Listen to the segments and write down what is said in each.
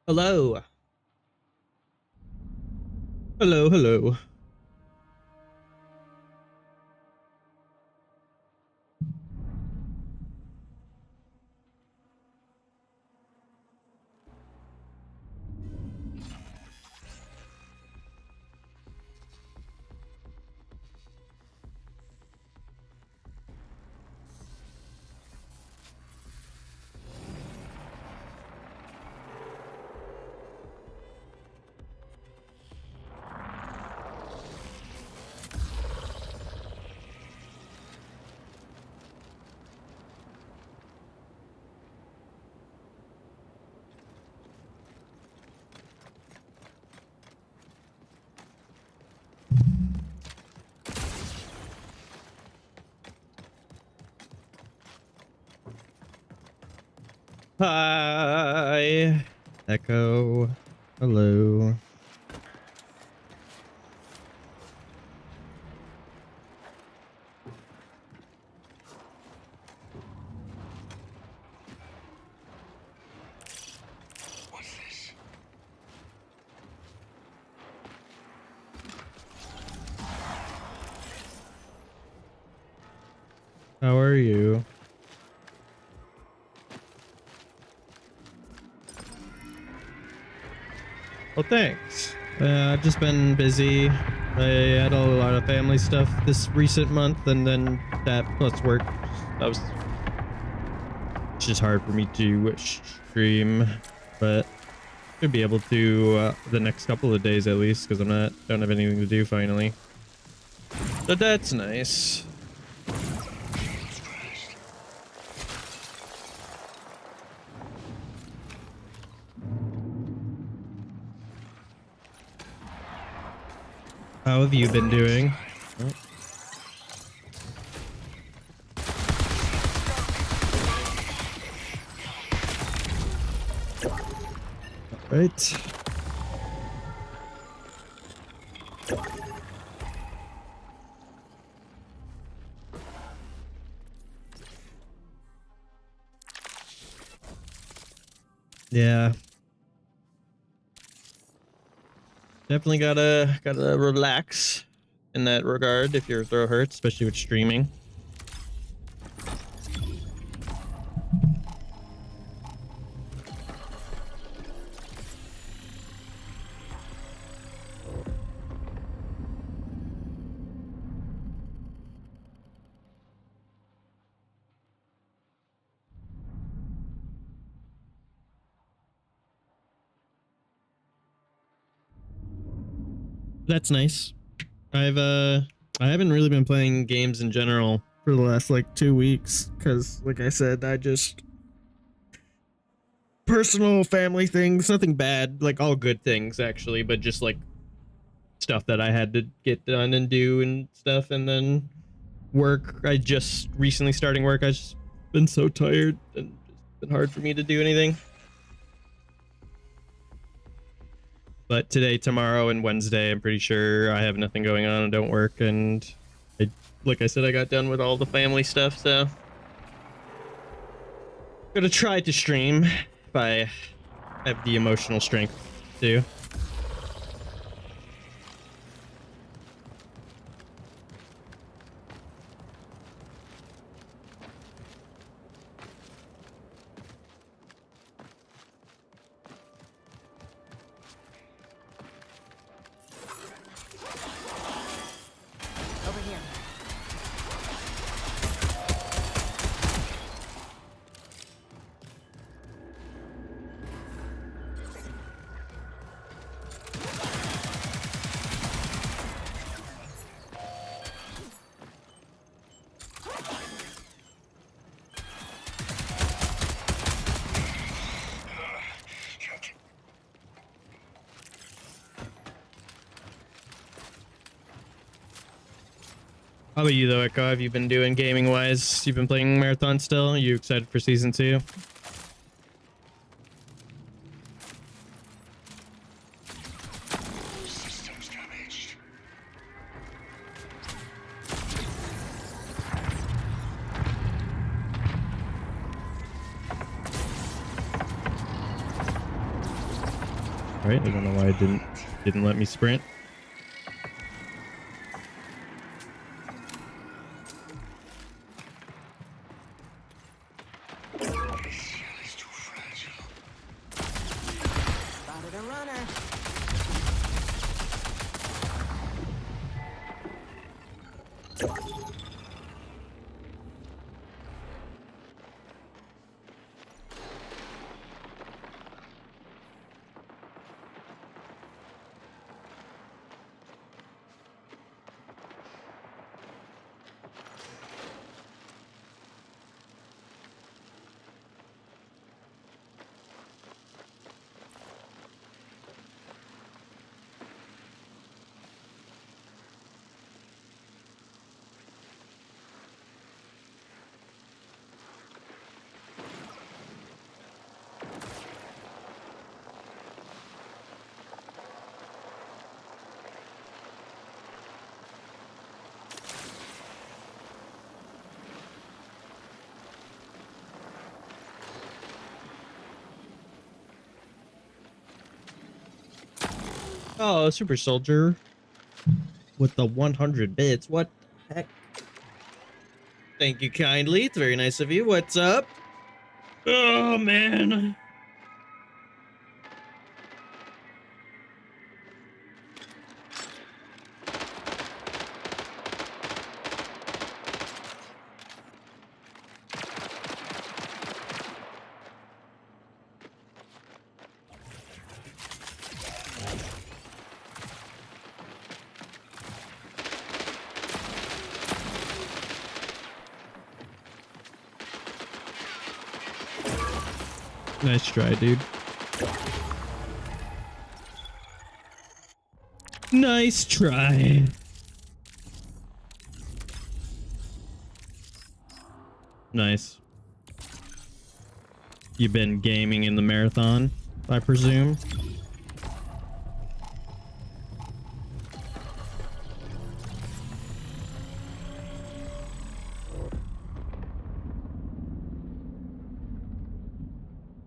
Hello. Hello, hello. Hi. Echo. Hello. What's this? How are you? Well, thanks. I've just been busy. I had a lot of family stuff this recent month, and then that plus work. That was it's just hard for me to stream, but should be able to the next couple of days at least, because don't have anything to do finally. So that's nice. Jesus Christ. How have you been doing? Oh. Right. Yeah. Definitely gotta relax in that regard if your throat hurts, especially with streaming. That's nice. I haven't really been playing games in general for the last like 2 weeks because like I said, I just personal family things, nothing bad, like all good things actually, but just like stuff that I had to get done and do and stuff, and then work. I just recently starting work. I just been so tired and just been hard for me to do anything. But today, tomorrow, and Wednesday, I'm pretty sure I have nothing going on and don't work. And like I said, I got done with all the family stuff, so gonna try to stream if I have the emotional strength to. Over here. How about you though, Echo? Have you been doing gaming wise? You've been playing Marathon still? Are you excited for season 2? Systems damaged. Right? I don't know why it didn't let me sprint. This shell is too fragile. Spotted a runner. Oh, super soldier with the 100 bits. What the heck? Thank you kindly. It's very nice of you. What's up? Oh, man. Nice try, dude. Nice try. Nice. You've been gaming in the marathon, I presume.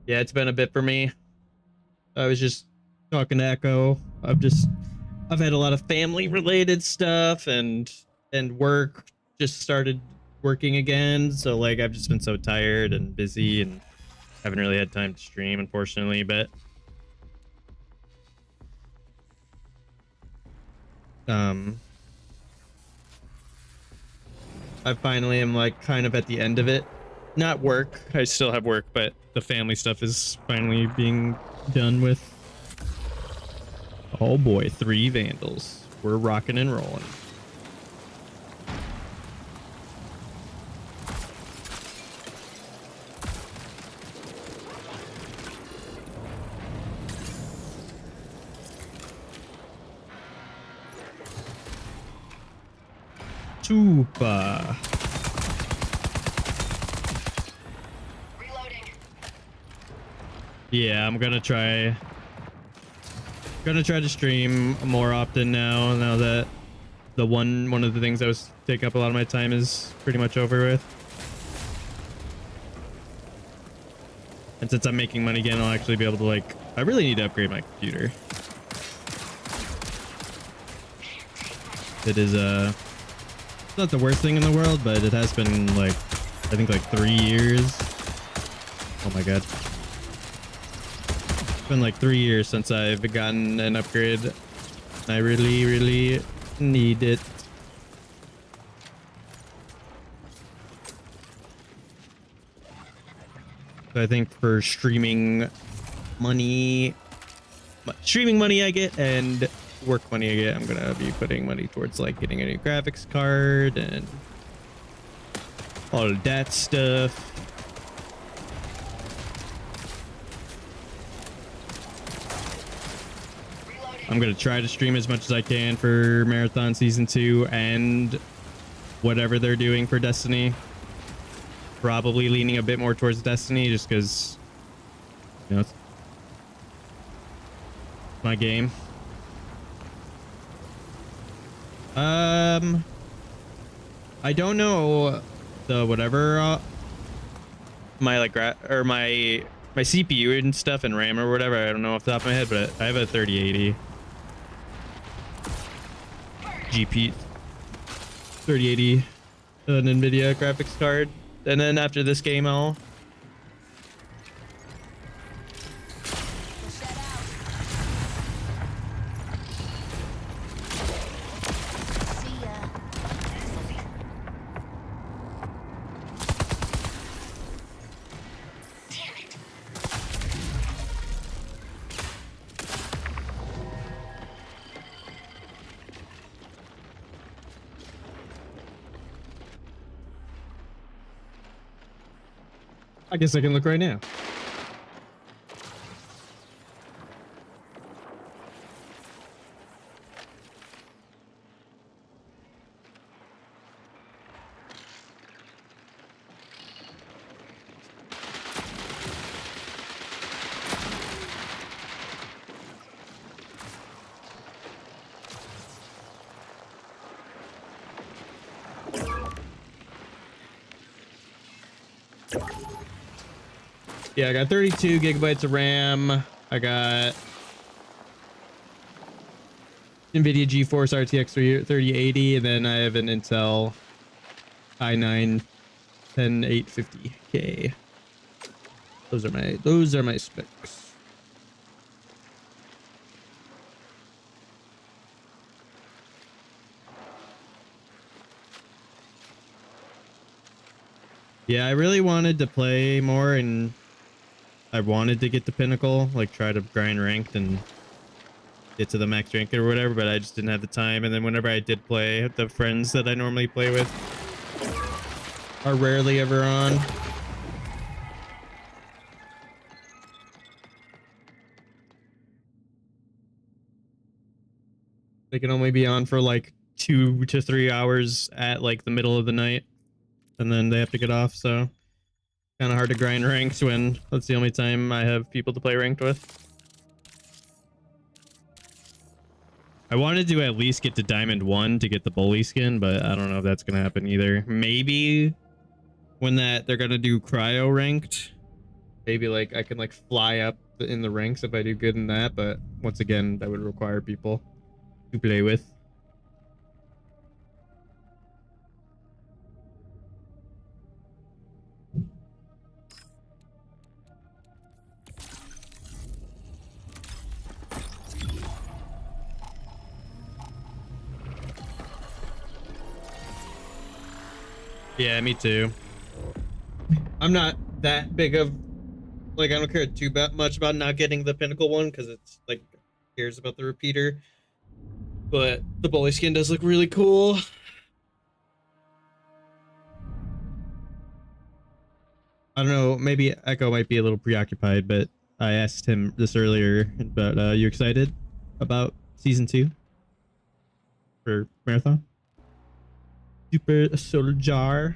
Yeah, it's been a bit for me. I was just talking to Echo. I've had a lot of family related stuff and work just started working again. So like I've just been so tired and busy and haven't really had time to stream, unfortunately, but I finally am like kind of at the end of it. Not work. I still have work, but the family stuff is finally being done with. Oh boy, 3 Vandals. We're rocking and rolling. Super. Reloading. Yeah, I'm gonna try to stream more often now that the one of the things that was taking up a lot of my time is pretty much over with. And since I'm making money again, I'll actually be able to like, I really need to upgrade my computer. It is it's not the worst thing in the world, but it has been like, I think like 3 years. Oh my god. It's been like 3 years since I've gotten an upgrade. I really need it. So I think for streaming money I get and work money I get, I'm gonna be putting money towards like getting a new graphics card and all of that stuff. I'm gonna try to stream as much as I can for Marathon Season 2 and whatever they're doing for Destiny. Probably leaning a bit more towards Destiny just because, you know, it's my game. I don't know the whatever my like my my CPU and stuff and RAM or whatever. I don't know off the top of my head, but I have a 3080 GP 3080 an NVIDIA graphics card, and then after this game I'll Push that out. See ya. Damn it. I guess I can look right now. Yeah, I got 32 gigabytes of RAM. I got NVIDIA GeForce RTX 3080, and then I have an Intel i9 10850K. Those are my specs. Yeah, I really wanted to play more, and I wanted to get to Pinnacle, like try to grind ranked and get to the max rank or whatever, but I just didn't have the time. And then whenever I did play, the friends that I normally play with are rarely ever on. They can only be on for like 2 to 3 hours at like the middle of the night, and then they have to get off, so kind of hard to grind ranked when that's the only time I have people to play ranked with. I wanted to at least get to Diamond 1 to get the bully skin, but I don't know if that's gonna happen either. Maybe when they're gonna do cryo ranked, maybe like I can like fly up in the ranks if I do good in that, but once again that would require people to play with. Yeah, me too. I'm not that big of, like, I don't care too much about not getting the Pinnacle one, because it's like, who cares about the repeater, but the bully skin does look really cool. I don't know, maybe Echo might be a little preoccupied, but I asked him this earlier, but you excited about season 2 for Marathon? Super Soldier.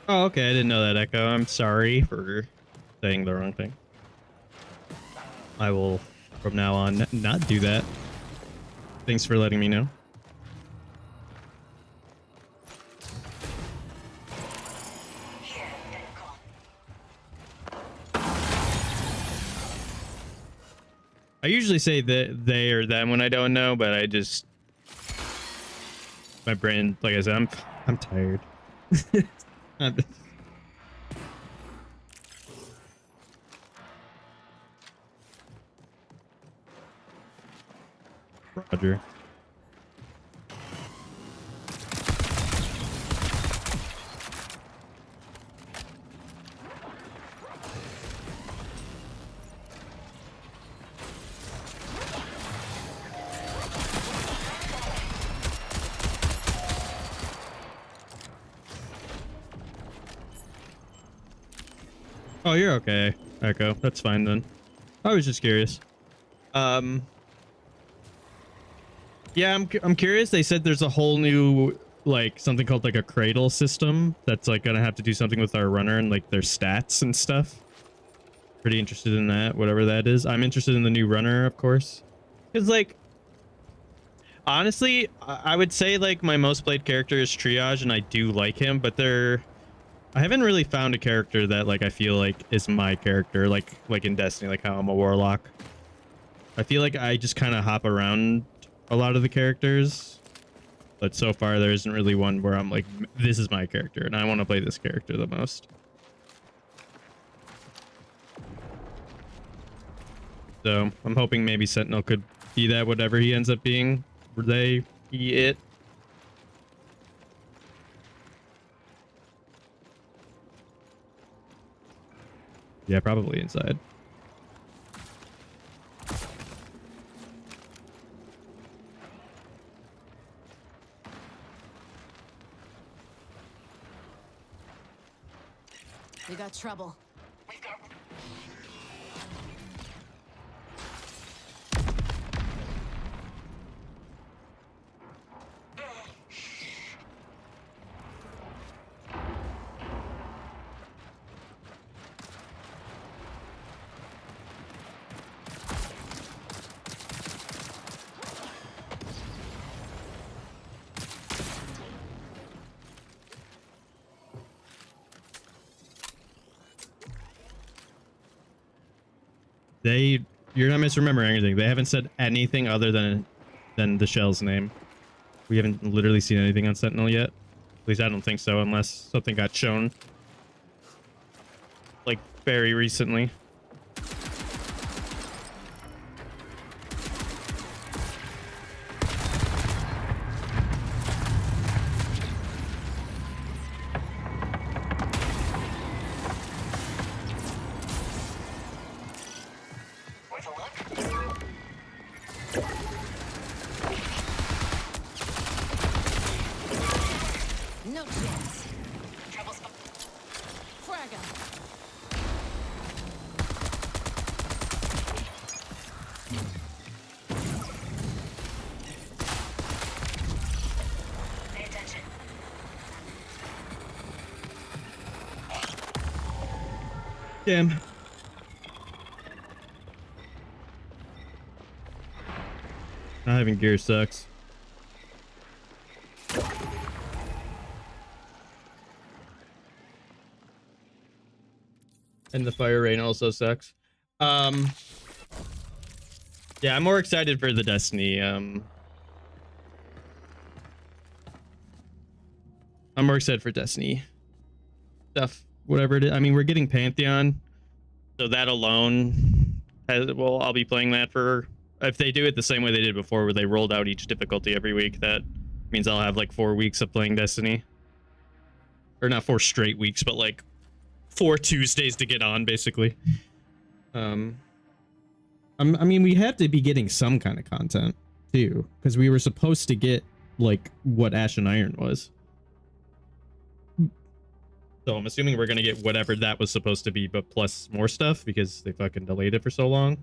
Oh, okay. I didn't know that, Echo. I'm sorry for saying the wrong thing. I will, from now on, not do that. Thanks for letting me know. I usually say that they or them when I don't know, but I just, my brain, like I said, I'm tired. Roger. Oh, you're okay, Echo. That's fine then. I was just curious. Yeah, I'm curious. They said there's a whole new like something called like a cradle system that's like gonna have to do something with our runner and like their stats and stuff. Pretty interested in that, whatever that is. I'm interested in the new runner, of course, because like honestly, I would say like my most played character is Triage, and I do like him, but I haven't really found a character that like I feel like is my character, like in Destiny, like how I'm a warlock. I feel like I just kind of hop around a lot of the characters, but so far there isn't really one where I'm like, this is my character and I want to play this character the most. So I'm hoping maybe Sentinel could be that, whatever he ends up being. It. Yeah, probably inside. We got trouble. You're not misremembering anything. They haven't said anything other than the shell's name. We haven't literally seen anything on Sentinel yet. At least I don't think so, unless something got shown like very recently. No chance. Frag 'em. Pay attention. Damn. Not having gear sucks. And the fire rain also sucks. Yeah, I'm more excited for the Destiny. I'm more excited for Destiny stuff, whatever it is. I mean, we're getting Pantheon, so that alone well, I'll be playing that for, if they do it the same way they did before, where they rolled out each difficulty every week, that means I'll have like 4 weeks of playing Destiny. Or not 4 straight weeks, but like 4 Tuesdays to get on, basically. I mean, we have to be getting some kind of content too, because we were supposed to get like what Ash and Iron was. So I'm assuming we're gonna get whatever that was supposed to be, but plus more stuff, because they fucking delayed it for so long.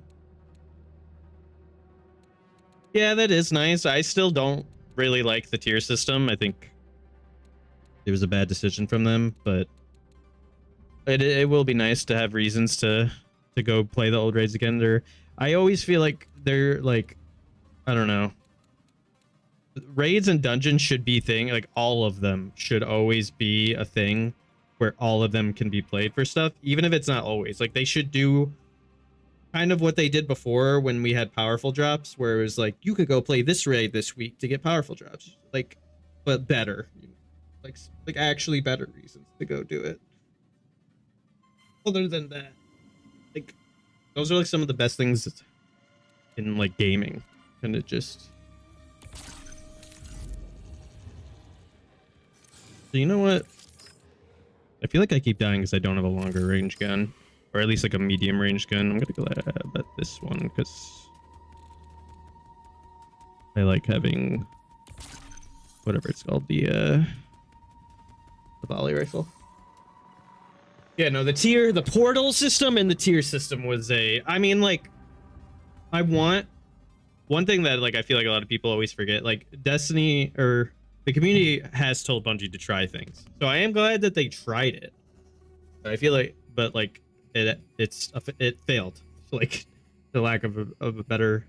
Yeah, that is nice. I still don't really like the tier system. I think it was a bad decision from them, but it will be nice to have reasons to go play the old raids again. I always feel like they're like, I don't know. Raids and dungeons should be like all of them should always be a thing where all of them can be played for stuff, even if it's not always. Like they should do kind of what they did before when we had powerful drops, where it was like you could go play this raid this week to get powerful drops, like, but better, like actually better reasons to go do it. Other than that, like those are like some of the best things in like gaming, and it just. So you know what? I feel like I keep dying because I don't have a longer range gun, or at least like a medium range gun. I'm gonna grab at this one because I like having whatever it's called, the volley rifle. Yeah, no, the portal system and the tier system was I mean, like, I want one thing that like I feel like a lot of people always forget, like Destiny or the community has told Bungie to try things. So I am glad that they tried it. I feel like, but like it failed. Like, the lack of a better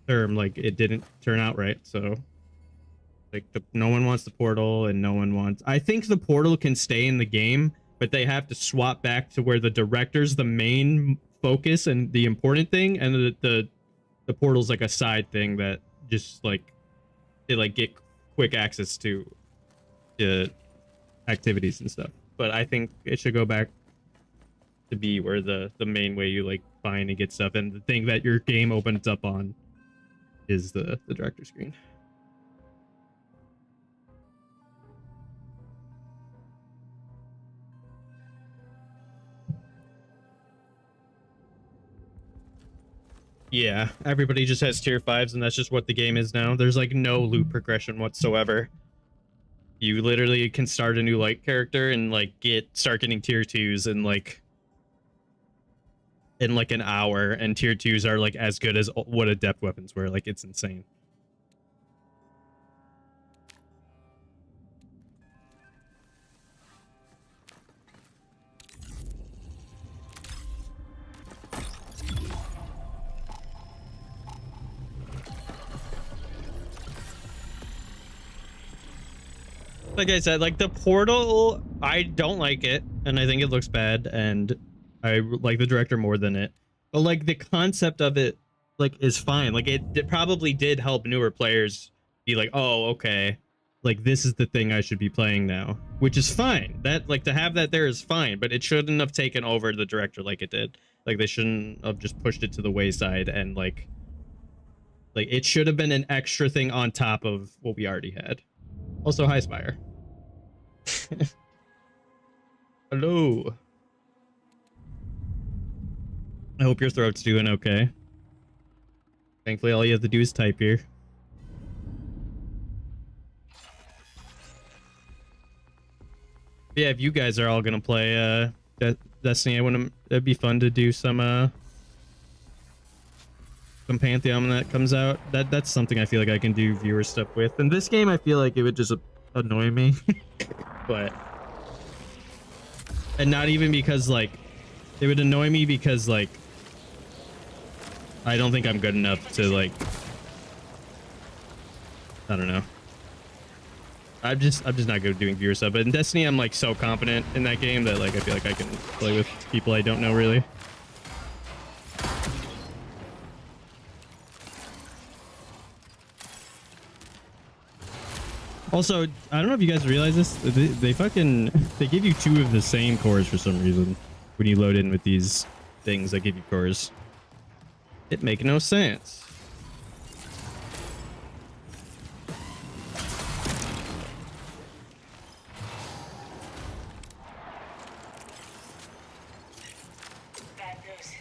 term, like it didn't turn out right. So like no one wants the portal and no one wants. I think the portal can stay in the game, but they have to swap back to where the director's the main focus and the important thing, and the portal's like a side thing that just like they like get quick access to activities and stuff. But I think it should go back to be where the main way you like find and get stuff, and the thing that your game opens up on is the director screen. Yeah, everybody just has tier 5s, and that's just what the game is now. There's like no loot progression whatsoever. You literally can start a new light character and like start getting tier 2s in like an hour, and tier 2s are like as good as what adept weapons were. Like, it's insane. Like I said, like the portal, I don't like it, and I think it looks bad, and I like the director more than it. But like the concept of it, like, is fine. Like it probably did help newer players be like, oh, okay, like this is the thing I should be playing now, which is fine. That, like, to have that there is fine, but it shouldn't have taken over the director like it did. Like they shouldn't have just pushed it to the wayside, and like it should have been an extra thing on top of what we already had. Also, hi, Spire. Hello. I hope your throat's doing okay. Thankfully, all you have to do is type here. Yeah, if you guys are all gonna play Destiny, it'd be fun to do some Pantheon when that comes out. That's something I feel like I can do viewer stuff with. In this game, I feel like it would just annoy me. But, and not even because like it would annoy me because like I don't think I'm good enough to like, I don't know. I'm just not good at doing viewer stuff. But in Destiny, I'm like so confident in that game that like I feel like I can play with people I don't know really. Also, I don't know if you guys realize this. They give you 2 of the same cores for some reason when you load in with these things that give you cores. It make no sense. Bad news.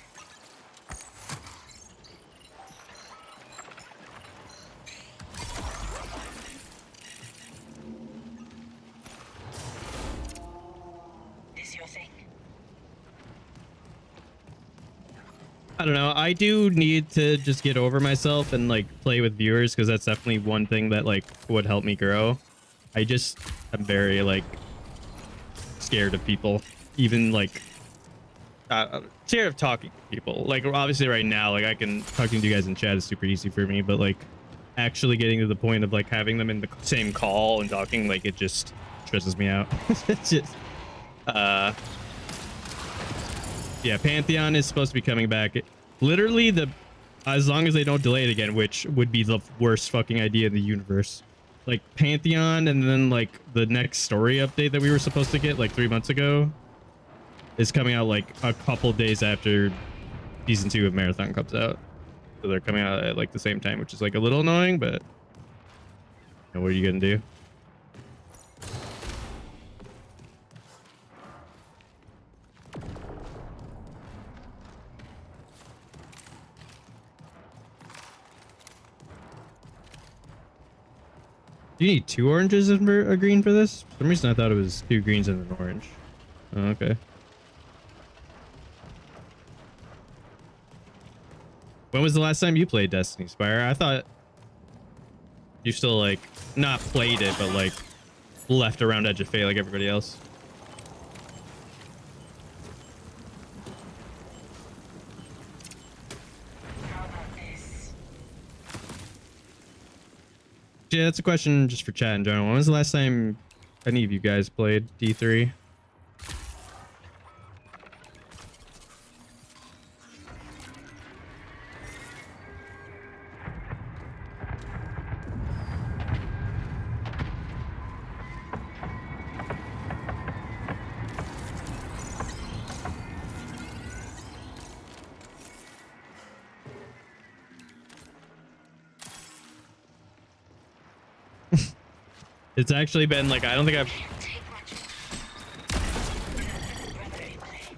This your thing? I don't know. I do need to just get over myself and like play with viewers, because that's definitely one thing that like would help me grow. I just am very like scared of people, even like scared of talking to people. Like obviously right now, like I can talking to you guys in chat is super easy for me, but like actually getting to the point of like having them in the same call and talking, like it just stresses me out. It's just yeah, Pantheon is supposed to be coming back. Literally, as long as they don't delay it again, which would be the worst fucking idea in the universe. Like Pantheon, and then like the next story update that we were supposed to get like 3 months ago is coming out like a couple days after season 2 of Marathon comes out. So they're coming out at like the same time, which is like a little annoying, but you know, what are you gonna do? Do you need 2 oranges and a green for this? For some reason I thought it was 2 greens and an orange. Oh, okay. When was the last time you played Destiny, Spire? I thought you still like not played it, but like left around Edge of Fate like everybody else. How about this? Yeah, that's a question just for chat in general. When was the last time any of you guys played D3? It's actually been like, I don't think I've... Take much.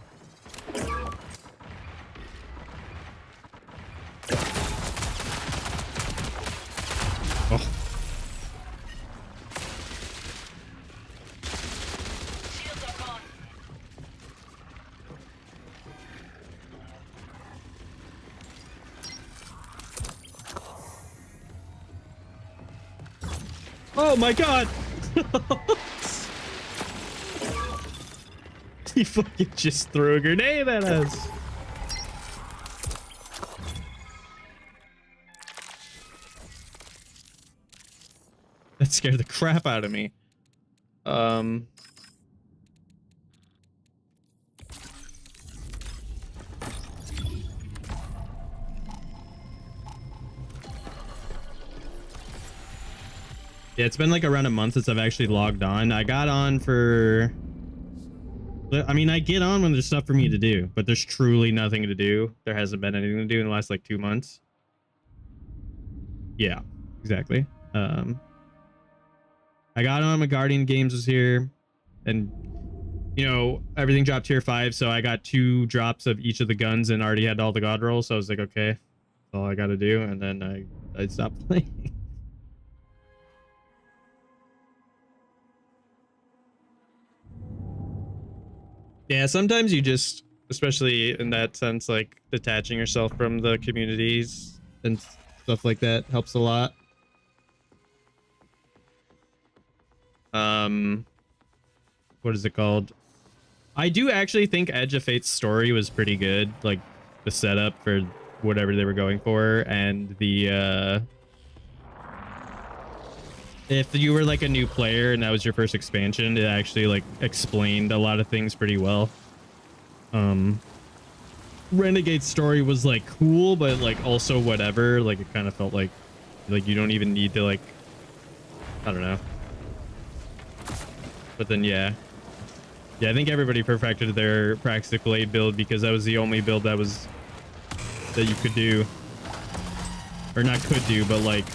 Oh. Shields are gone. Oh my god! He fucking just threw a grenade at us. That scared the crap out of me. Yeah, it's been like around a month since I've actually logged on. I got on for... I mean, I get on when there's stuff for me to do, but there's truly nothing to do. There hasn't been anything to do in the last like 2 months. Yeah, exactly. I got on when Guardian Games was here, and you know, everything dropped tier 5, so I got 2 drops of each of the guns and already had all the god rolls, so I was like, okay, that's all I gotta do, and then I stopped playing. Yeah, sometimes you just, especially in that sense, like detaching yourself from the communities and stuff like that helps a lot. What is it called? I do actually think Edge of Fate's story was pretty good, like the setup for whatever they were going for, and the if you were like a new player and that was your first expansion, it actually like explained a lot of things pretty well. Renegade's story was like cool, but like also whatever. Like it kind of felt like you don't even need to like, I don't know. But then yeah, I think everybody perfected their Praxis Blade build because that was the only build that you could do, or not could do, but like.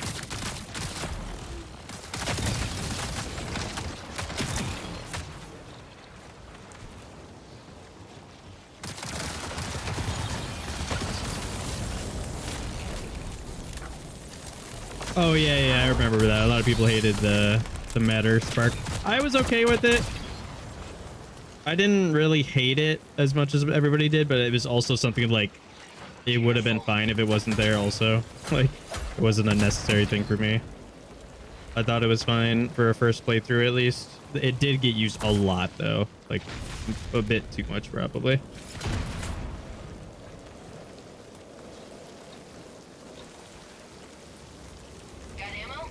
Oh yeah, I remember that. A lot of people hated the Matter Spark. I was okay with it. I didn't really hate it as much as everybody did, but it was also something like it would have been fine if it wasn't there also. Like it wasn't a necessary thing for me. I thought it was fine for a first playthrough at least. It did get used a lot though, like a bit too much probably. Got ammo?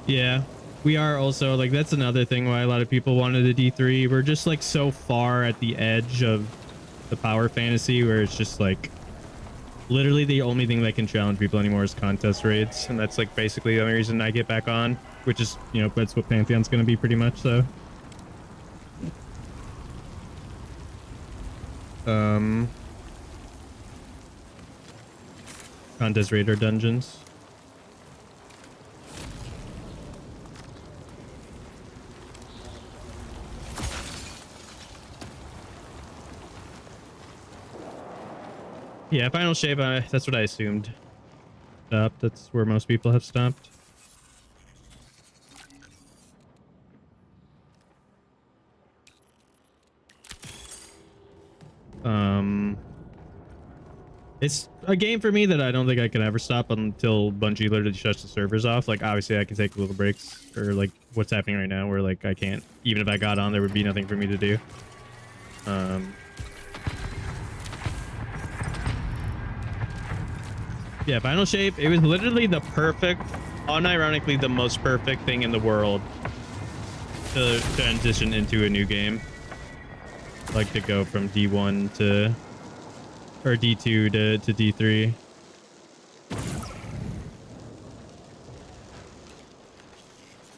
Yeah, we are also like, that's another thing why a lot of people wanted a D3. We're just like so far at the edge of the power fantasy where it's just like literally the only thing that can challenge people anymore is contest raids, and that's like basically the only reason I get back on, which is, you know, that's what Pantheon's going to be pretty much. So contest raid or dungeons. Yeah, final shape, that's what I assumed. Stopped. That's where most people have stopped. It's a game for me that I don't think I can ever stop until Bungie literally shuts the servers off. Like, obviously I can take little breaks, or like what's happening right now where like I can't, even if I got on, there would be nothing for me to do. Yeah, Final Shape, it was literally the perfect, unironically the most perfect thing in the world to transition into a new game. Like to go from D1 to, or D2 to D3.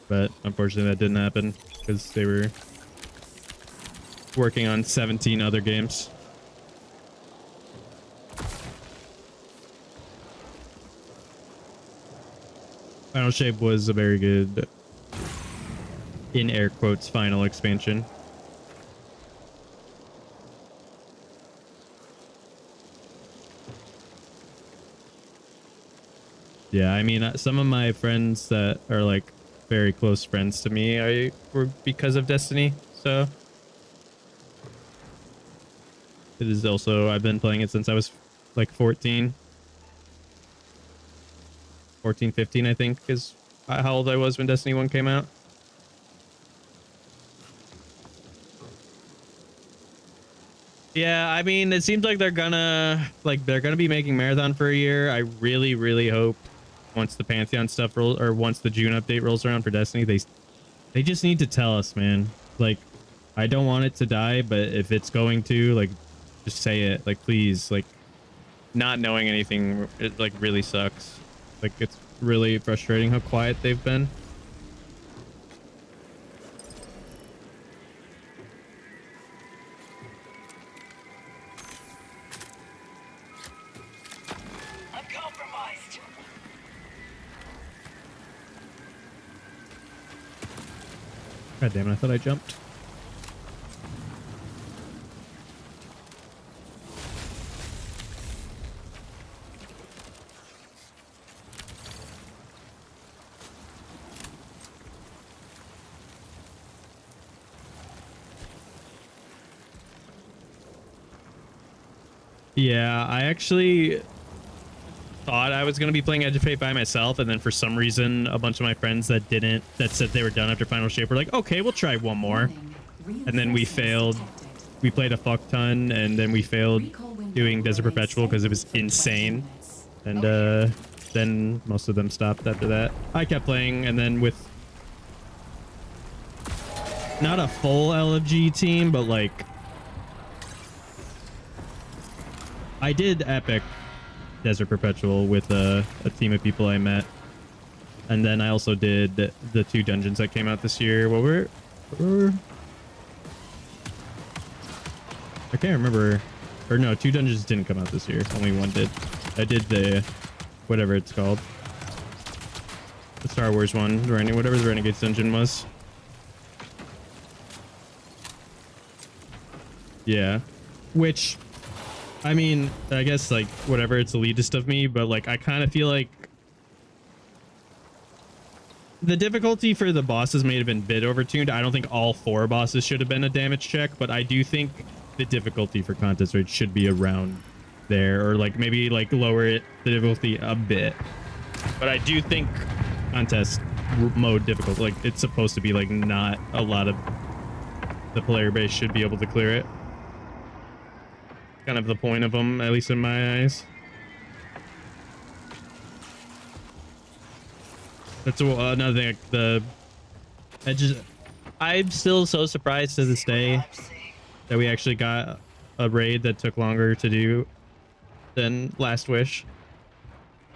But unfortunately that didn't happen because they were working on 17 other games. Final Shape was a very good, in air quotes, final expansion. Yeah, I mean, some of my friends that are like very close friends to me were because of Destiny, so it is also, I've been playing it since I was like 14, 15, I think is how old I was when Destiny 1 came out. Yeah, I mean, it seems like they're gonna be making Marathon for a year. I really, really hope once the Pantheon stuff rolls, or once the June update rolls around for Destiny, they just need to tell us, man. Like, I don't want it to die, but if it's going to, like, just say it. Like, please. Like, not knowing anything, it like really sucks. Like, it's really frustrating how quiet they've been. I'm compromised. God damn it, I thought I jumped. Yeah, I actually thought I was going to be playing Edge of Fate by myself, and then for some reason a bunch of my friends that said they were done after Final Shape were like, okay, we'll try one more. And then we failed. We played a fuck ton, and then we failed doing Desert Perpetual because it was insane. And then most of them stopped after that. I kept playing, and then with not a full LFG team, but like I did Epic Desert Perpetual with a team of people I met. And then I also did the 2 dungeons that came out this year. What were I can't remember. Or no, 2 dungeons didn't come out this year. Only 1 did. I did the whatever it's called. The Star Wars one, whatever the Renegades dungeon was. Yeah. Which, I mean, I guess like whatever, it's elitist of me, but like I kind of feel like the difficulty for the bosses may have been a bit overtuned. I don't think all 4 bosses should have been a damage check, but I do think the difficulty for contest rate should be around there, or like maybe like lower the difficulty a bit. But I do think contest mode difficult, like it's supposed to be like not a lot of the player base should be able to clear it. Kind of the point of them, at least in my eyes. That's another thing. The edges. I'm still so surprised to this day that we actually got a raid that took longer to do than Last Wish.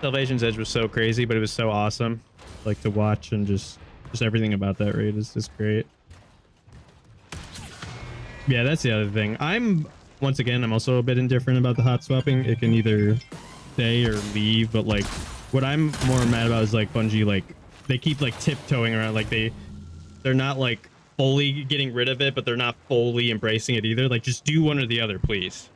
Salvation's Edge was so crazy, but it was so awesome, like to watch, and just everything about that raid is just great. Yeah, that's the other thing. Once again, I'm also a bit indifferent about the hot swapping. It can either stay or leave, but like what I'm more mad about is like Bungie, like they keep like tiptoeing around, like they're not like fully getting rid of it, but they're not fully embracing it either. Like just do one or the other, please.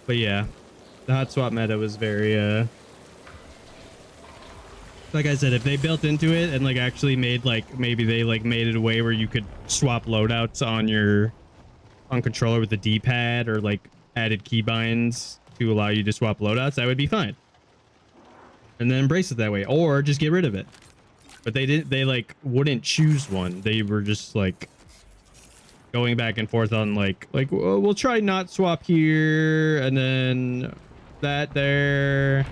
But yeah, the hot swap meta was very like I said, if they built into it and like actually made like maybe they like made it a way where you could swap loadouts on your on controller with the D-pad or like added keybinds to allow you to swap loadouts, that would be fine. And then embrace it that way, or just get rid of it. But they didn't. They like wouldn't choose one. They were just like going back and forth on like well, we'll try not swap here and then that there.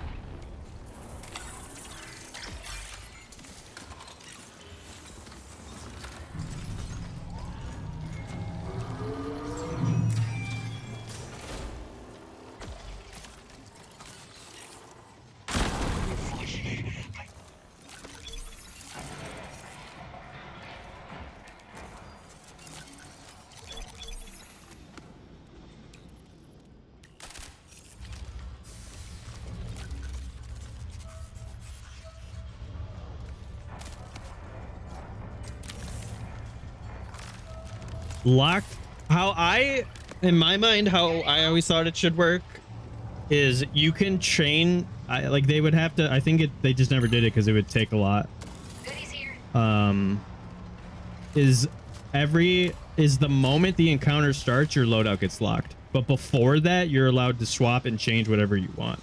Locked. In my mind, how I always thought it should work is you can train. Like they would have to. I think they just never did it because it would take a lot. Goodies here. Is the moment the encounter starts, your loadout gets locked. But before that, you're allowed to swap and change whatever you want.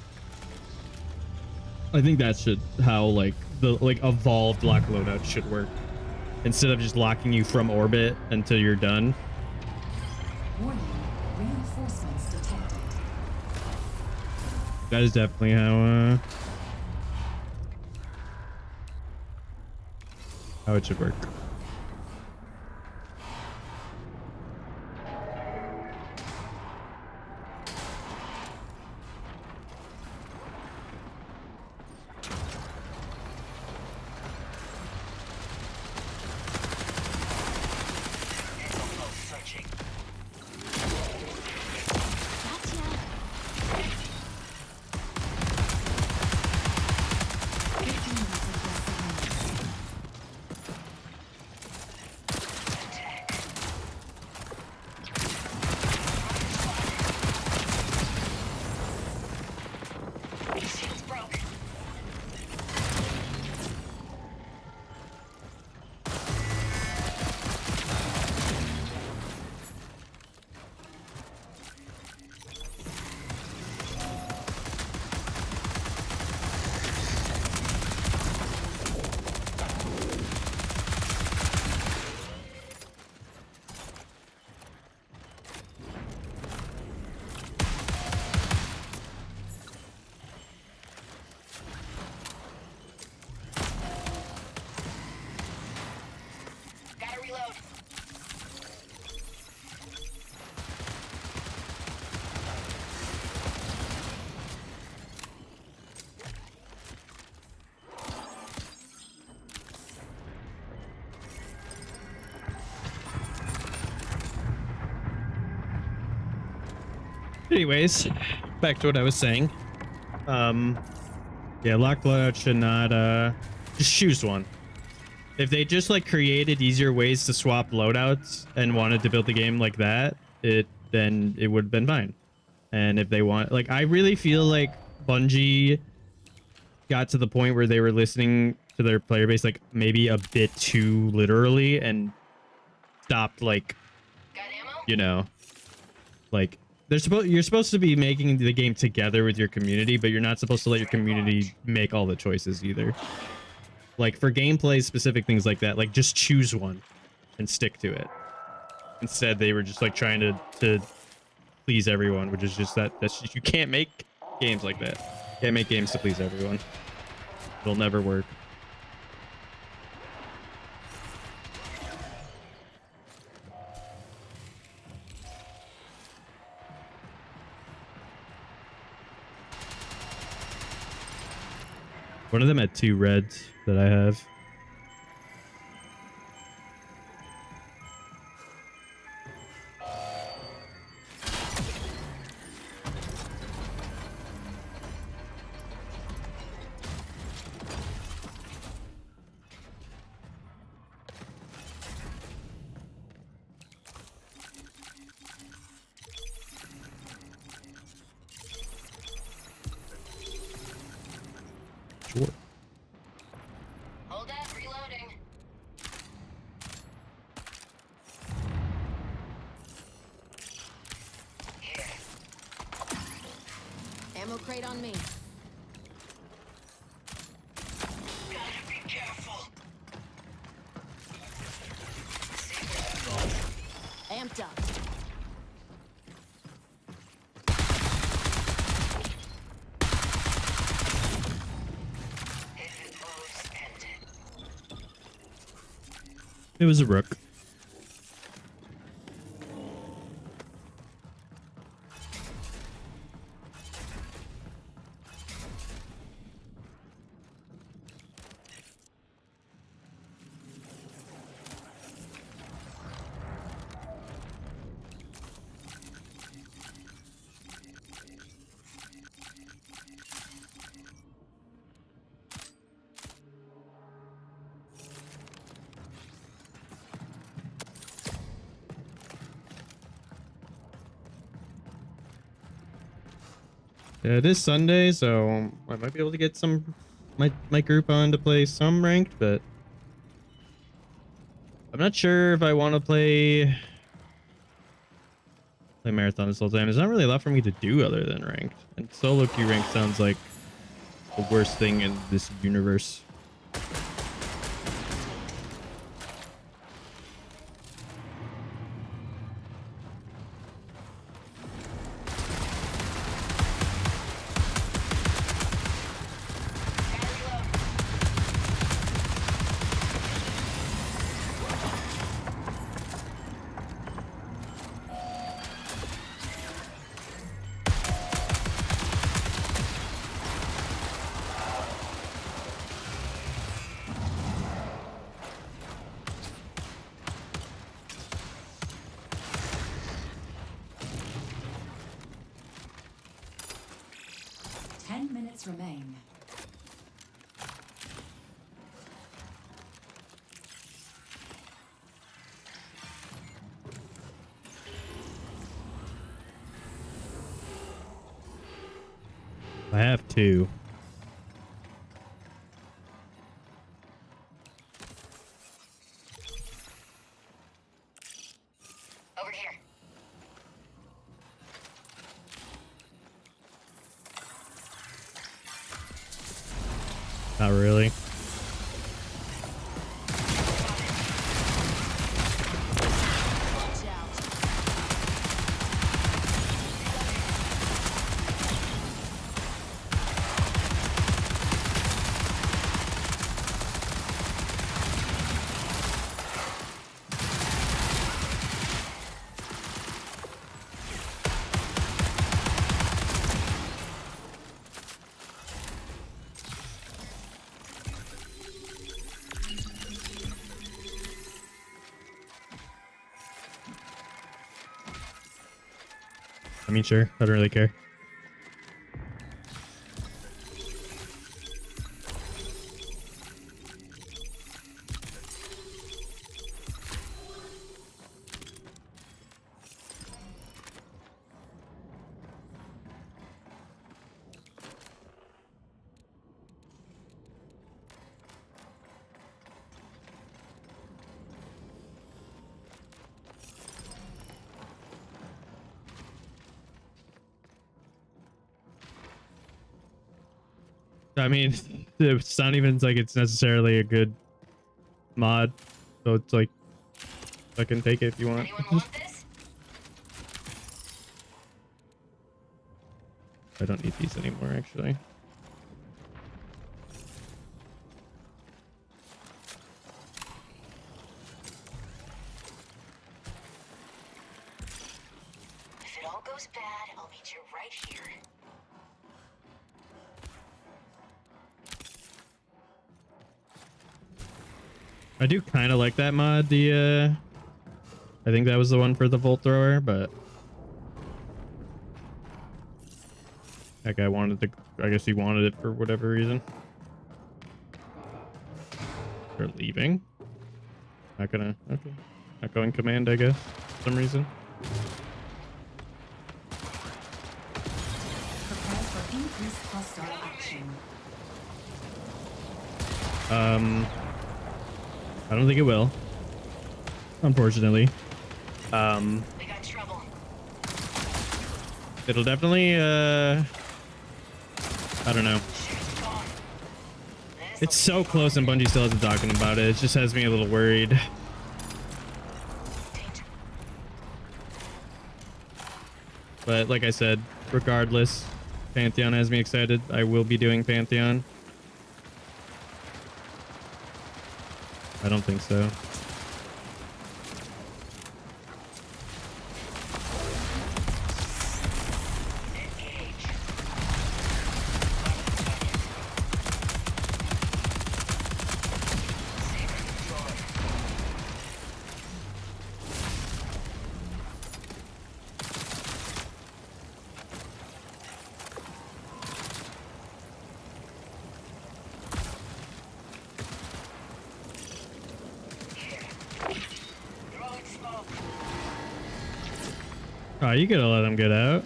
I think that's how like the evolved lock loadout should work. Instead of just locking you from orbit until you're done. Warning, reinforcements detected. That is definitely how it should work. Searching. Shield's broke. Gotta reload. Anyways, back to what I was saying. Yeah, lock loadout should not just choose one. If they just like created easier ways to swap loadouts and wanted to build the game like that, then it would have been fine. And if they want, like, I really feel like Bungie got to the point where they were listening to their player base like maybe a bit too literally and stopped like, Got ammo? you know, like you're supposed to be making the game together with your community, but you're not supposed to let your community make all the choices either. Like for gameplay specific things like that, like just choose one and stick to it. Instead, they were just like trying to please everyone, which is just you can't make games like that. You can't make games to please everyone. It'll never work. One of them had 2 reds that I have. Ammo crate on me. Gotta be careful. Amped up. If it moves, end it. It was a rook. Yeah, it is Sunday, so I might be able to get some my group on to play some ranked, but I'm not sure if I want to play marathon this whole time. There's not really a lot for me to do other than ranked, and solo queue ranked sounds like the worst thing in this universe. Gotta reload. 10 minutes remain. I have two. Over here. Not really. Watch out. I mean, sure. I don't really care. I mean, it's not even like it's necessarily a good mod, so it's like I can take it if you want. Anyone want this? I don't need these anymore, actually. If it all goes bad, I'll meet you right here. I do kind of like that mod. I think that was the one for the Volt Thrower, but that guy wanted to. I guess he wanted it for whatever reason. They're leaving. Not gonna. Okay. Not going command, I guess. For some reason. Prepare for increased hostile action. I don't think it will. Unfortunately. We got trouble. It'll definitely I don't know. It's so close and Bungie still isn't talking about it. It just has me a little worried. But like I said, regardless, Pantheon has me excited. I will be doing Pantheon. I don't think so. Oh, you gotta let him get out.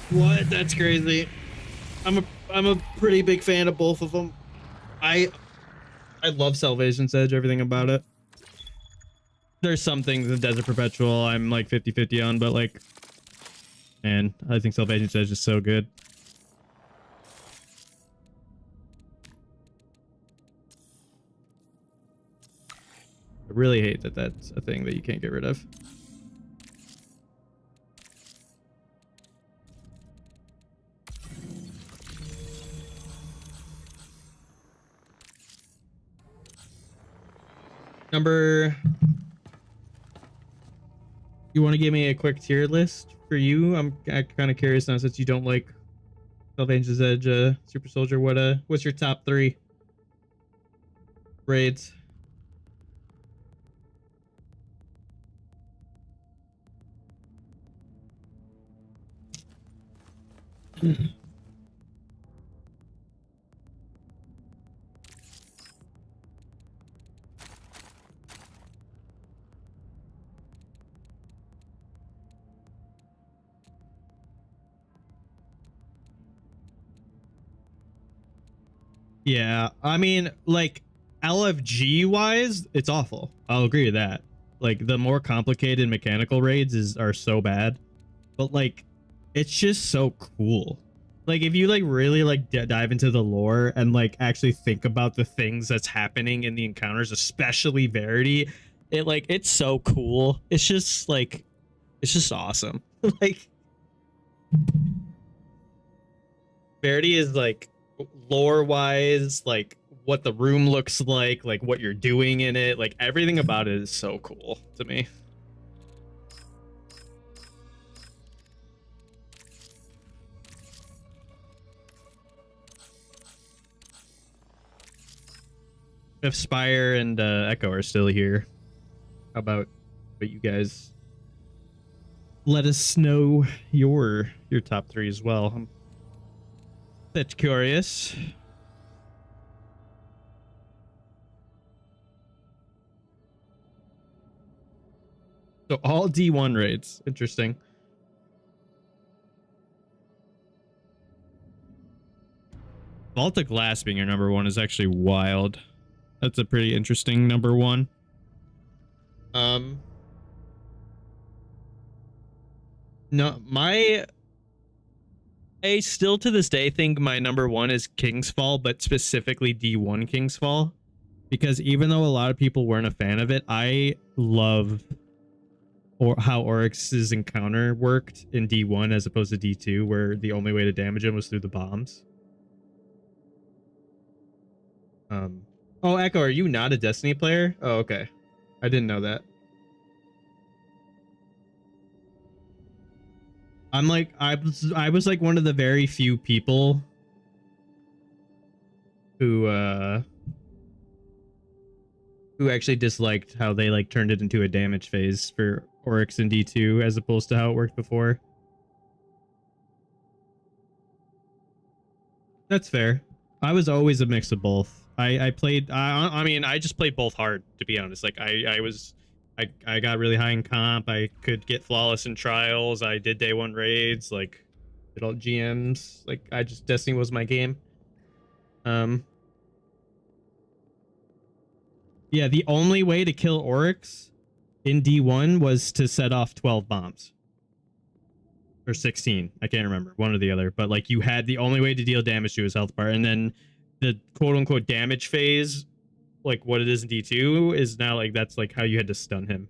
What? That's crazy. I'm a pretty big fan of both of them. I love Salvation's Edge, everything about it. There's some things in Desert Perpetual I'm like 50-50 on, but like, man, I think Salvation's Edge is so good. I really hate that that's a thing that you can't get rid of. You want to give me a quick tier list for you? I'm kind of curious now since you don't like Salvation's Edge, Super Soldier. What's your top 3 raids? Yeah, I mean, like, LFG wise, it's awful. I'll agree with that. Like, the more complicated mechanical raids are so bad, but like, it's just so cool. Like, if you like really like dive into the lore and like actually think about the things that's happening in the encounters, especially Verity, it's so cool. It's just like, it's just awesome. Like, Verity is like, lore wise, like what the room looks like what you're doing in it, like everything about it is so cool to me. If Spire and Echo are still here, how about you guys let us know your top 3 as well? I'm that's curious. So all D1 raids. Interesting. Vault of Glass being your number 1 is actually wild. That's a pretty interesting number 1. No, I still to this day think my number 1 is King's Fall, but specifically D1 King's Fall, because even though a lot of people weren't a fan of it, I love how Oryx's encounter worked in D1 as opposed to D2, where the only way to damage him was through the bombs. Oh, Echo, are you not a Destiny player? Oh, okay. I didn't know that. I'm like, I was like one of the very few people who actually disliked how they like turned it into a damage phase for Oryx in D2 as opposed to how it worked before. That's fair. I was always a mix of both. I played, I mean, I just played both hard, to be honest. Like, I got really high in comp. I could get flawless in trials. I did day 1 raids, like, did all GMs. Like, Destiny was my game. Um, yeah, the only way to kill Oryx in D1 was to set off 12 bombs. Or 16. I can't remember. One or the other. But like you had the only way to deal damage to his health bar. And then the quote unquote damage phase, like what it is in D2, is now like that's like how you had to stun him.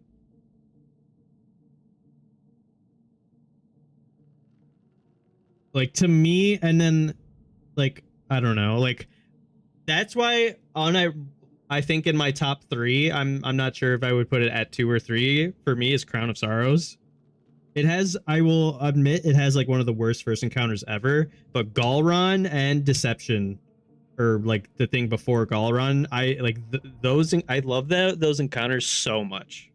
Like to me, and then like I don't know, like that's why I think in my top 3, I'm not sure if I would put it at 2 or 3. For me, is Crown of Sorrows. It has, I will admit, it has like one of the worst first encounters ever. But Galron and Deception, or like the thing before Galron, I like those. I love those encounters so much.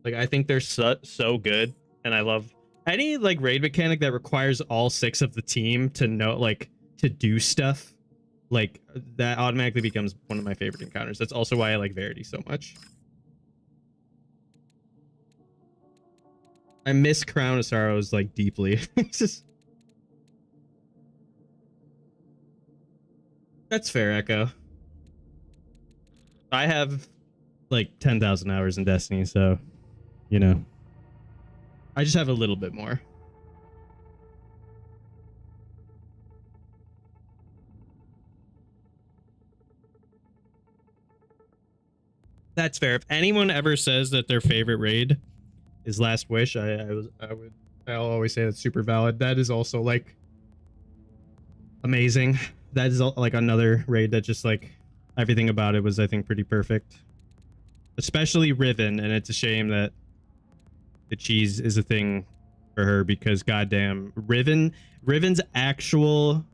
Like I think they're so good, and I love any like raid mechanic that requires all 6 of the team to know like to do stuff. Like that automatically becomes one of my favorite encounters. That's also why I like Verity so much. I miss Crown of Sorrows like deeply. It's just... That's fair, Echo. I have like 10,000 hours in Destiny, so you know. I just have a little bit more. That's fair. If anyone ever says that their favorite raid is Last Wish, I'll always say that's super valid. That is also like amazing. That is like another raid that just like everything about it was, I think, pretty perfect. Especially Riven, and it's a shame that the cheese is a thing for her because goddamn Riven's actual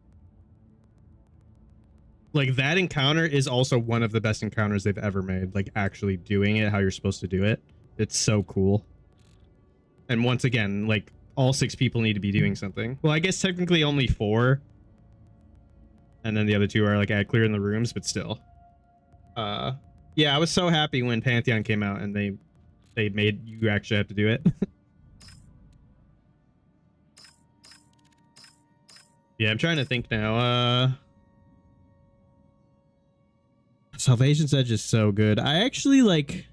like that encounter is also one of the best encounters they've ever made. Like actually doing it how you're supposed to do it. It's so cool. And once again, like all 6 people need to be doing something. Well, I guess technically only 4. And then the other 2 are like at clearing the rooms, but still. Yeah, I was so happy when Pantheon came out and they made you actually have to do it. Yeah, I'm trying to think now. Salvation's Edge is so good. I actually like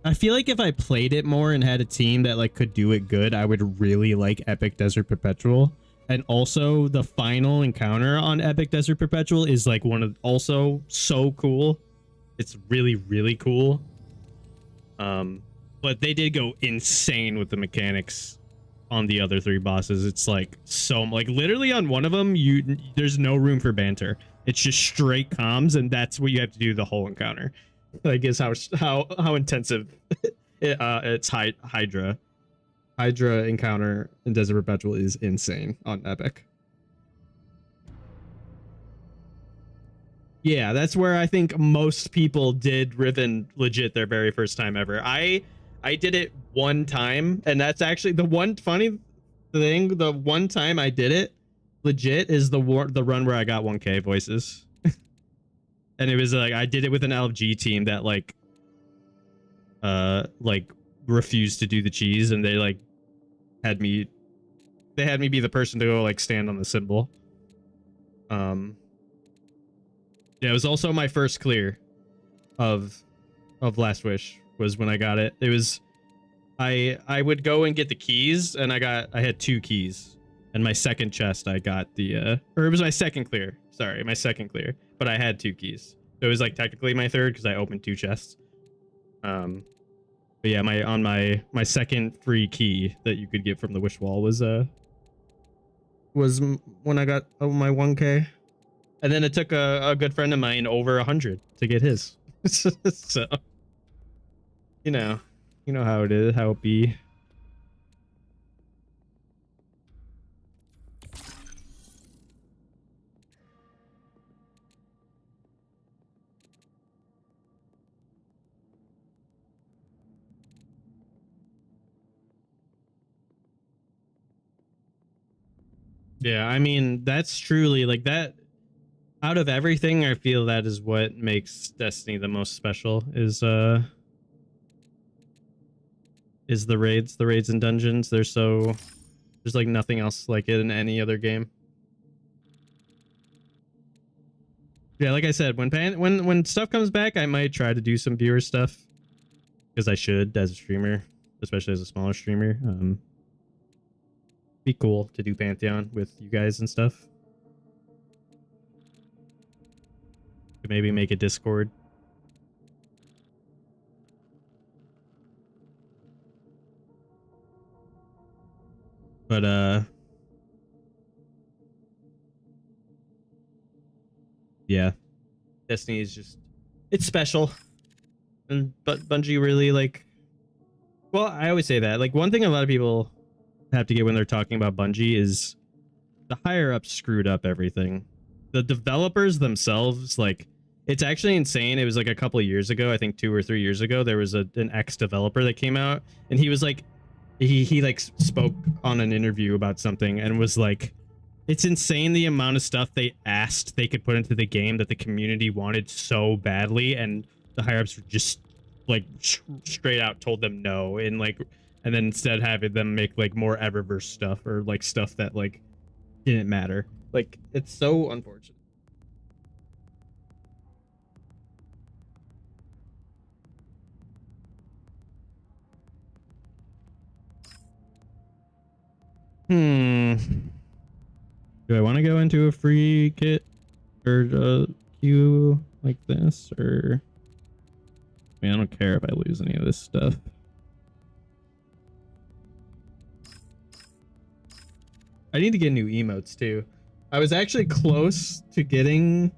I feel like if I played it more and had a team that like could do it good, I would really like Epic Desert Perpetual. And also the final encounter on Epic Desert Perpetual is like one of also so cool. It's really, really cool. But they did go insane with the mechanics on the other 3 bosses. It's like so like literally on one of them, there's no room for banter. It's just straight comms, and that's what you have to do the whole encounter. Like is how intensive it's Hydra encounter in Desert Perpetual is insane on Epic. Yeah, that's where I think most people did Riven legit their very first time ever. I did it one time, and that's actually the one funny thing. The one time I did it legit is the run where I got 1K voices. And it was like I did it with an LFG team that like refused to do the cheese, and they like had me be the person to go like stand on the symbol. Yeah, it was also my first clear of Last Wish was when I got it. It was I would go and get the keys, and I had 2 keys. And my second chest I got the or it was my second clear. Sorry, my second clear. But I had 2 keys. So it was like technically my third because I opened 2 chests. But yeah, my second free key that you could get from the wish wall was when I got my 1K. And then it took a good friend of mine over 100 to get his. So you know how it is, how it be. Yeah, I mean, that's truly like that. Out of everything, I feel that is what makes Destiny the most special is the raids and dungeons. There's like nothing else like it in any other game. Yeah, like I said, when stuff comes back, I might try to do some viewer stuff because I should as a streamer, especially as a smaller streamer. Be cool to do Pantheon with you guys and stuff. Could maybe make a Discord. But yeah, Destiny is just, it's special. And but Bungie really like, well, I always say that, like, one thing a lot of people have to get when they're talking about Bungie is the higher ups screwed up everything. The developers themselves, like, it's actually insane. It was like a couple of years ago, I think 2 or 3 years ago, there was an ex-developer that came out, and he was like, he like spoke on an interview about something and was like, it's insane the amount of stuff they asked they could put into the game that the community wanted so badly, and the higher ups were just like straight out told them no, and like, and then instead having them make like more Eververse stuff or like stuff that like didn't matter. Like, it's so unfortunate. Do I want to go into a free kit or a queue like this, or I mean, I don't care if I lose any of this stuff. I need to get new emotes too. I was actually close to getting,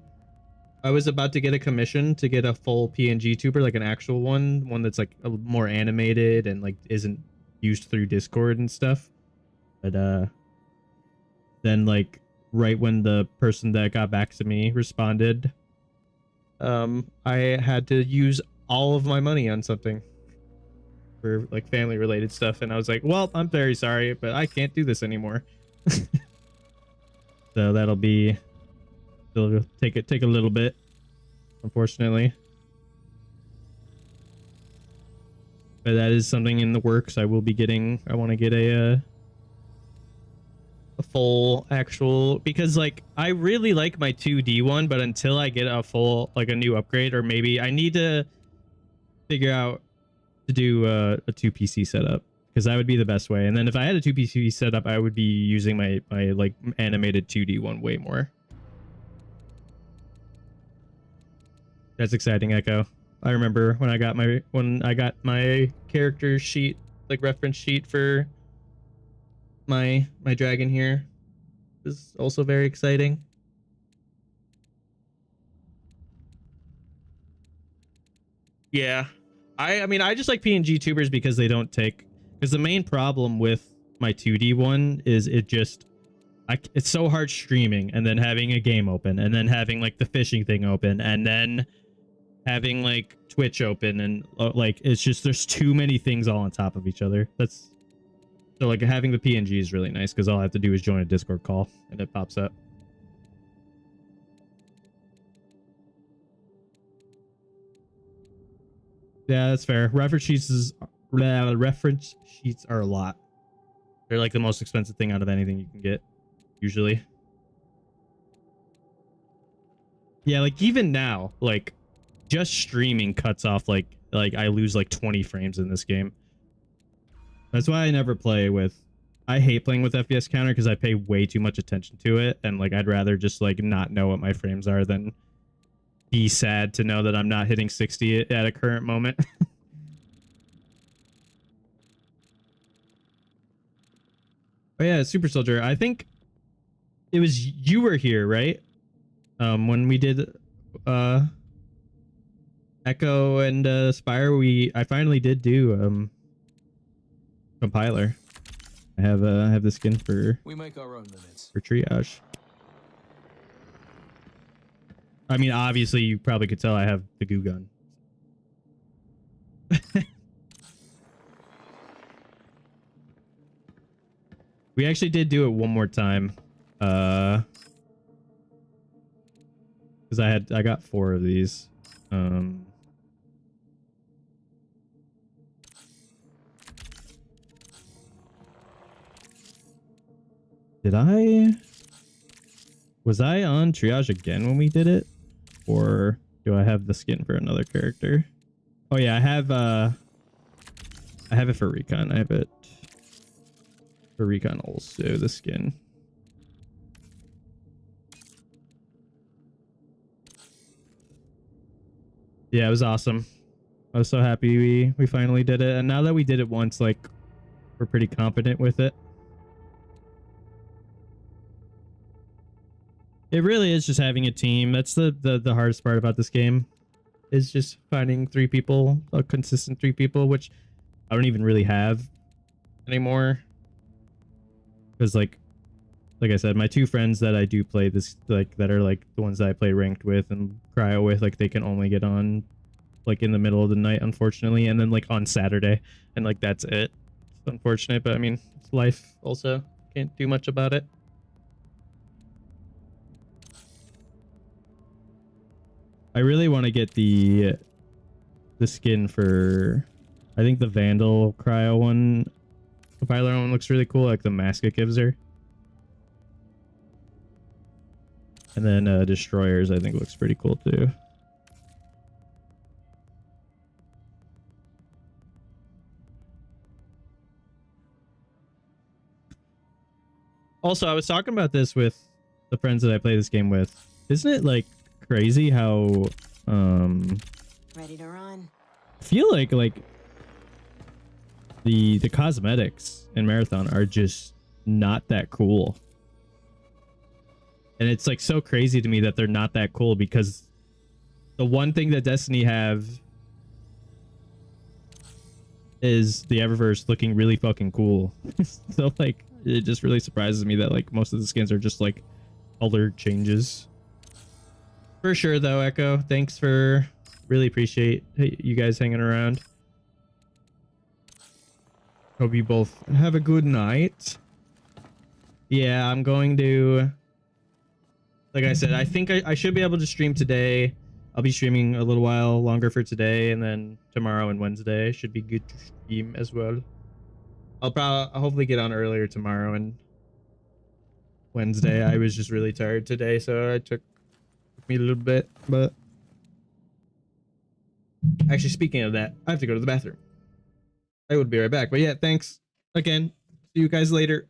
I was about to get a commission to get a full PNG tuber, like an actual one that's like a more animated and like isn't used through Discord and stuff. But then like right when the person that got back to me responded, I had to use all of my money on something for like family related stuff, and I was like, well, I'm very sorry, but I can't do this anymore. So that'll be, it'll take a little bit, unfortunately. But that is something in the works. I will be getting, I want to get a full actual, because like I really like my 2D one, but until I get a full, like a new upgrade, or maybe I need to figure out to do a 2 PC setup, because that would be the best way. And then if I had a 2 PC setup, I would be using my like animated 2D one way more. That's exciting, Echo. I remember when I got my character sheet, like reference sheet for my dragon here. It was also very exciting. Yeah. I mean, I just like PNG tubers because they don't take, because the main problem with my 2D one is it just, it's so hard streaming and then having a game open and then having like the fishing thing open and then having like Twitch open, and like it's just, there's too many things all on top of each other. That's, so like having the PNG is really nice because all I have to do is join a Discord call and it pops up. Yeah, that's fair. Reference sheets are a lot. They're like the most expensive thing out of anything you can get, usually. Yeah, like even now, like just streaming cuts off like I lose like 20 frames in this game. That's why I never play with, I hate playing with FPS counter because I pay way too much attention to it, and like I'd rather just like not know what my frames are than be sad to know that I'm not hitting 60 at a current moment. Oh yeah, Super Soldier. I think it was, you were here, right? When we did Echo and Spire, I finally did do compiler. I have the skin for, we make our own limits. for triage. I mean, obviously you probably could tell I have the goo gun. We actually did do it one more time. Because I got 4 of these. Was I on triage again when we did it? Or do I have the skin for another character? Oh yeah, I have it for recon. I have it for recon also, the skin. Yeah, it was awesome. I was so happy we finally did it. And now that we did it once, like, we're pretty competent with it. It really is just having a team. That's the hardest part about this game, is just finding 3 people, a consistent 3 people, which I don't even really have anymore. Because like I said, my 2 friends that I do play this, like, that are like the ones that I play ranked with and cryo with, like, they can only get on like in the middle of the night, unfortunately, and then like on Saturday, and like that's it. It's unfortunate, but I mean, it's life also. Can't do much about it. I really want to get the skin for, I think the Vandal cryo one, the Pilar one looks really cool, like the mask it gives her. And then Destroyers I think looks pretty cool too. Also, I was talking about this with the friends that I play this game with. Isn't it like crazy how Ready to run. I feel like the cosmetics in Marathon are just not that cool. And it's like so crazy to me that they're not that cool, because the one thing that Destiny have is the Eververse looking really fucking cool. So like it just really surprises me that like most of the skins are just like color changes. For sure though, Echo, thanks for, really appreciate you guys hanging around. Hope you both have a good night. Yeah, I'm going to, like I said, I think I should be able to stream today. I'll be streaming a little while longer for today, and then tomorrow and Wednesday should be good to stream as well. I'll hopefully get on earlier tomorrow and Wednesday. I was just really tired today, so it took me a little bit. But actually, speaking of that, I have to go to the bathroom. I would be right back. But yeah, thanks again. See you guys later.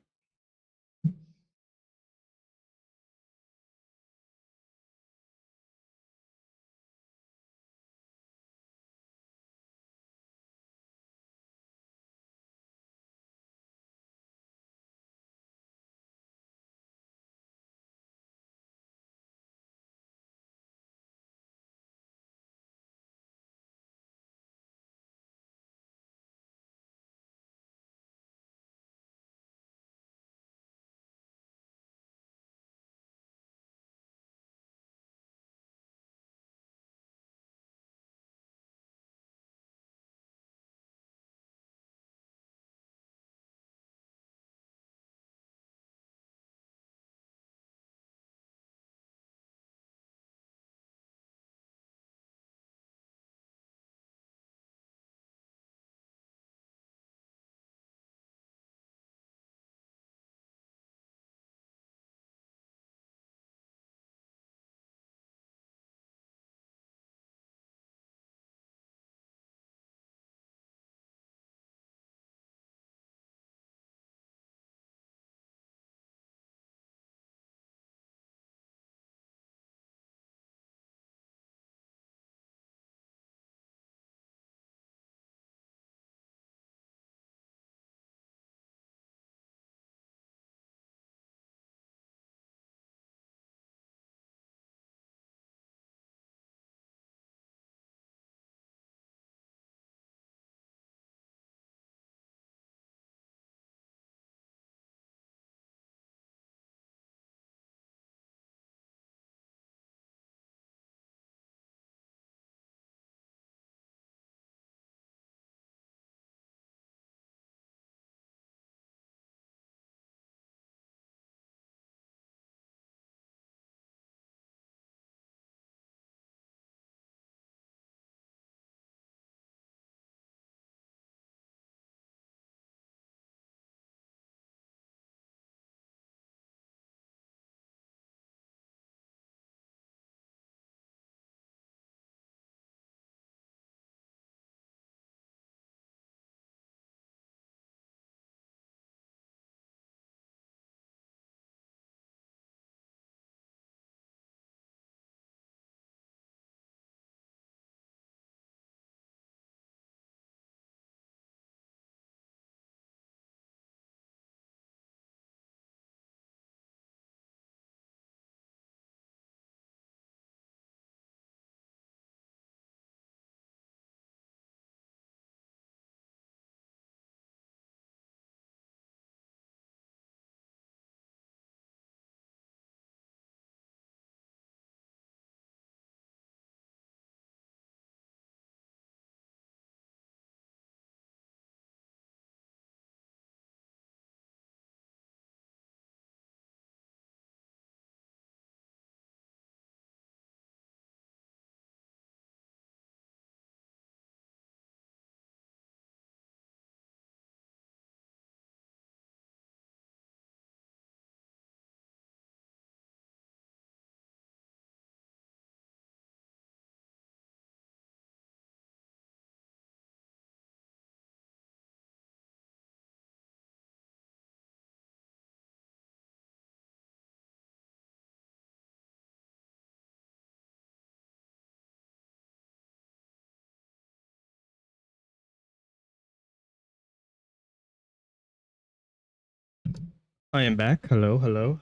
I am back. Hello, hello.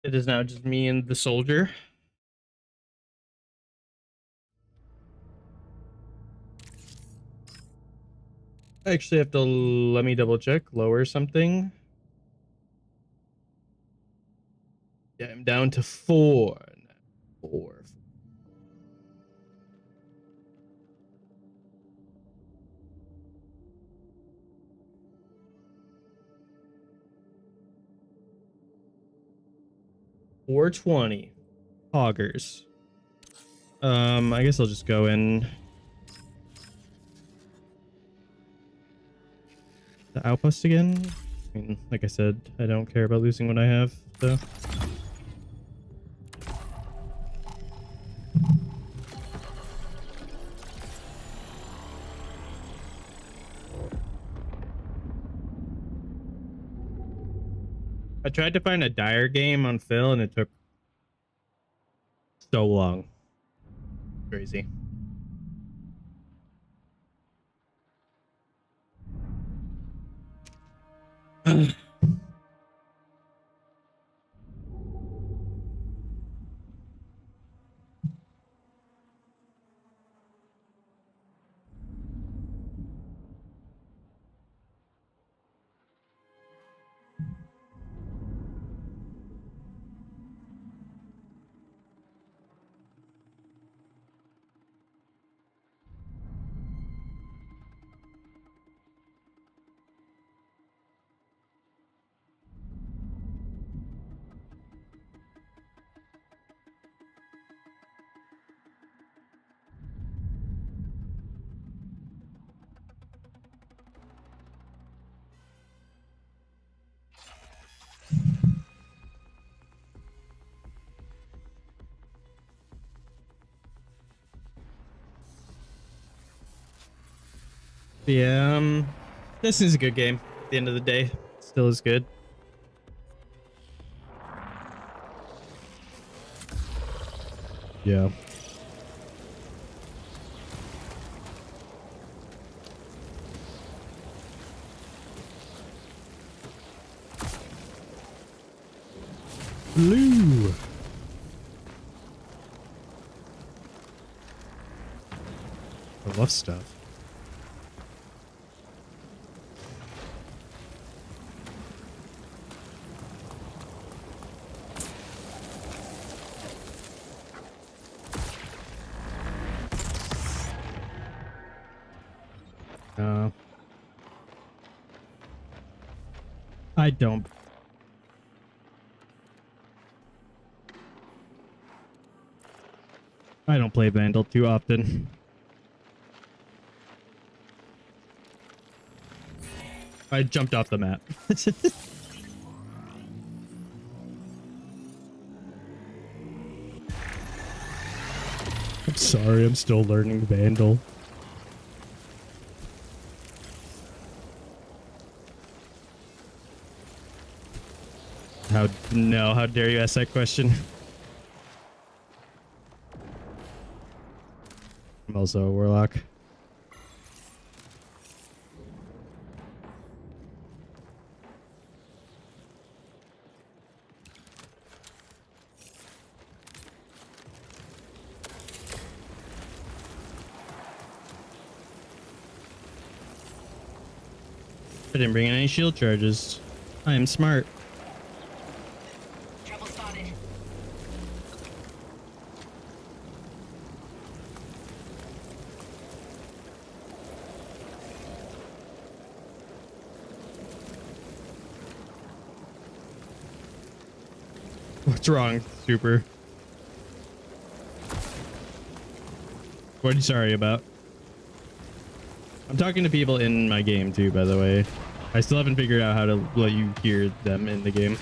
It is now just me and the soldier. I actually have to let me double check, lower something. Yeah, I'm down to 4. 4. $420. Hoggers. I guess I'll just go in the outpost again. I mean, like I said, I don't care about losing what I have, so. I tried to find a dire game on Phil and it took so long. Crazy. Yeah, this is a good game. At the end of the day, still is good. Yeah. Blue. I love stuff. I don't. I don't play Vandal too often. I jumped off the map. I'm sorry, I'm still learning Vandal. How dare you ask that question? I'm also a warlock. I didn't bring any shield charges. I am smart. Trouble spotted. What's wrong, Super? What are you sorry about? I'm talking to people in my game too, by the way. I still haven't figured out how to let you hear them in the game.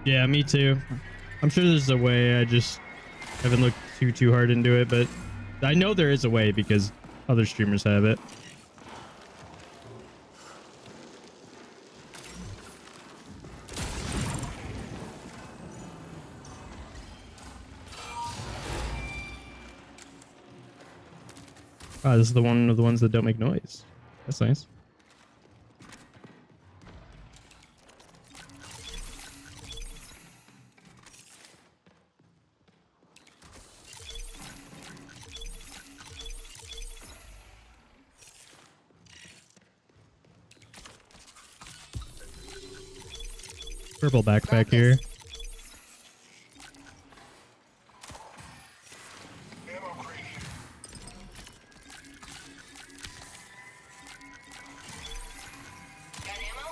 Yeah, me too. I'm sure there's a way. I just haven't looked too hard into it, but I know there is a way because other streamers have it. Ah, this is the one of the ones that don't make noise. That's nice. Purple backpack here. Got ammo?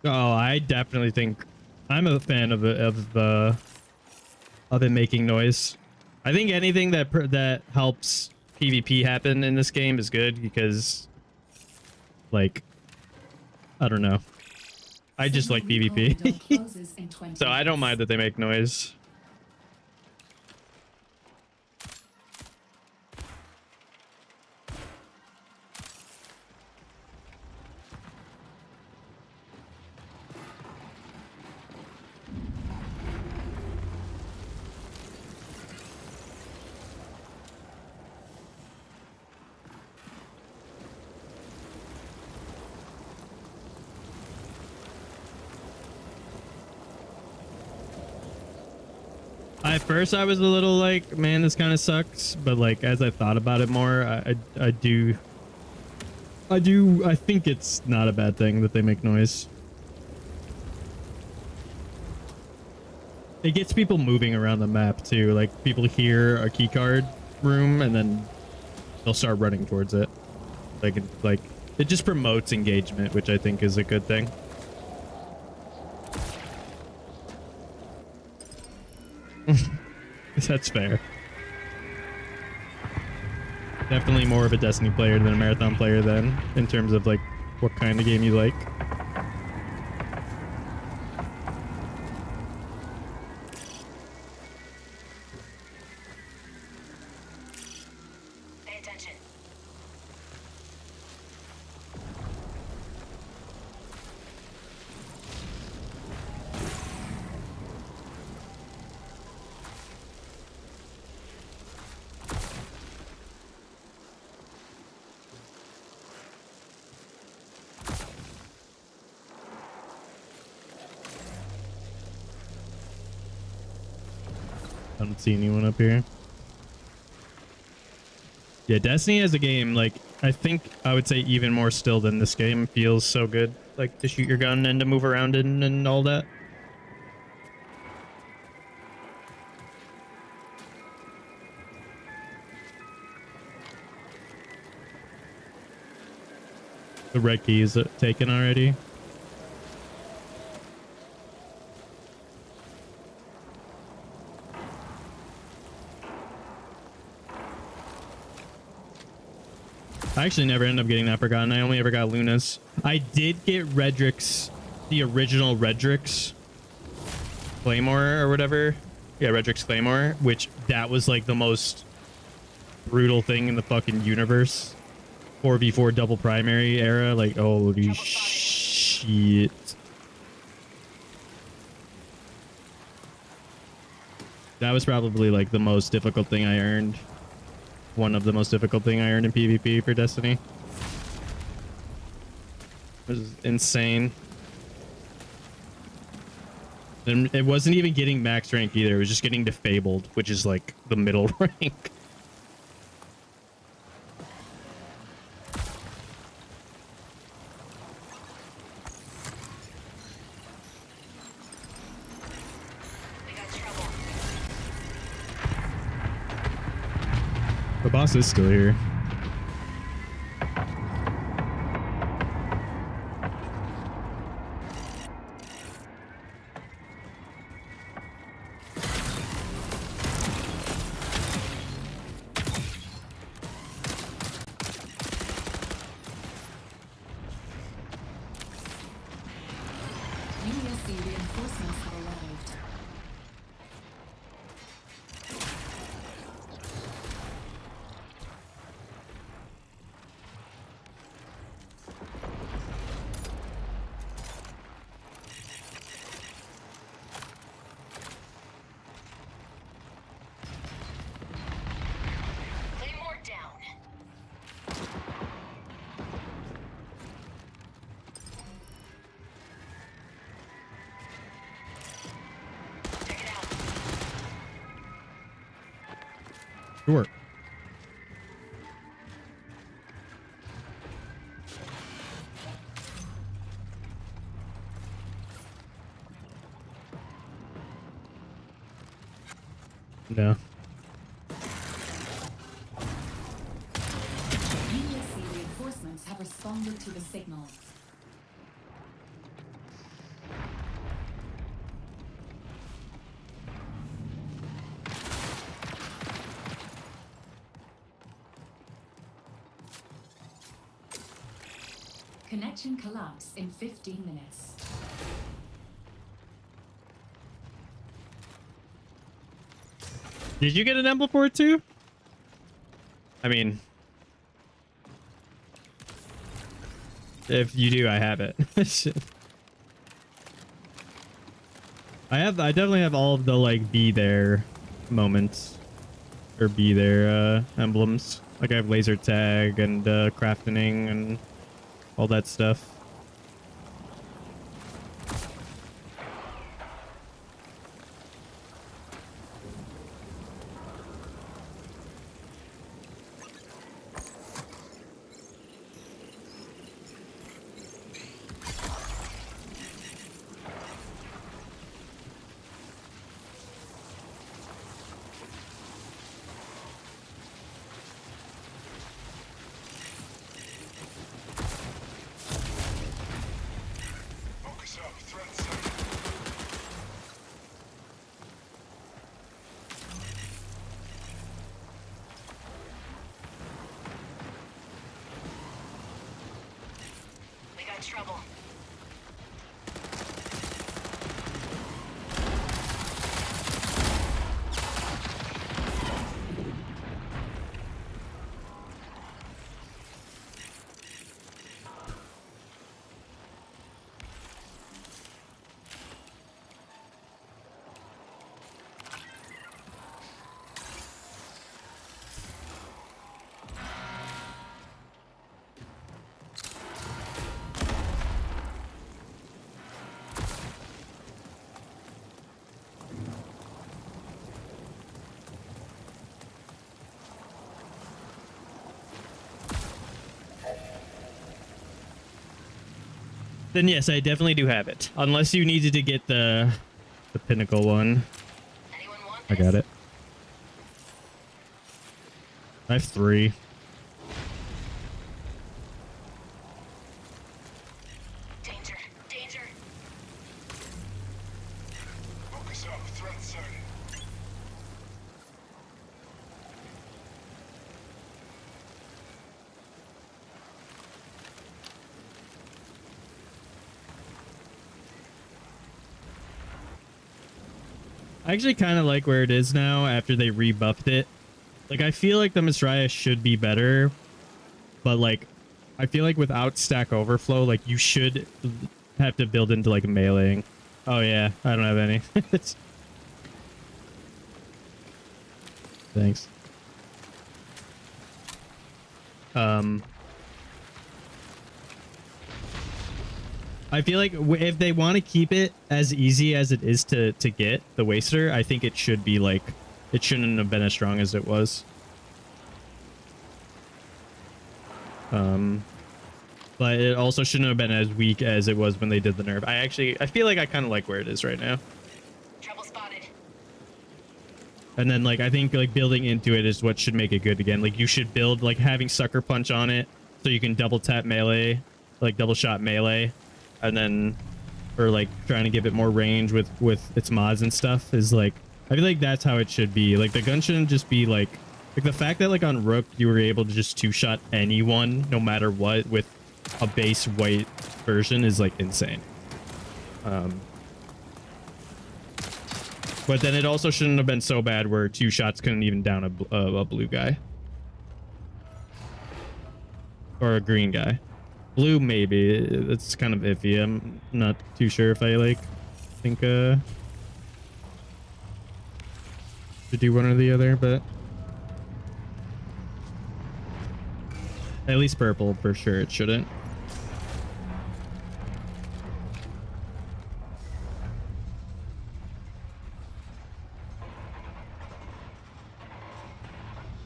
Oh, I definitely think I'm a fan of it making noise. I think anything that helps PvP happen in this game is good because, like, I don't know. I just like PvP, so I don't mind that they make noise. At first, I was a little like, man, this kind of sucks. But like, as I thought about it more, I think it's not a bad thing that they make noise. It gets people moving around the map too. Like, people hear a keycard room and then they'll start running towards it. Like it just promotes engagement, which I think is a good thing. That's fair. Definitely more of a Destiny player than a Marathon player then, in terms of like what kind of game you like. Pay attention. I don't see anyone up here. Yeah, Destiny as a game, like, I think I would say even more still than this game feels so good. Like, to shoot your gun and to move around and all that. The red key is taken already. I actually never ended up getting that forgotten. I only ever got Luna's. I did get Redrick's, the original Redrick's Claymore or whatever. Yeah, Redrick's Claymore, which that was like the most brutal thing in the fucking universe. 4v4 double primary era. Like, holy shit. That was probably like the most difficult thing I earned. One of the most difficult thing I earned in PvP for Destiny. It was insane. And it wasn't even getting max rank either. It was just getting defabled, which is like the middle rank. We got trouble. The boss is still here. reinforcements have arrived. Claymore down. Check it out. Sure. No. USC reinforcements have responded to the signal. Connection collapse in 15 minutes. Did you get an emblem for it too? I mean, if you do, I have it. I definitely have all of the like be there moments or be there emblems. Like I have laser tag and crafting and all that stuff. Focus up. Threat sighted. We got trouble. Then yes, I definitely do have it. Unless you needed to get the pinnacle one. Anyone want I this? got it. I have 3. Danger. Danger. Focus up. Threat sighted. I actually kind of like where it is now after they rebuffed it. Like, I feel like the Misraya should be better, but like, I feel like without Stack Overflow, like you should have to build into like meleeing. Oh yeah, I don't have any. Thanks. I feel like if they want to keep it as easy as it is to get the Waster, I think it should be like, it shouldn't have been as strong as it was. But it also shouldn't have been as weak as it was when they did the nerf. I feel like I kind of like where it is right now. Trouble spotted. And then like, I think like building into it is what should make it good again. Like you should build like having Sucker Punch on it so you can double tap melee, like double shot melee. And then, or like trying to give it more range with its mods and stuff is like, I feel like that's how it should be. Like the gun shouldn't just be like the fact that like on Rook you were able to just 2-shot anyone no matter what with a base white version is like insane. But then it also shouldn't have been so bad where 2 shots couldn't even down a blue guy. Or a green guy. Blue, maybe. It's kind of iffy. I'm not too sure if I think should do one or the other, but at least purple for sure it shouldn't.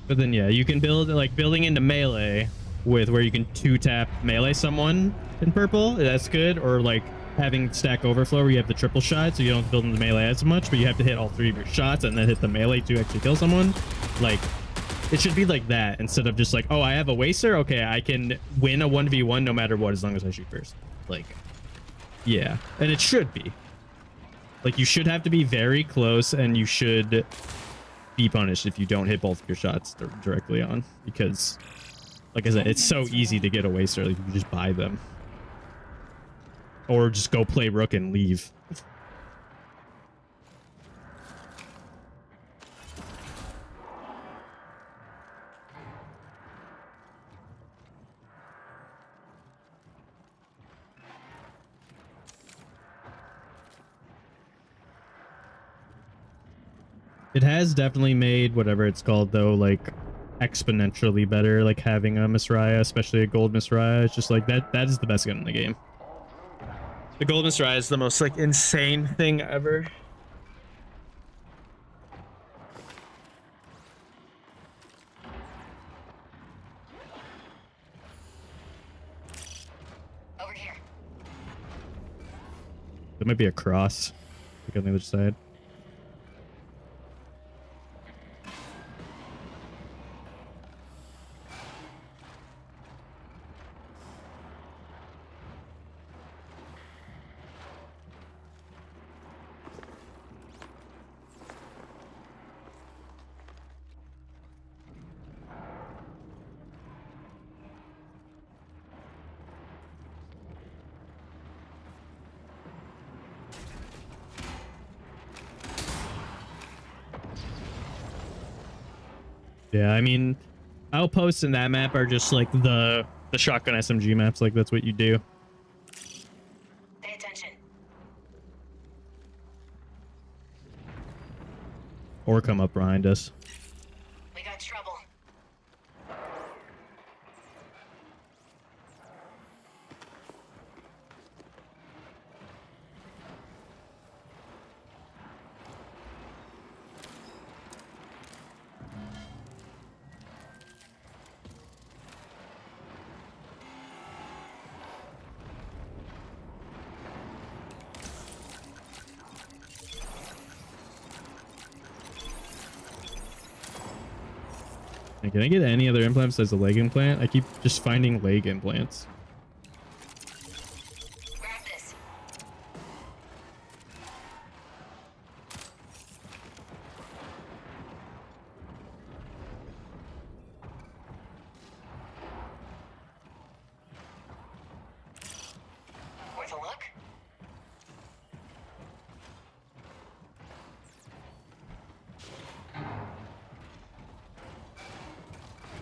But then yeah, you can build building into melee with where you can 2-tap melee someone in purple. That's good. Or having stack overflow where you have the triple shot, so you don't build into melee as much, but you have to hit all 3 of your shots and then hit the melee to actually kill someone. It should be like that instead of just oh, I have a waster. Okay, I can win a 1v1 no matter what as long as I shoot first. Yeah, and it should be. You should have to be very close, and you should be punished if you don't hit both of your shots directly on, because like I said, it's so easy to get a waster. You can just buy them or just go play rook and leave. It has definitely made whatever it's called though, exponentially better, having a Miss Raya, especially a gold Miss Raya. It's just that is the best gun in the game. The gold Miss Raya is the most insane thing ever. Over here. There might be a cross on the other side. Yeah, I mean, outposts in that map are just the shotgun SMG maps. That's what you do. Pay attention. Or come up behind us. We got trouble. Can I get any other implants as a leg implant? I keep just finding leg implants. Grab this. Worth a look?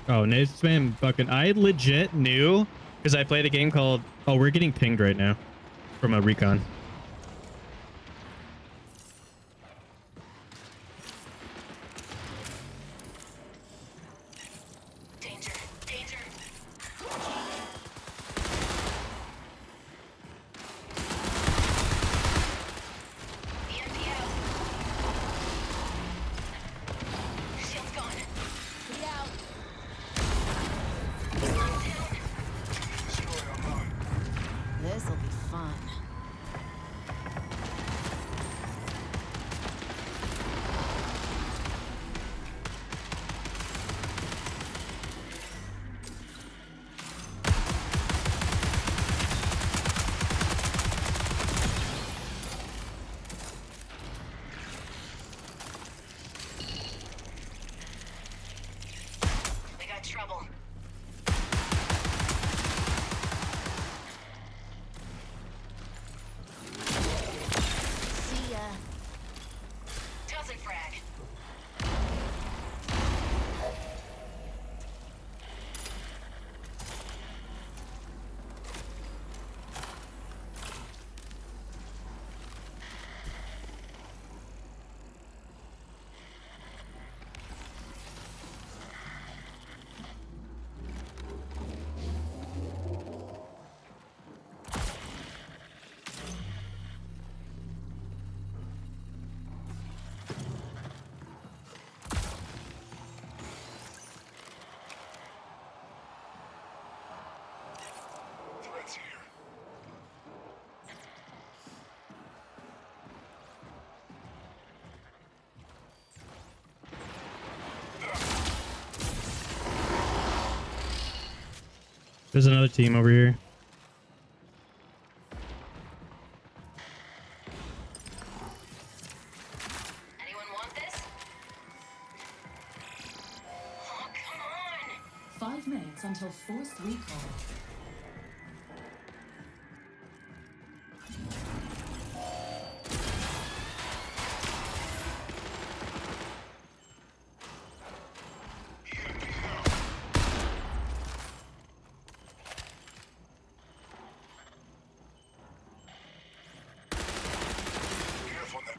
Oh, Nate's spam fucking. I legit knew because I played a game called. Oh, we're getting pinged right now from a recon. Danger. Danger. EMP out. Shield's gone. Get out. Locked down. Destroy online. This'll be fun. There's another team over here. Anyone want this? Oh, come on! 5 minutes until forced recall. Careful now.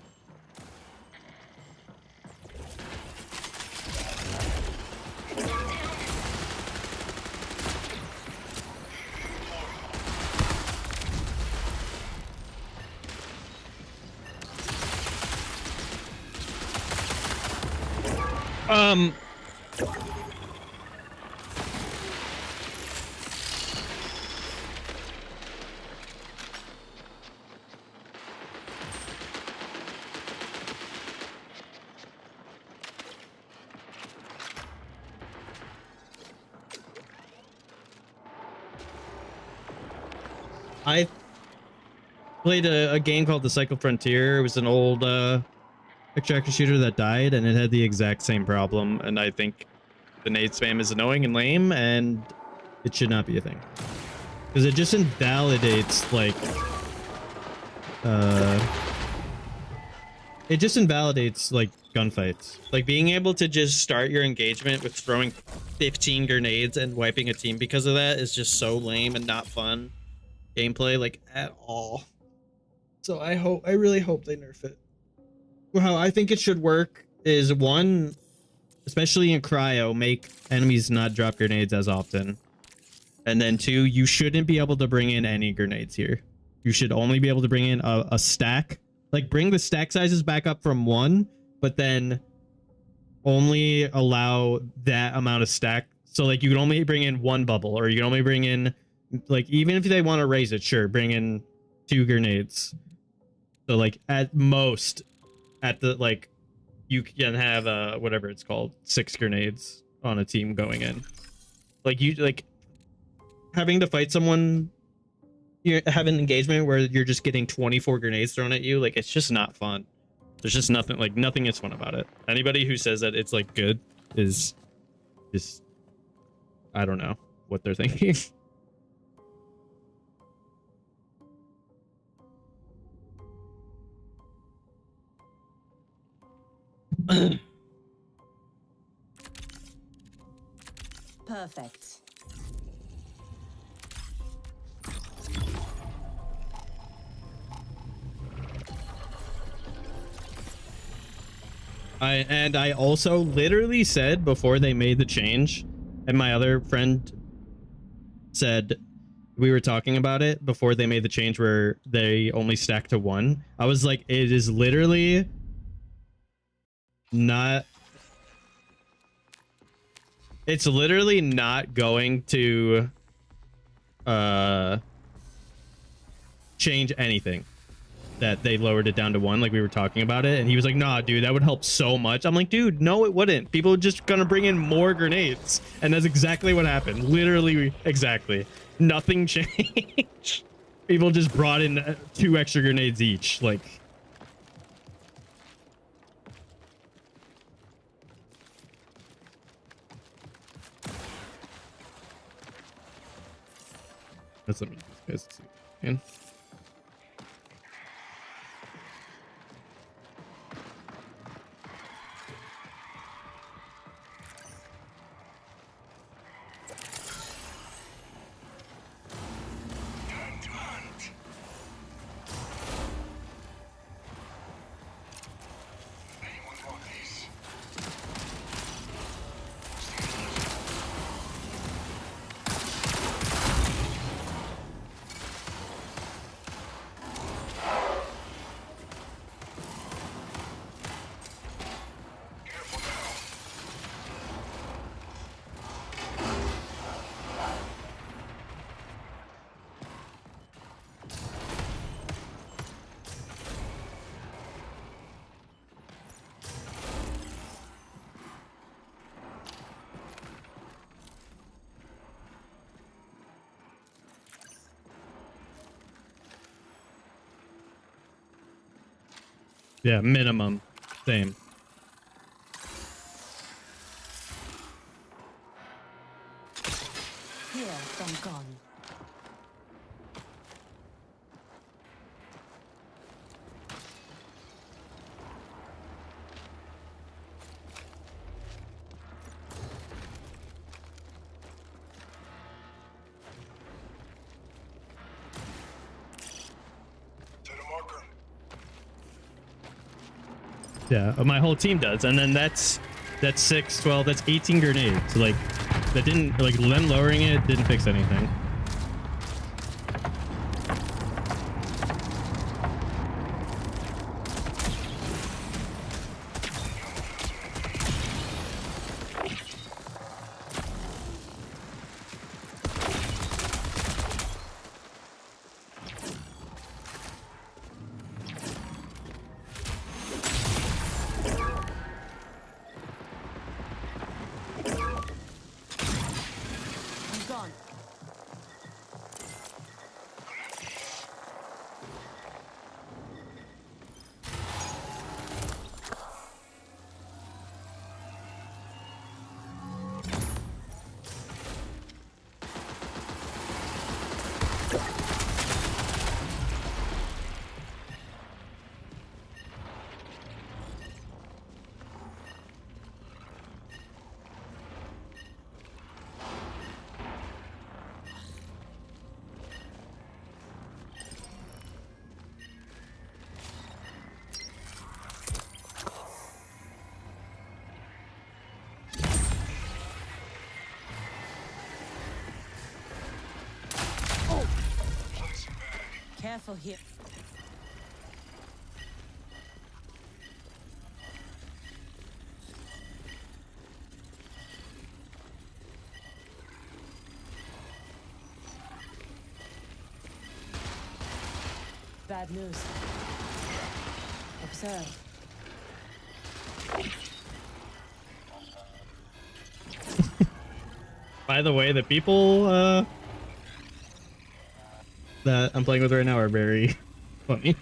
I played a game called The Cycle Frontier. It was an old extraction shooter that died, and it had the exact same problem. And I think the nade spam is annoying and lame, and it should not be a thing. Because it just invalidates, like... it just invalidates, like, gunfights. Like, being able to just start your engagement with throwing 15 grenades and wiping a team because of that is just so lame and not fun gameplay, like, at all. So I really hope they nerf it. Well, how I think it should work is, one, especially in cryo, make enemies not drop grenades as often. And then two, you shouldn't be able to bring in any grenades here. You should only be able to bring in a stack. Like, bring the stack sizes back up from 1, but then only allow that amount of stack. So, like, you can only bring in 1 bubble, or you can only bring in, like, even if they want to raise it, sure, bring in 2 grenades. So, like, at most, at the, like, you can have, whatever it's called, 6 grenades on a team going in. Like, you, like, having to fight someone, you have an engagement where you're just getting 24 grenades thrown at you, like, it's just not fun. There's just nothing, like, nothing is fun about it. Anybody who says that it's, like, good is just, I don't know what they're thinking. Perfect. I also literally said before they made the change, and my other friend said, we were talking about it before they made the change where they only stack to 1. I was like, it is literally not, it's literally not going to change anything that they lowered it down to 1, like we were talking about it. And he was like, nah, dude, that would help so much. I'm like, dude, no, it wouldn't. People are just gonna bring in more grenades, and that's exactly what happened. Literally, exactly. Nothing changed. People just brought in 2 extra grenades each. Like, that's what these guys can. Time to hunt. Anyone want these? Yeah, minimum. Same. Here, from gone. Set a marker. Yeah, my whole team does. And then that's 6, 12, that's 18 grenades. So like that didn't like them lowering it didn't fix anything. I'm gone. Placing bag. Careful here. Bad news. Observe. By the way, the people that I'm playing with right now are very funny.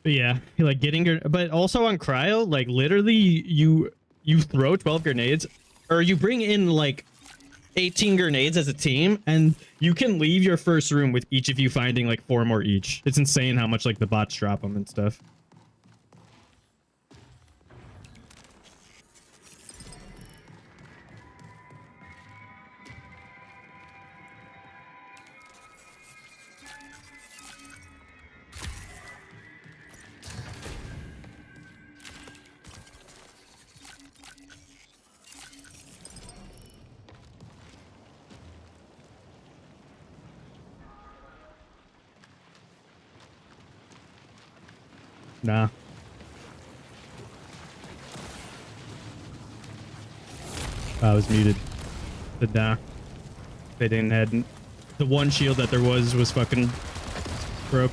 But yeah, like getting your, but also on cryo, like literally you throw 12 grenades, or you bring in like 18 grenades as a team, and you can leave your first room with each of you finding like 4 more each. It's insane how much like the bots drop them and stuff. Nah. I was muted. But nah. They didn't had the one shield that there was fucking broke.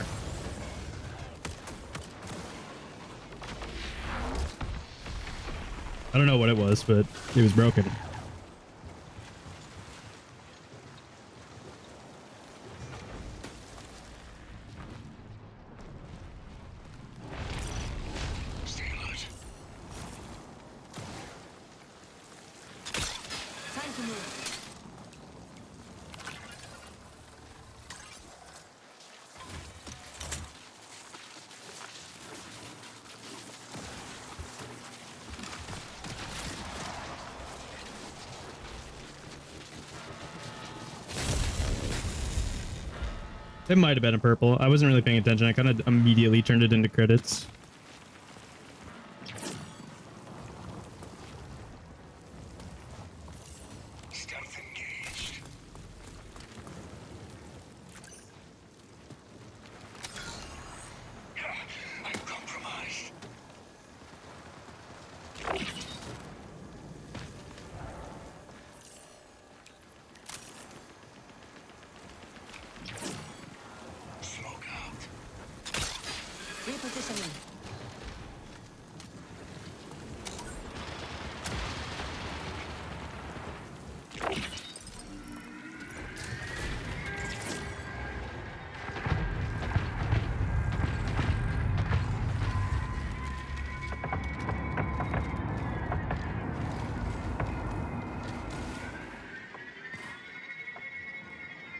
I don't know what it was, but it was broken. Stay It might have been a purple. I wasn't really paying attention. I kind of immediately turned it into credits. Stealth engaged. I'm compromised. Smoke out. Repositioning.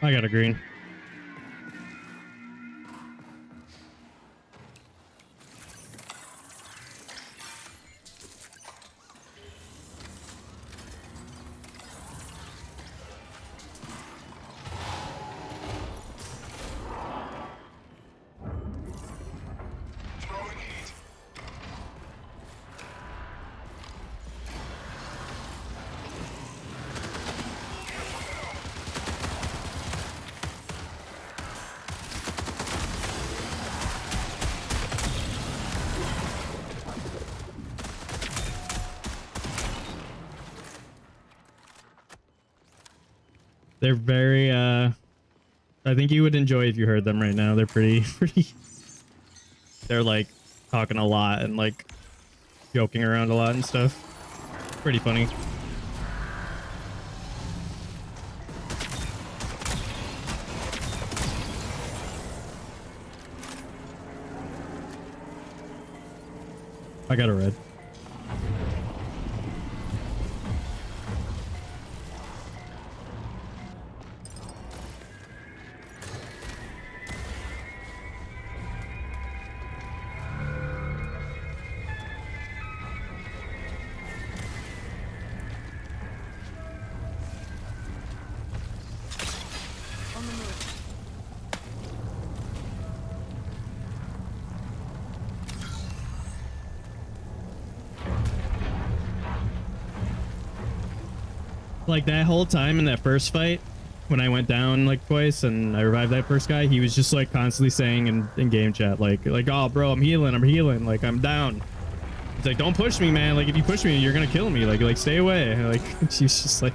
I got a green. Throwing heat. They're very, I think you would enjoy if you heard them right now. They're pretty, they're like talking a lot and like joking around a lot and stuff. Pretty funny. I got a red. On the move. Like that whole time in that first fight, when I went down like twice and I revived that first guy, he was just like constantly saying in game chat, like, oh bro, I'm healing, like I'm down. It's like, don't push me, man. Like if you push me, you're gonna kill me. Like stay away. Like she's just like.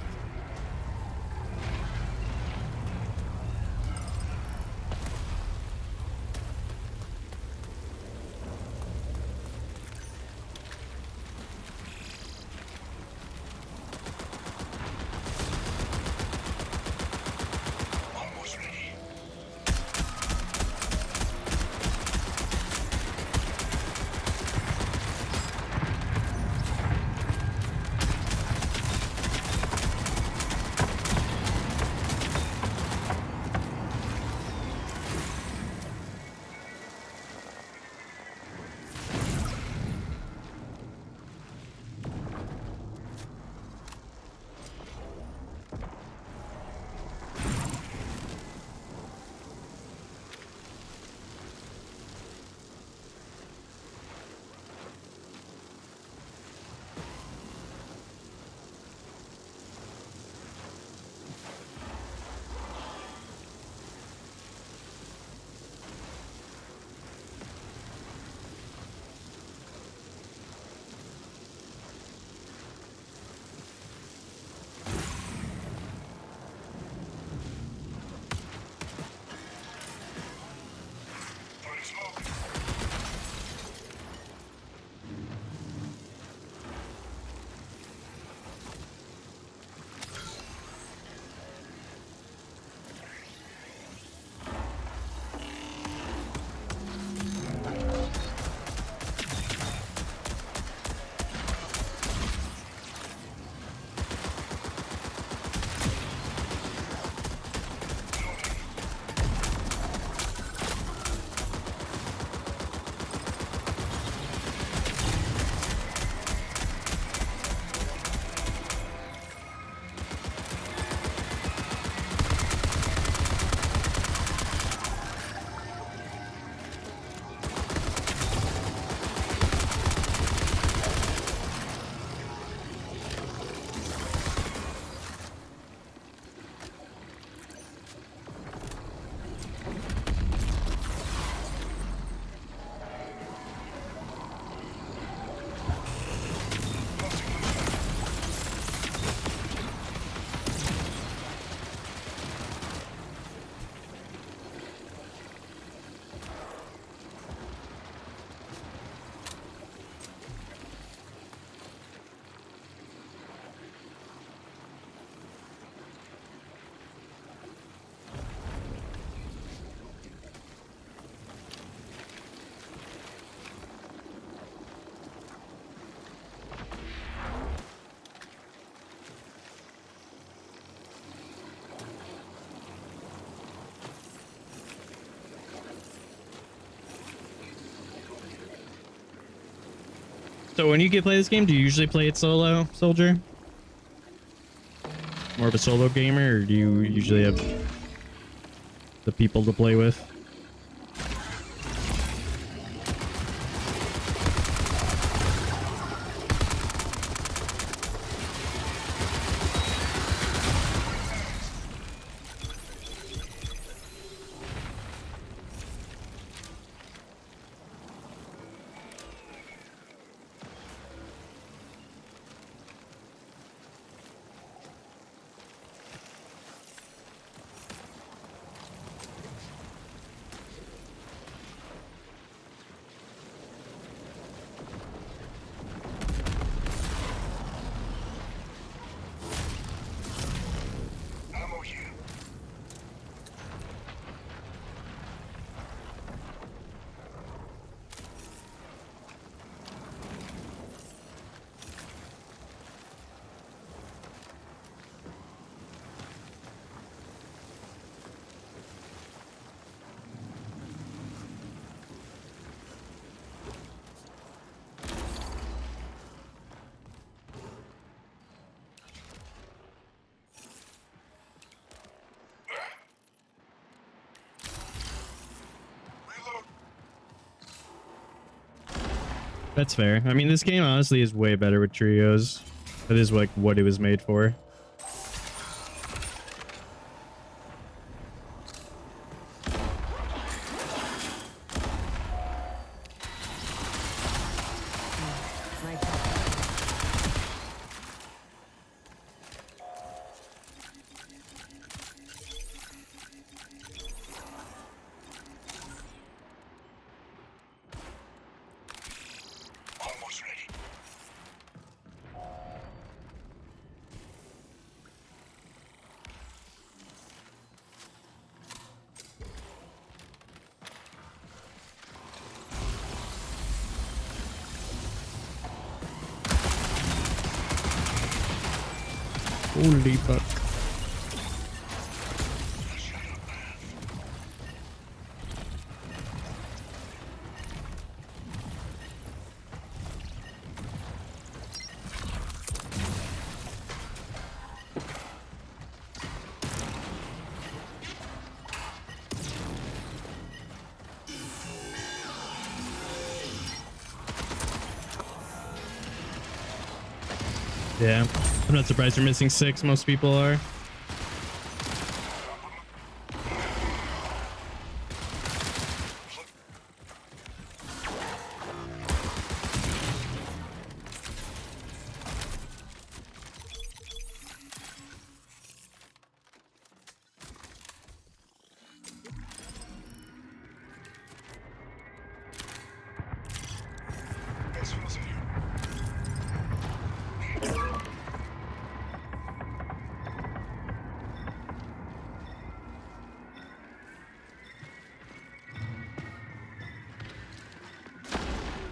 Almost ready. So when you get play this game, do you usually play it solo, Soldier? More of a solo gamer, or do you usually have the people to play with? Ammo here. Reload. That's fair. I mean, this game honestly is way better with trios. That is like what it was made for. My God. Almost ready. Holy fuck. Yeah, I'm not surprised you're missing 6. Most people are. This one's here.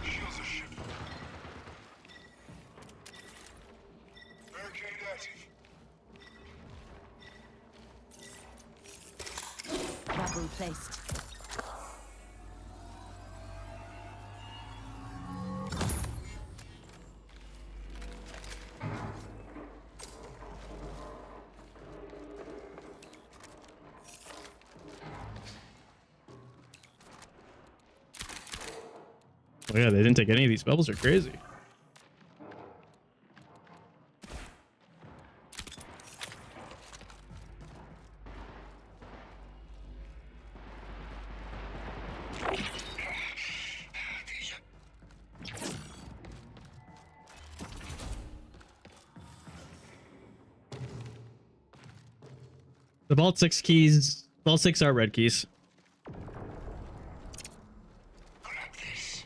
Shields are shipped. Barricade active. Bubble placed. Oh yeah, they didn't take any of these bubbles. Are crazy. The Vault 6 keys. Vault 6 are red keys. Grab this.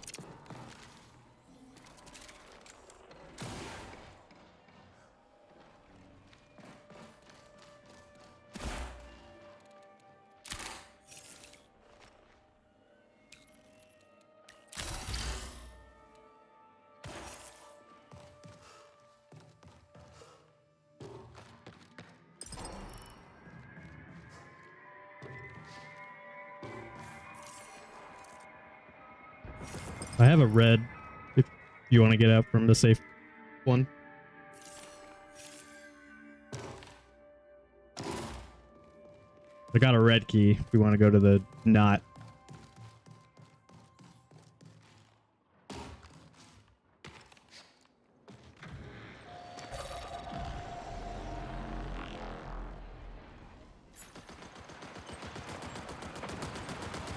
I have a red. You want to get out from the safe one? I got a red key. We want to go to the not.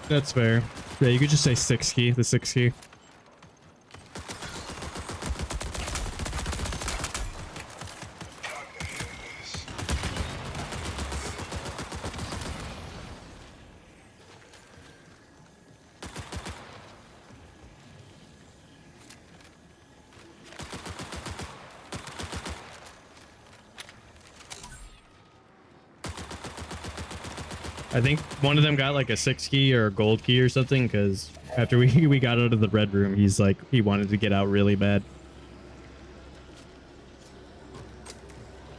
That's fair. Yeah, you could just say 6 key, the 6 key. I think one of them got like a 6 key or a gold key or something, because after we got out of the red room, he's like, he wanted to get out really bad.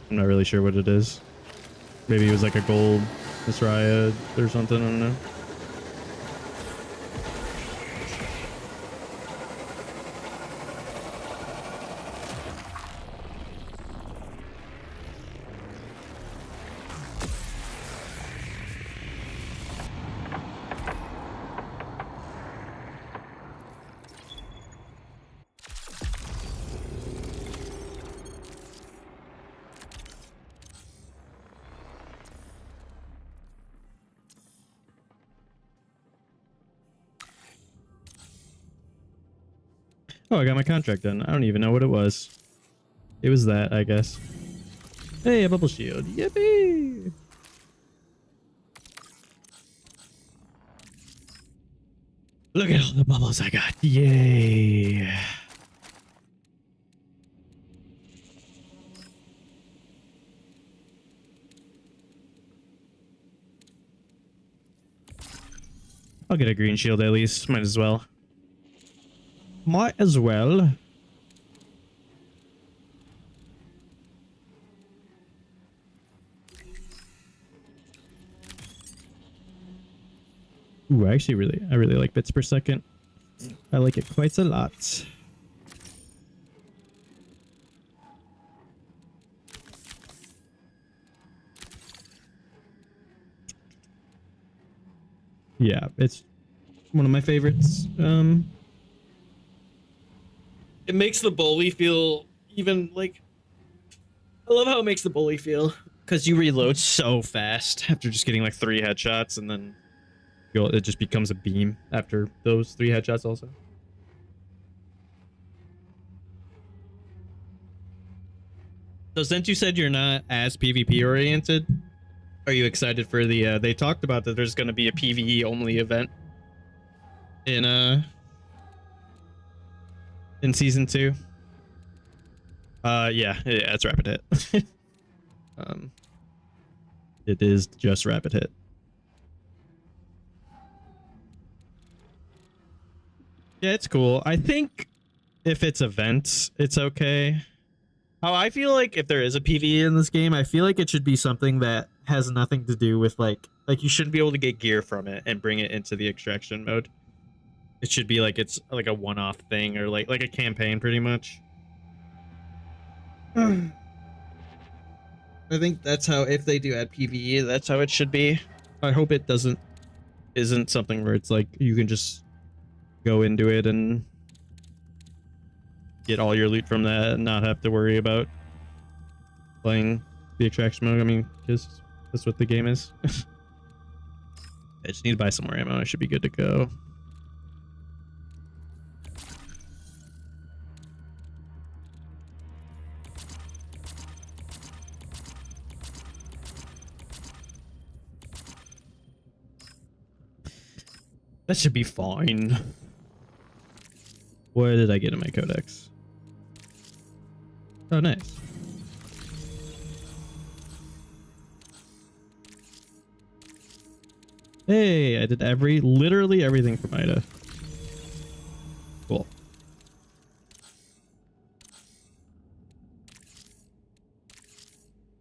I'm not really sure what it is. Maybe it was like a gold Misraya or something, I don't know. Oh, I got my contract done. I don't even know what it was. It was that, I guess. Hey, a bubble shield. Yippee! Look at all the bubbles I got. Yay! I'll get a green shield at least. Might as well. Might as well. Ooh, I really like bits per second. I like it quite a lot. Yeah, it's one of my favorites. It makes the bully feel even like, I love how it makes the bully feel, because you reload so fast after just getting like 3 headshots, and then it just becomes a beam after those 3 headshots also. So since you said you're not as PvP oriented, are you excited for the they talked about that there's going to be a PvE only event in season 2? Yeah, it's rapid hit. It is just rapid hit. Yeah, it's cool. I think if it's events, it's okay. How I feel like if there is a PvE in this game, I feel like it should be something that has nothing to do with like you shouldn't be able to get gear from it and bring it into the extraction mode. It should be like it's like a one-off thing, or like a campaign pretty much. I think that's how, if they do add PvE, that's how it should be. I hope it isn't something where it's like you can just go into it and get all your loot from that and not have to worry about playing the extraction mode. I mean, because that's what the game is. I just need to buy some more ammo. I should be good to go. That should be fine. What did I get in my codex? Oh, nice. Hey, I did literally everything from Ida. Cool.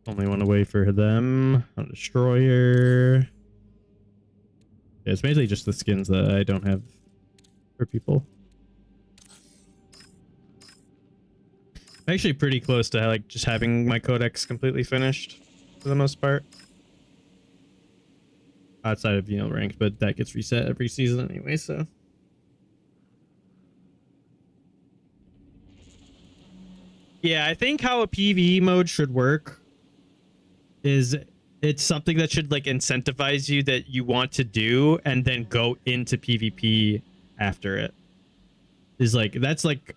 Only one away for them. On a destroyer. Yeah, it's mainly just the skins that I don't have for people. I'm actually pretty close to like just having my codex completely finished for the most part. Outside of, you know, ranked, but that gets reset every season anyway, so. Yeah, I think how a PvE mode should work is it's something that should like incentivize you that you want to do and then go into PvP after it. Is like, that's like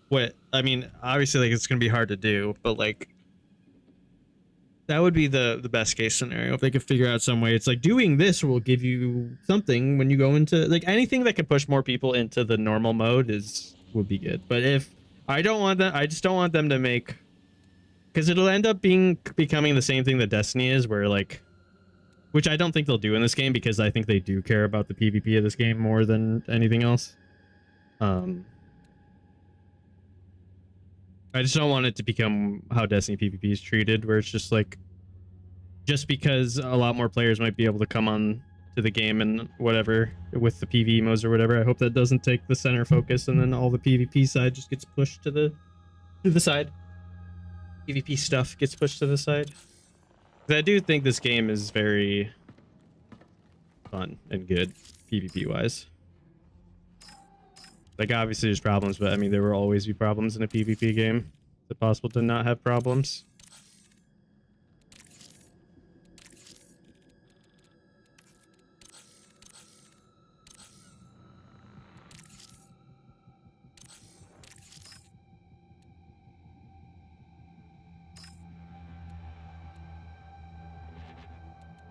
what, I mean, obviously like it's going to be hard to do, but like that would be the best case scenario if they could figure out some way. It's like doing this will give you something when you go into like anything that could push more people into the normal mode would be good. But if I don't want that, I just don't want them to make, because it'll end up becoming the same thing that Destiny is, where like, which I don't think they'll do in this game because I think they do care about the PvP of this game more than anything else. I just don't want it to become how Destiny PvP is treated, where it's just like, just because a lot more players might be able to come on to the game and whatever with the PvE modes or whatever. I hope that doesn't take the center focus and then all the PvP side just gets pushed to the side. PvP stuff gets pushed to the side. I do think this game is very fun and good PvP wise. Like, obviously there's problems, but I mean, there will always be problems in a PvP game. Is it possible to not have problems?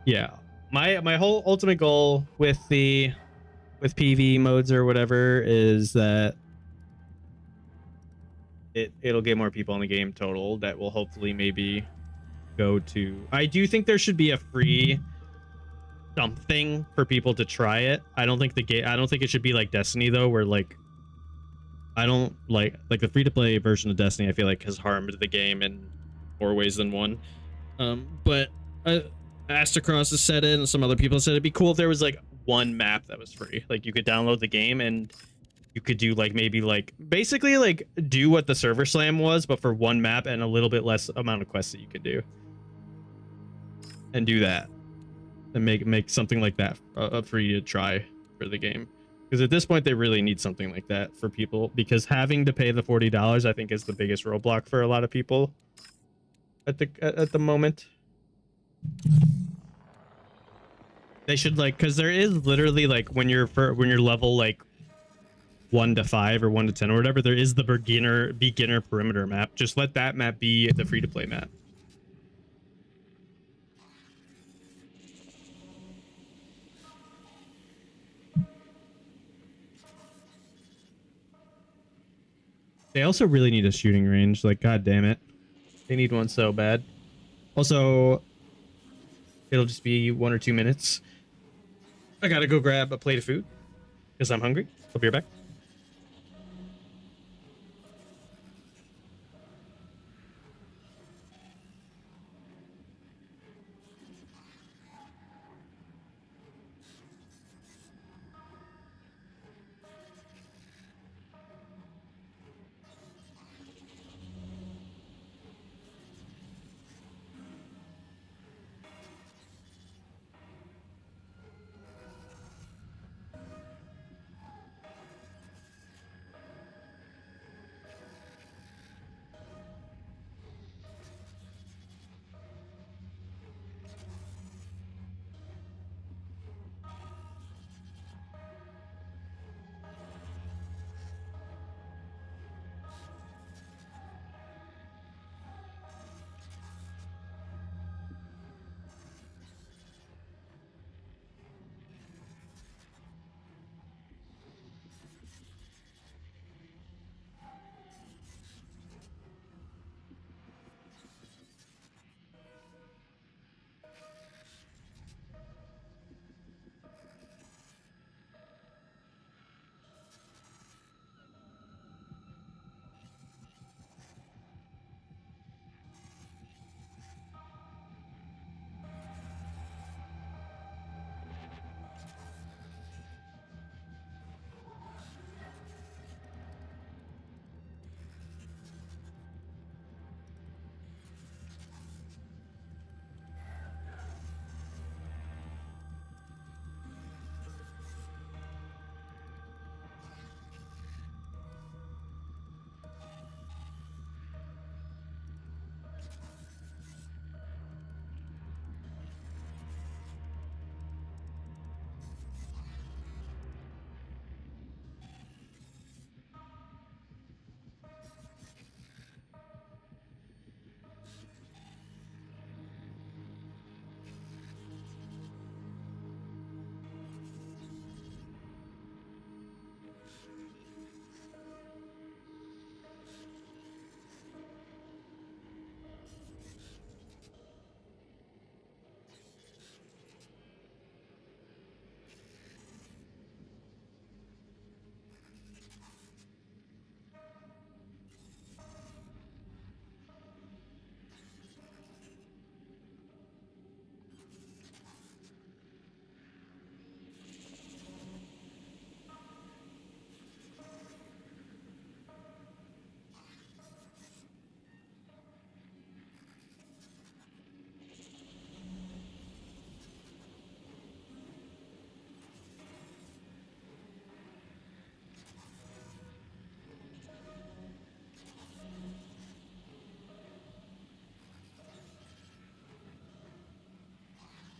Yeah. My whole ultimate goal with PvE modes or whatever is that it'll get more people in the game total. That will hopefully maybe go to, I do think there should be a free something for people to try it. I don't think it should be like Destiny though, where like I don't like the free-to-play version of Destiny, I feel like has harmed the game in more ways than one. But Astacross has said it and some other people said it'd be cool if there was like one map that was free. Like you could download the game and you could do like maybe like basically like do what the server slam was, but for one map and a little bit less amount of quests that you could do. And do that. And make something like that free to try for the game. Because at this point they really need something like that for people, because having to pay the $40 I think is the biggest roadblock for a lot of people at the moment. They should like, because there is literally like when you're level like 1 to 5 or 1 to 10 or whatever, there is the beginner perimeter map. Just let that map be the free-to-play map. They also really need a shooting range. Like, god damn it, they need one so bad. Also, it'll just be 1 or 2 minutes. I gotta go grab a plate of food because I'm hungry. I'll be right back.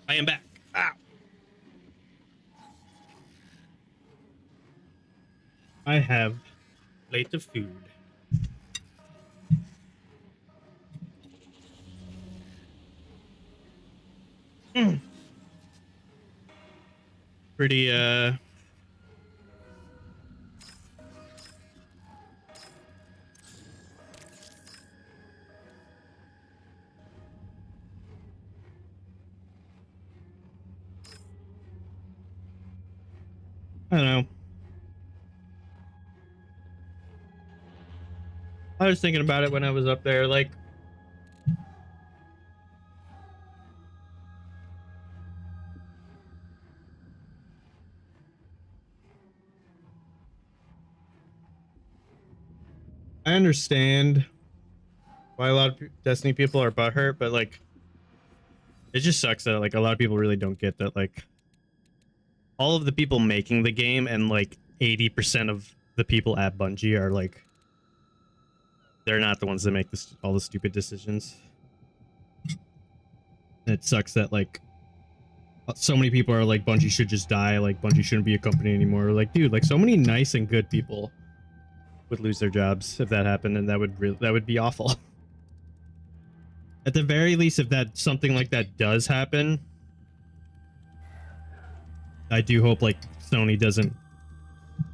I am back. Ow. I have plate of food. Mm. Pretty I don't know. I was thinking about it when I was up there, like I understand why a lot of Destiny people are butthurt, but like it just sucks that like a lot of people really don't get that like all of the people making the game and like 80% of the people at Bungie are like they're not the ones that make this all the stupid decisions. And it sucks that like so many people are like Bungie should just die, like Bungie shouldn't be a company anymore. Like, dude, like so many nice and good people would lose their jobs if that happened, and that would be awful. At the very least, if that something like that does happen, I do hope like Sony doesn't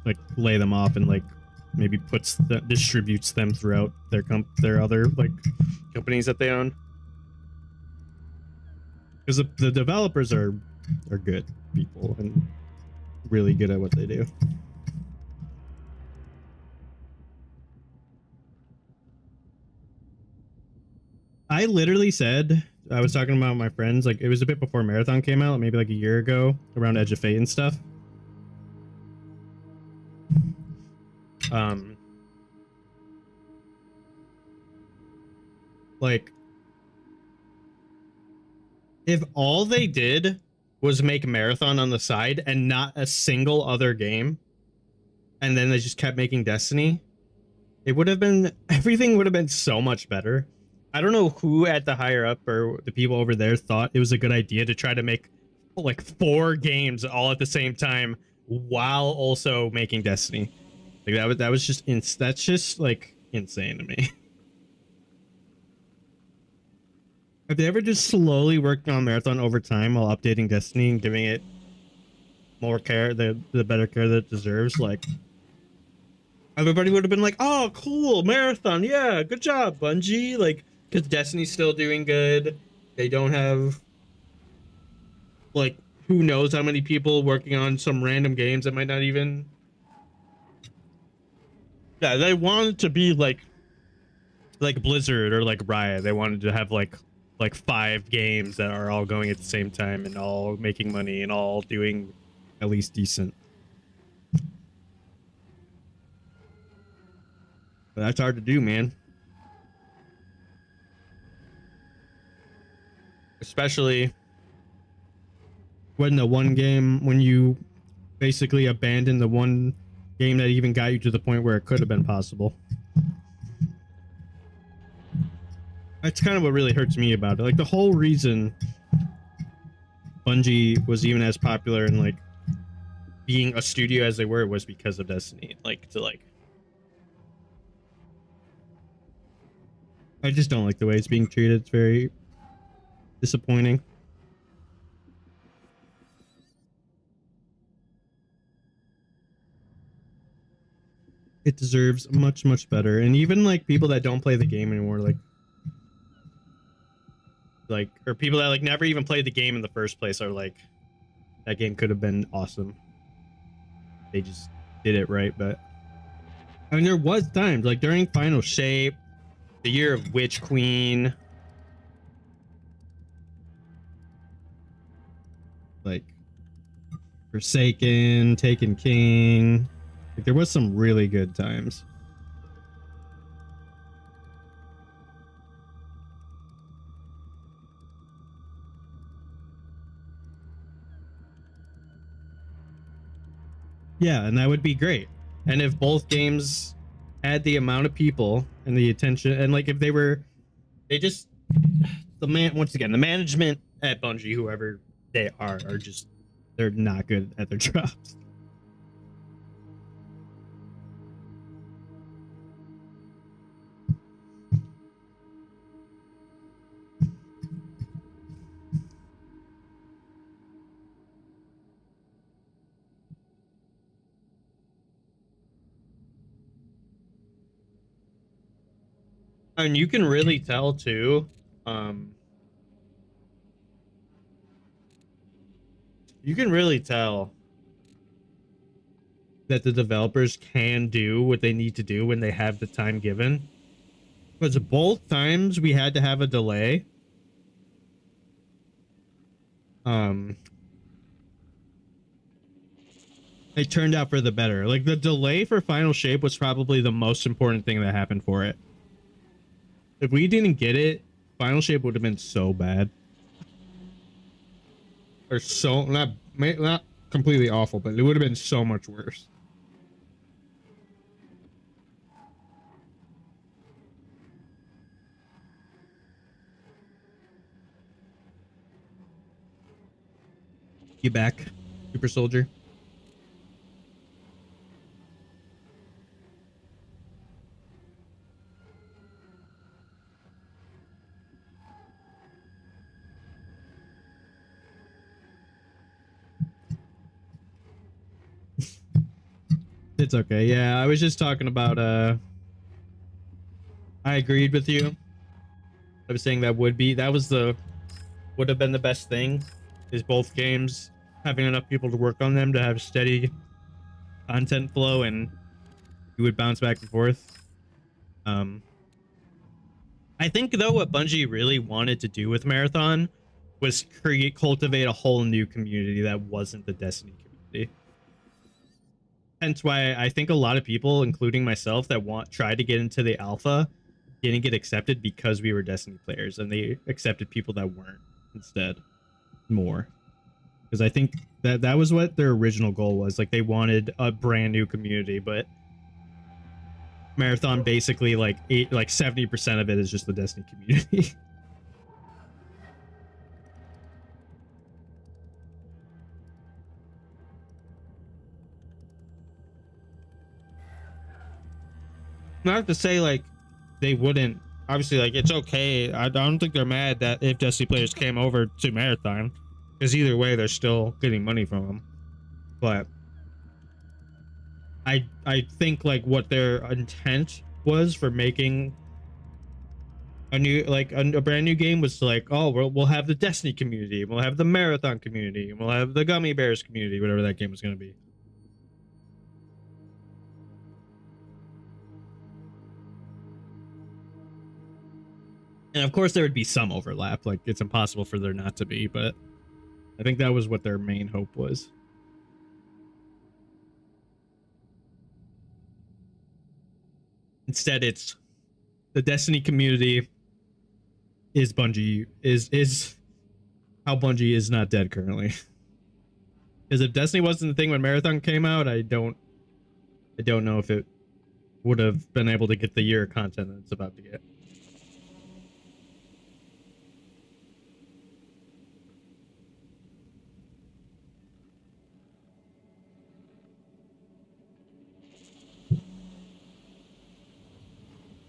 like lay them off and like maybe distributes them throughout their other like companies that they own. Because the developers are good people and really good at what they do. I literally said, I was talking about my friends, like it was a bit before Marathon came out, maybe like a year ago, around Edge of Fate and stuff. Like if all they did was make Marathon on the side and not a single other game, and then they just kept making Destiny, it would have been, everything would have been so much better. I don't know who at the higher up or the people over there thought it was a good idea to try to make like 4 games all at the same time while also making Destiny. Like that was just that's just like insane to me. Have they ever just slowly worked on Marathon over time while updating Destiny and giving it more care, the better care that it deserves? Like everybody would have been like, "Oh, cool, Marathon, yeah, good job, Bungie." Like, because Destiny's still doing good. They don't have like who knows how many people working on some random games that might not even. Yeah, they wanted to be like Blizzard or like Riot. They wanted to have like 5 games that are all going at the same time and all making money and all doing at least decent. But that's hard to do, man. Especially when you basically abandon the one game that even got you to the point where it could have been possible. That's kind of what really hurts me about it. Like the whole reason Bungie was even as popular and like being a studio as they were was because of Destiny. Like I just don't like the way it's being treated. It's very disappointing. It deserves much, much better. And even like people that don't play the game anymore, or people that like never even played the game in the first place are like, that game could have been awesome. They just did it right. But I mean, there was times like during Final Shape, the year of Witch Queen, like Forsaken, Taken King. Like there was some really good times. Yeah, and that would be great. And if both games had the amount of people and the attention, and like if once again, the management at Bungie, whoever they are just they're not good at their jobs. And you can really tell too. Um, you can really tell that the developers can do what they need to do when they have the time given. Because both times we had to have a delay. Um, it turned out for the better. Like the delay for Final Shape was probably the most important thing that happened for it. If we didn't get it, Final Shape would have been so bad. Or so not completely awful, but it would have been so much worse. You back, Super Soldier? It's okay. Yeah, I was just talking about I agreed with you. I was saying that would have been the best thing, is both games having enough people to work on them to have steady content flow, and you would bounce back and forth. Um I think though what Bungie really wanted to do with Marathon was cultivate a whole new community that wasn't the Destiny community. Hence why I think a lot of people, including myself, that tried to get into the alpha didn't get accepted because we were Destiny players, and they accepted people that weren't instead more. Because I think that was what their original goal was. Like they wanted a brand new community, but Marathon basically like 70% of it is just the Destiny community. Not to say like they wouldn't, obviously, like it's okay. I don't think they're mad that if Destiny players came over to Marathon, because either way they're still getting money from them. But I think like what their intent was for making a new, like a brand new game was like, oh, we'll have the Destiny community, we'll have the Marathon community, we'll have the Gummy Bears community, whatever that game was going to be. And of course there would be some overlap, like it's impossible for there not to be, but I think that was what their main hope was. Instead, it's the Destiny community is Bungie, is how Bungie is not dead currently. Because if Destiny wasn't the thing when Marathon came out, I don't know if it would have been able to get the year of content that it's about to get.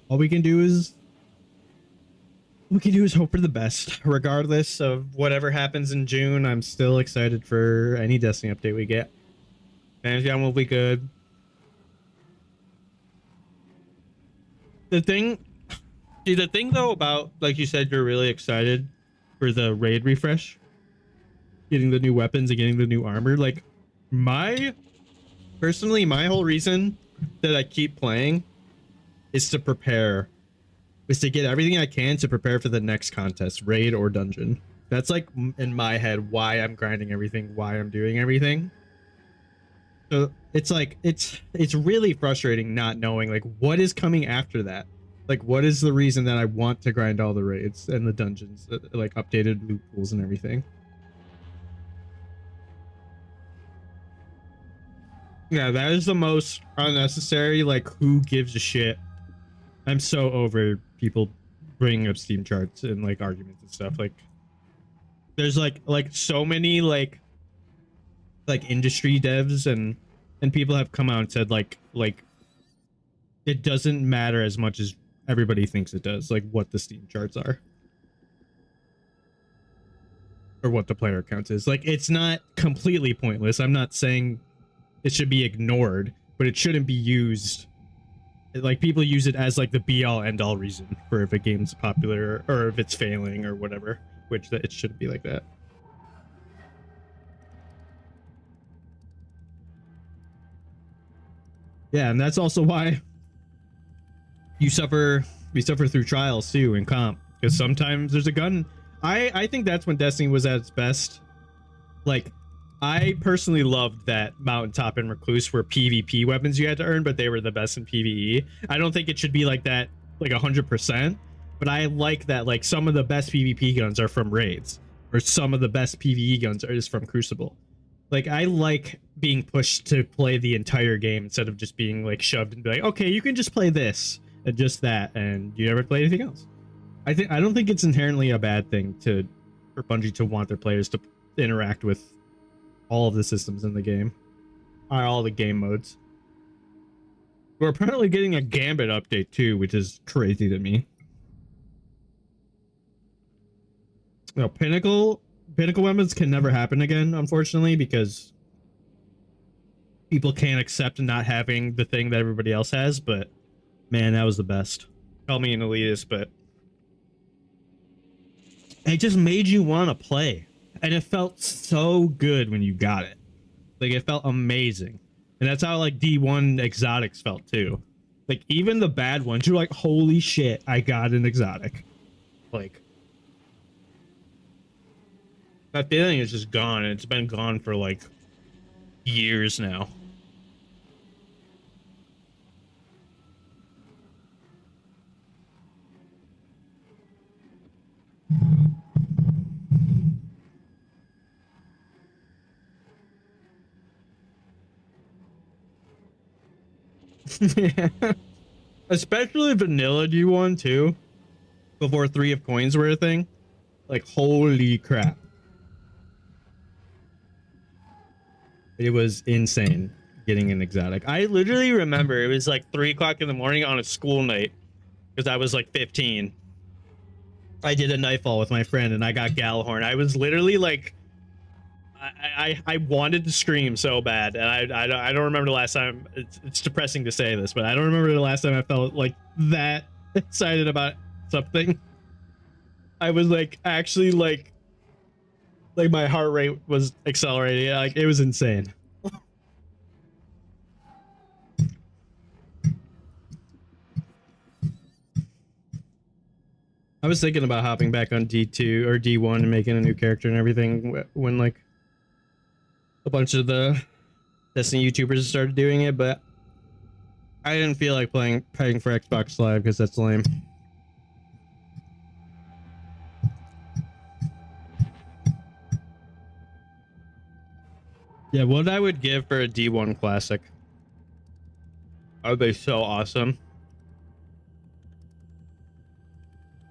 All we can do is hope for the best. Regardless of whatever happens in June, I'm still excited for any Destiny update we get. Pantheon will be good. The thing though about, like you said, you're really excited for the raid refresh, getting the new weapons and getting the new armor. Like personally, my whole reason that I keep playing is to get everything I can to prepare for the next contest, raid or dungeon. That's like in my head why I'm grinding everything, why I'm doing everything. So it's like it's really frustrating not knowing like what is coming after that. Like what is the reason that I want to grind all the raids and the dungeons, like updated loot pools and everything. Yeah, that is the most unnecessary, like who gives a shit. I'm so over people bringing up Steam charts and like arguments and stuff. Like There's like so many like industry devs and people have come out and said like it doesn't matter as much as everybody thinks it does, like what the Steam charts are or what the player count is. Like it's not completely pointless. I'm not saying it should be ignored, but it shouldn't be used. Like people use it as like the be all end all reason for if a game's popular or if it's failing or whatever, which it shouldn't be like that. Yeah, and that's also why we suffer through trials too in comp, because sometimes there's a gun. I think that's when Destiny was at its best. Like I personally loved that Mountaintop and Recluse were PvP weapons you had to earn, but they were the best in PvE. I don't think it should be like that, like 100%, but I like that like some of the best PvP guns are from raids, or some of the best PvE guns are just from Crucible. Like I like being pushed to play the entire game instead of just being like shoved and be like, okay, you can just play this and just that, and you never play anything else. I don't think it's inherently a bad thing for Bungie to want their players to interact with all of the systems in the game, all the game modes. We're apparently getting a Gambit update too, which is crazy to me. You know, Pinnacle weapons can never happen again, unfortunately, because people can't accept not having the thing that everybody else has. But man, that was the best. Call me an elitist, but it just made you want to play, and it felt so good when you got it. Like it felt amazing, and that's how like D1 exotics felt too. Like even the bad ones, you're like, holy shit, I got an exotic. Like that feeling is just gone, and it's been gone for like years now. Yeah. Especially vanilla D1 too, before 3 of coins were a thing. Like holy crap. It was insane getting an exotic. I literally remember it was like 3 o'clock in the morning on a school night, because I was like 15. I did a nightfall with my friend and I got Galahorn. I was literally like, I wanted to scream so bad, and I don't remember the last time. It's depressing to say this, but I don't remember the last time I felt like that excited about something. I was like actually like my heart rate was accelerating. Like it was insane. I was thinking about hopping back on D2 or D1 and making a new character and everything when like a bunch of the Destiny YouTubers started doing it, but I didn't feel like paying for Xbox Live because that's lame. Yeah, what I would give for a D1 Classic. Are they so awesome?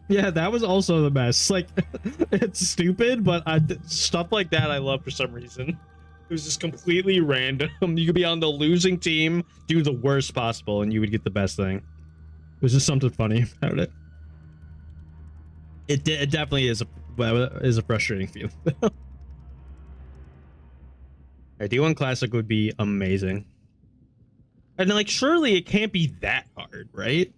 Yeah, that was also the best. Like, it's stupid, but stuff like that I love for some reason. It was just completely random. You could be on the losing team, do the worst possible, and you would get the best thing. It was just something funny about it. It definitely is a frustrating feeling. D1 Classic would be amazing. And like, surely it can't be that hard, right?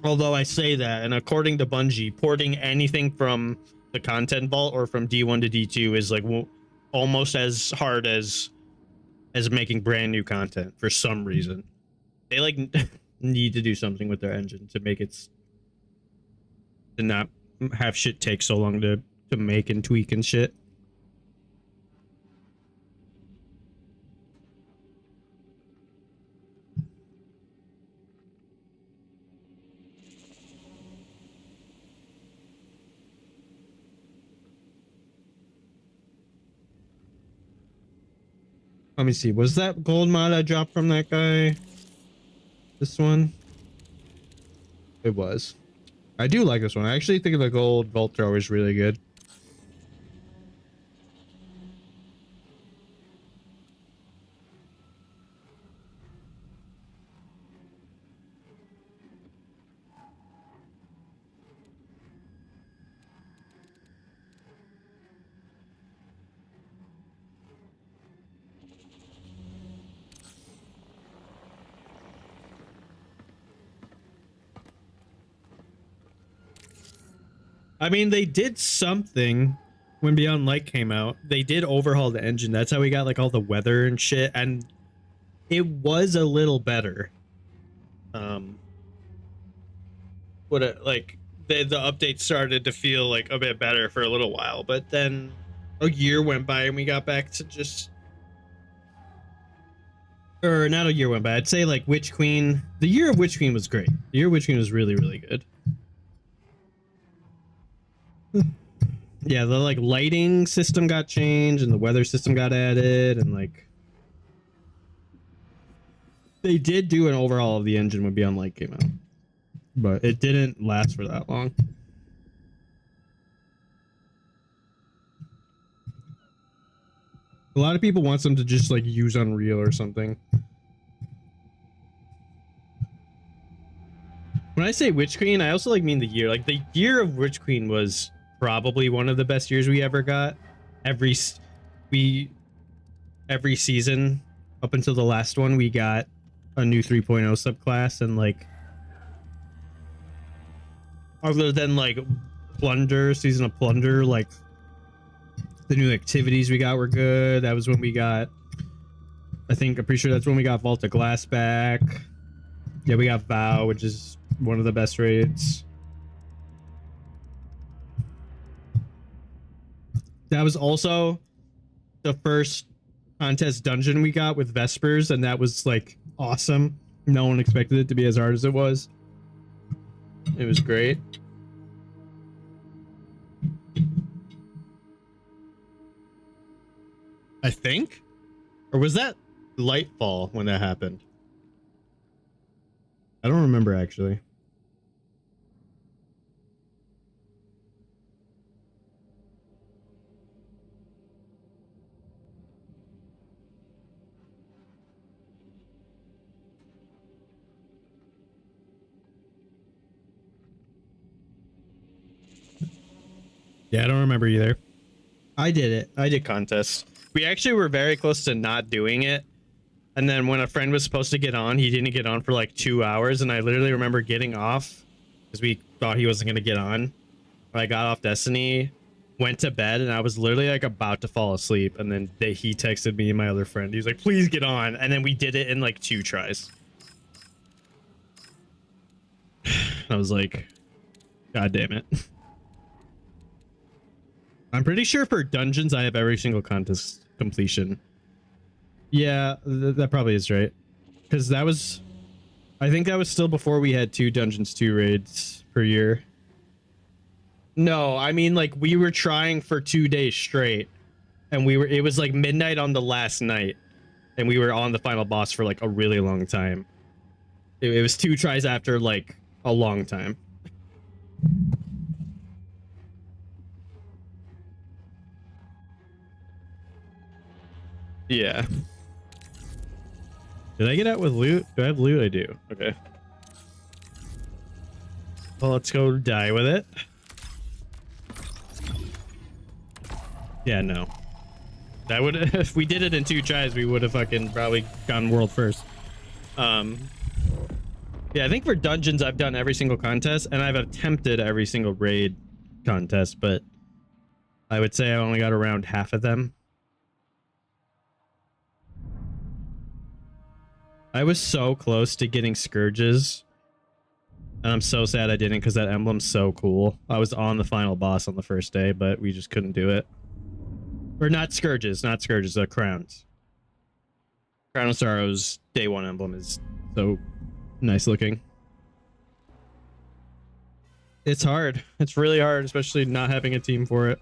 Although I say that, and according to Bungie, porting anything from the content vault or from D1 to D2 is like almost as hard as making brand new content for some reason. They like need to do something with their engine to make it to not have shit take so long to make and tweak and shit. Let me see. Was that gold mod I dropped from that guy? This one? It was. I do like this one. I actually think the gold bolt thrower is really good. I mean, they did something when Beyond Light came out. They did overhaul the engine. That's how we got like all the weather and shit, and it was a little better. What it like the update started to feel like a bit better for a little while, but then a year went by and we got back to just, or not a year went by. I'd say like Witch Queen. The year of Witch Queen was great. The year of Witch Queen was really, really good. Yeah, the like lighting system got changed and the weather system got added, and like they did do an overhaul of the engine when Beyond Light came out, but it didn't last for that long. A lot of people want them to just like use Unreal or something. When I say Witch Queen, I also like mean the year. Like the year of Witch Queen was probably one of the best years we ever got. Every season up until the last one, we got a new 3.0 subclass, and like other than like Plunder, Season of Plunder, like the new activities we got were good. That was when we got, I'm pretty sure that's when we got Vault of Glass back. Yeah, we got Vow, which is one of the best raids. That was also the first contest dungeon we got with Vespers, and that was like awesome. No one expected it to be as hard as it was. It was great. I think? Or was that Lightfall when that happened? I don't remember actually. Yeah, I don't remember either. I did it. I did contests. We actually were very close to not doing it. And then when a friend was supposed to get on, he didn't get on for like 2 hours. And I literally remember getting off because we thought he wasn't going to get on. I got off Destiny, went to bed, and I was literally like about to fall asleep. And then he texted me and my other friend. He was like, please get on. And then we did it in like 2 tries. I was like, God damn it. I'm pretty sure for dungeons, I have every single contest completion. Yeah, that probably is right. Because that was, I think that was still before we had 2 Dungeons 2 raids per year. No, I mean like we were trying for 2 days straight, and it was like midnight on the last night, and we were on the final boss for like a really long time. It was 2 tries after like a long time. Yeah. Did I get out with loot? Do I have loot? I do. Okay. Well, let's go die with it. Yeah, no. That would, if we did it in 2 tries, we would have fucking probably gone world first. Yeah, I think for dungeons, I've done every single contest, and I've attempted every single raid contest, but I would say I only got around half of them. I was so close to getting Scourges, and I'm so sad I didn't because that emblem's so cool. I was on the final boss on the first day, but we just couldn't do it. Or not Scourges, Crowns. Crown of Sorrow's day 1 emblem is so nice looking. It's hard. It's really hard, especially not having a team for it.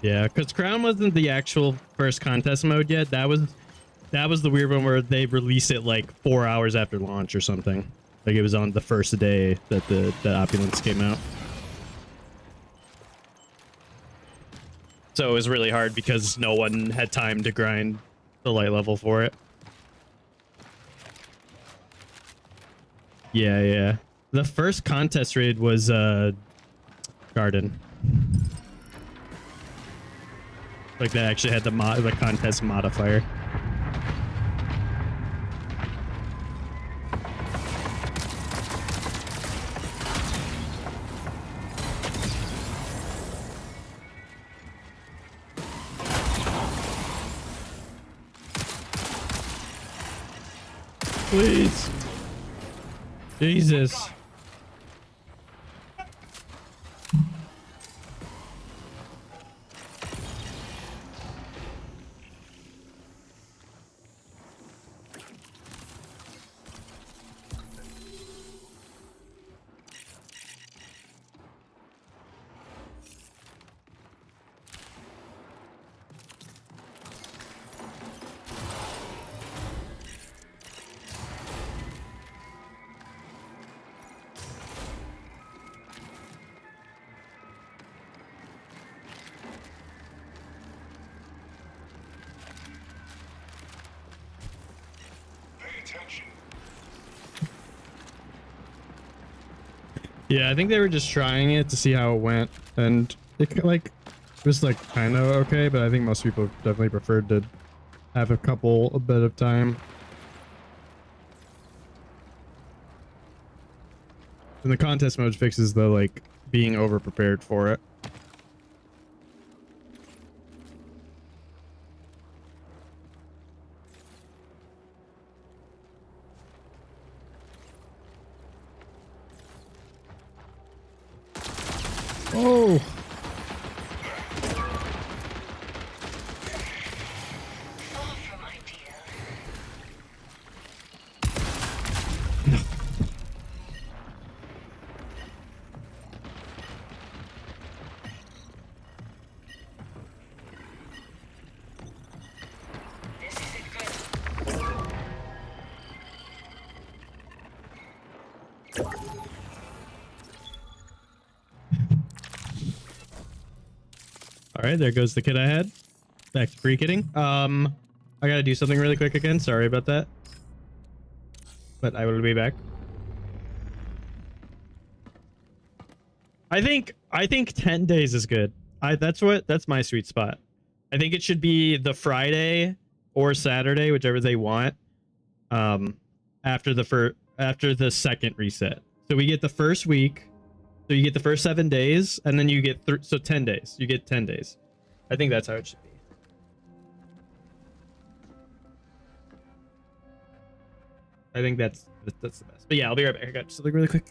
Yeah, because Crown wasn't the actual first contest mode yet. That was the weird one where they released it like 4 hours after launch or something. Like it was on the first day that the Opulence came out. So it was really hard because no one had time to grind the light level for it. Yeah, yeah. The first contest raid was Garden. Like that actually had the contest modifier. Please. Jesus. Pay attention. Yeah, I think they were just trying it to see how it went, and it like was like kind of okay, but I think most people definitely preferred to have a bit of time. And the contest mode fixes the like being over prepared for it. Oh. Far from ideal. This isn't good. All right, there goes the kid I had. Back to free kidding. I gotta do something really quick again. Sorry about that. But I will be back. I think 10 days is good. That's my sweet spot. I think it should be the Friday or Saturday, whichever they want. After the second reset. So we get the first week. So you get the first 7 days, and then you get 10 days. You get 10 days. I think that's how it should be. I think that's the best. But yeah, I'll be right back. I got something really quick.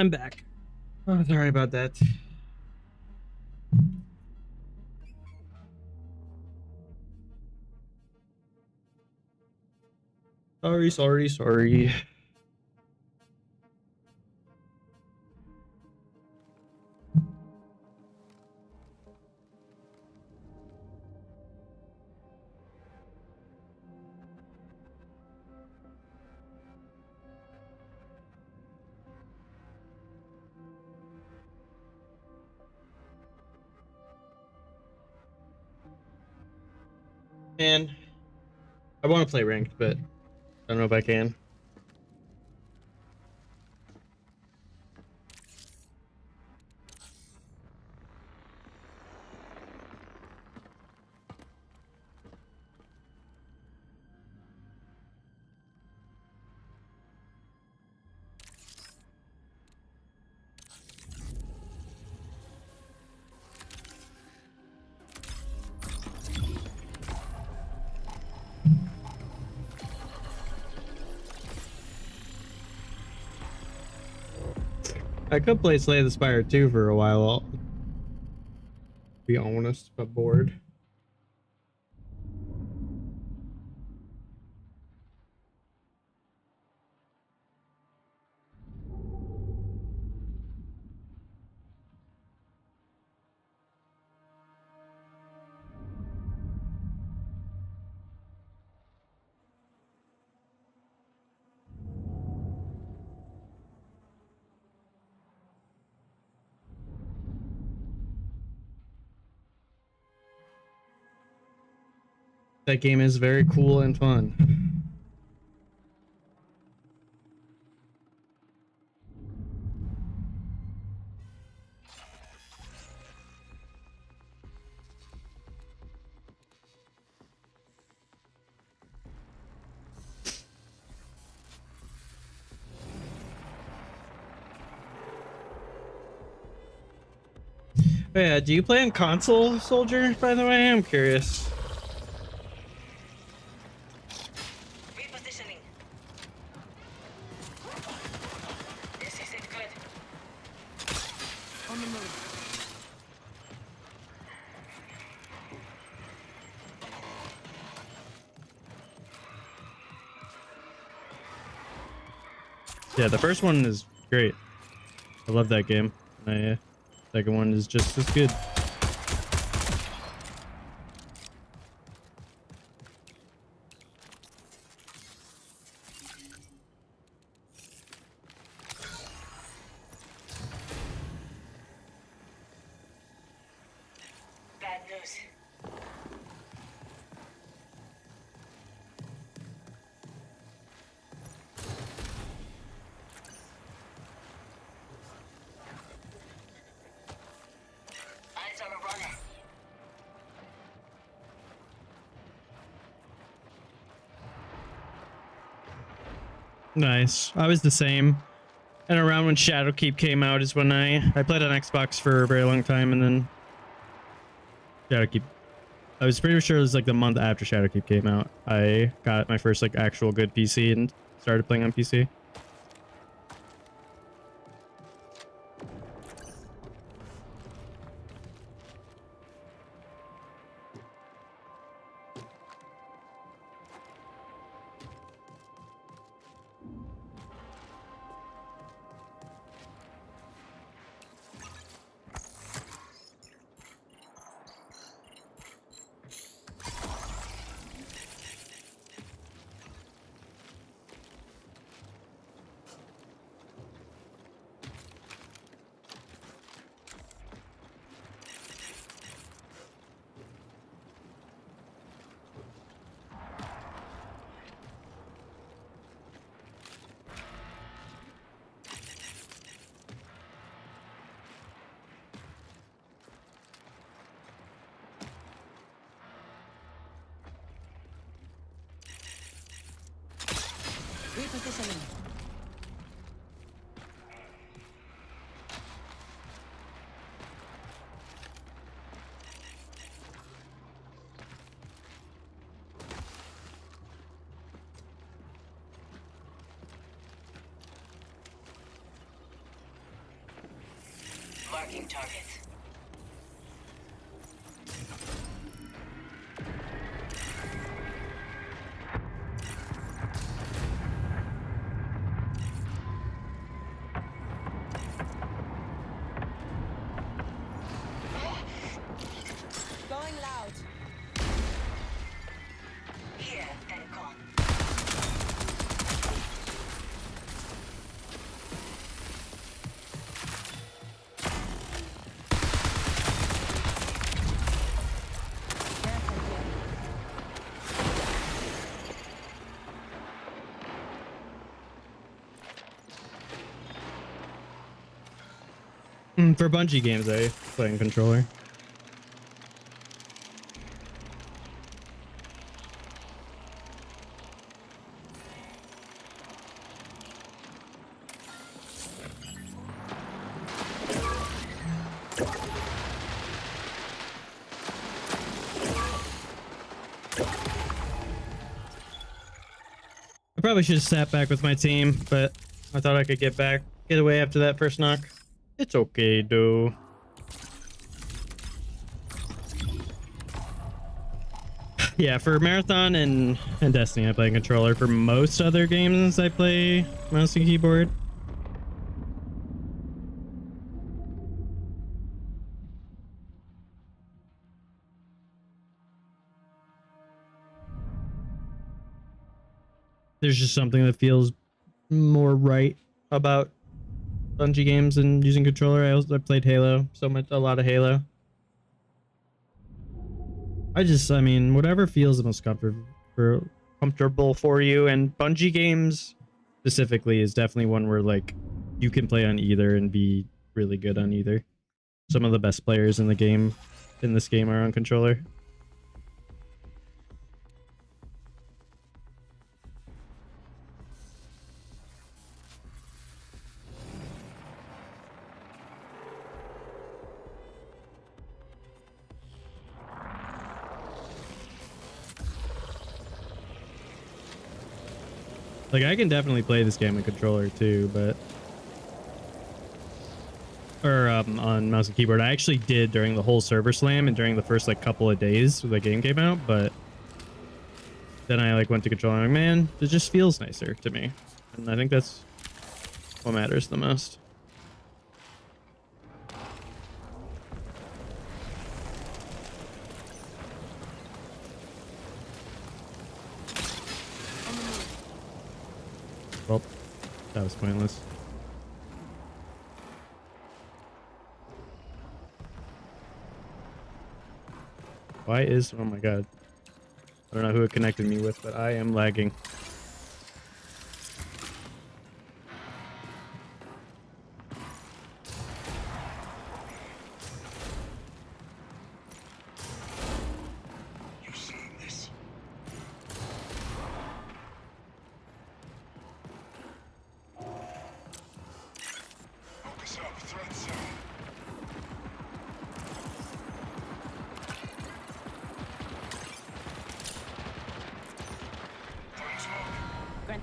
I'm back. Oh, sorry about that. Sorry. Man, I want to play ranked, but I don't know if I can. I could play Slay the Spire 2 for a while. I'll be honest, but bored. That game is very cool and fun. Oh yeah, do you play on console, Soldier, by the way? I'm curious. Repositioning. This isn't good. On the move. Yeah, the first one is great. I love that game. The second one is just as good. Bad news. Eyes on a runner. Nice. I was the same. And around when Shadowkeep came out is when I played on Xbox for a very long time, and then Shadowkeep. I was pretty sure it was like the month after Shadowkeep came out. I got my first like actual good PC and started playing on PC. Repositioning. Marking target. Going loud. Here and gone. For Bungie games, I play in controller. I probably should have sat back with my team, but I thought I could get away after that first knock. It's okay, though. Yeah, for Marathon and Destiny, I play controller. For most other games, I play mouse and keyboard. There's just something that feels more right about Bungie games and using controller. I played Halo a lot of Halo. I mean, whatever feels the most comfortable for you. And Bungie games specifically is definitely one where like you can play on either and be really good on either. Some of the best players in this game are on controller. Like, I can definitely play this game on controller too, but on mouse and keyboard. I actually did during the whole server slam and during the first like couple of days the game came out, but then I like went to controller and I'm like, man, it just feels nicer to me. And I think that's what matters the most. Well, that was pointless. Why is... Oh my god. I don't know who it connected me with, but I am lagging. You seen this? Focus up, threat zone. Throwing smoke. Gran-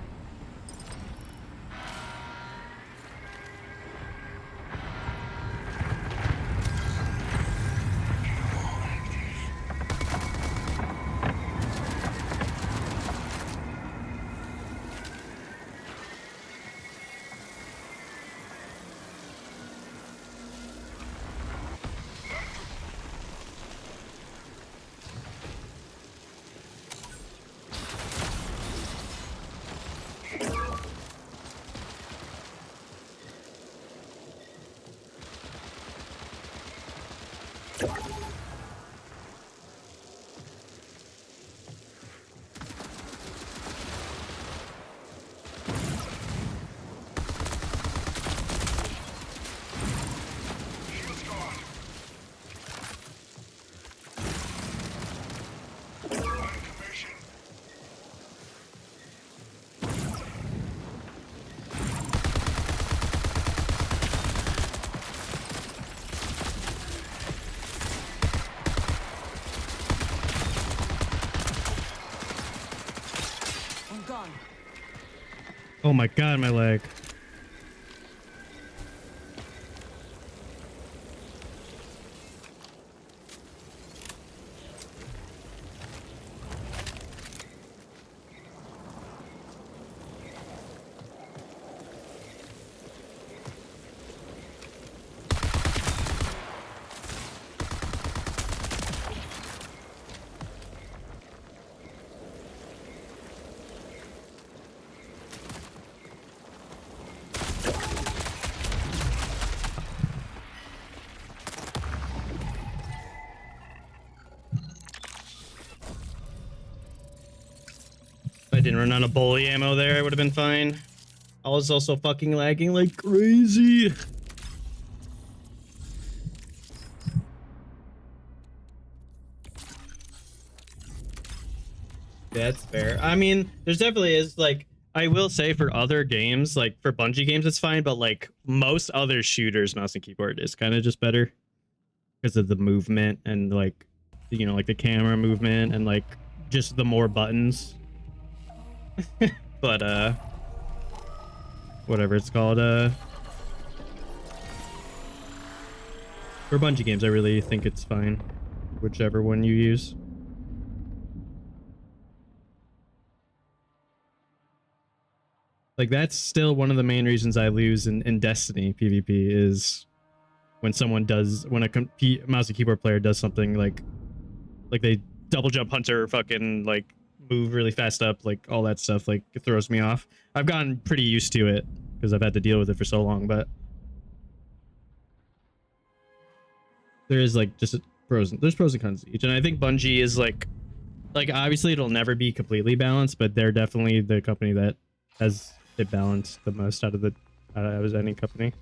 Shield's gone. On commission. I'm gone. Oh my god, my leg. If I didn't run out of bully ammo there, I would have been fine. I was also fucking lagging like crazy. That's fair. I mean, there's definitely is like I will say for other games, like for Bungie games, it's fine, but like most other shooters, mouse and keyboard is kind of just better because of the movement and like like the camera movement and like just the more buttons. But whatever it's called, for Bungie games, I really think it's fine, whichever one you use. Like that's still one of the main reasons I lose in Destiny PvP is when a mouse and keyboard player does something like they double jump hunter, fucking like move really fast up, like all that stuff, like it throws me off. I've gotten pretty used to it because I've had to deal with it for so long, but there is like just there's pros and cons to each, and I think Bungie is like obviously it'll never be completely balanced, but they're definitely the company that has it balanced the most out of any company.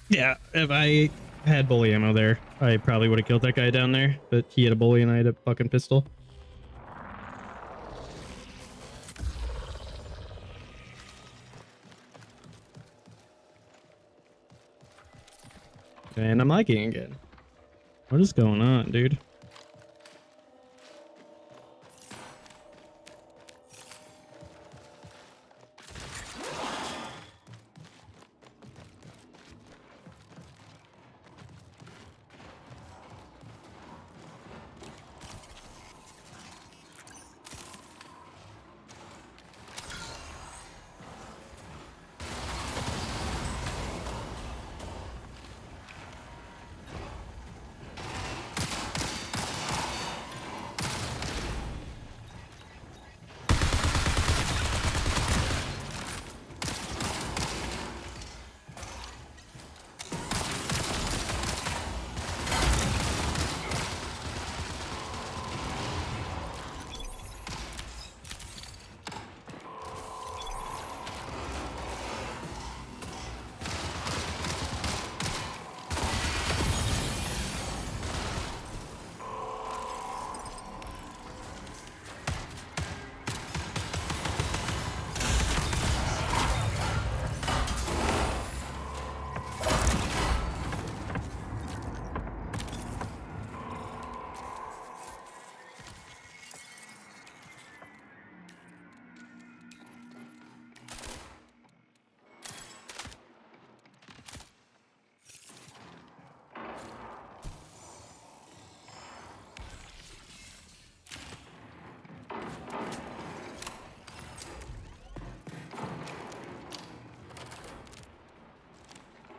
Yeah, if I had bully ammo there, I probably would have killed that guy down there, but he had a bully and I had a fucking pistol. And I'm lagging again. What is going on, dude?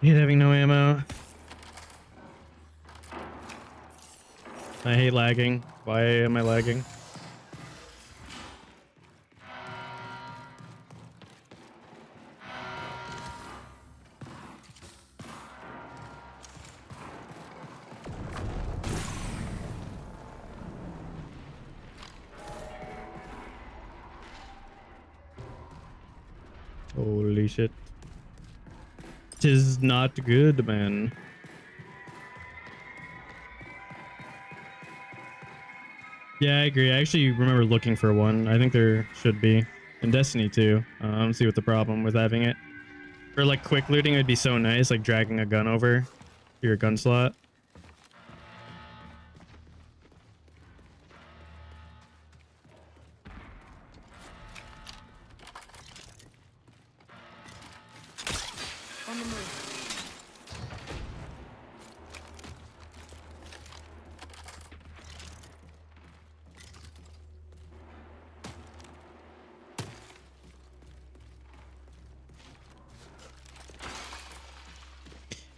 Hate having no ammo. I hate lagging. Why am I lagging? Holy shit. Tis not good, man. Yeah, I agree. I actually remember looking for one. I think there should be. In Destiny too. I don't see what the problem with having it. For like quick looting, it'd be so nice, like dragging a gun over to your gun slot. On the move.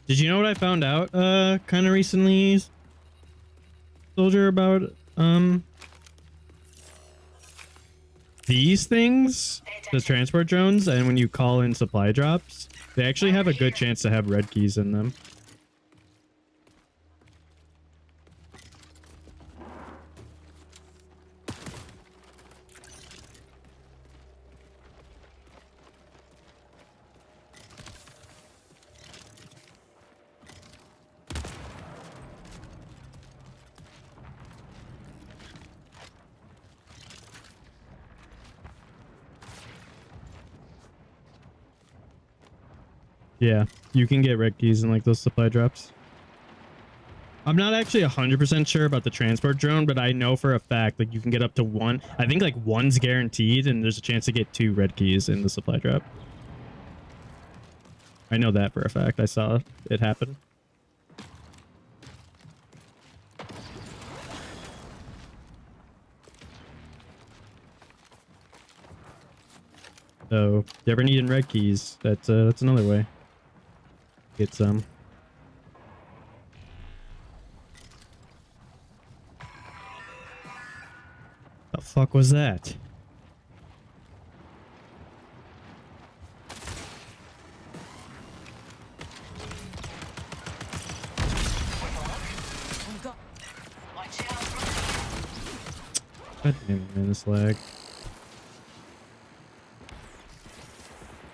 Did you know what I found out kind of recently, Soldier, about these things, the transport drones, and when you call in supply drops, they actually have a good chance to have red keys in them. Yeah, you can get red keys in like those supply drops. I'm not actually 100% sure about the transport drone, but I know for a fact like you can get up to one. I think like one's guaranteed, and there's a chance to get 2 red keys in the supply drop. I know that for a fact. I saw it happen. So, if you ever needing red keys, that's another way. Get some. The fuck was that? Watch out. God damn it, man, this lag.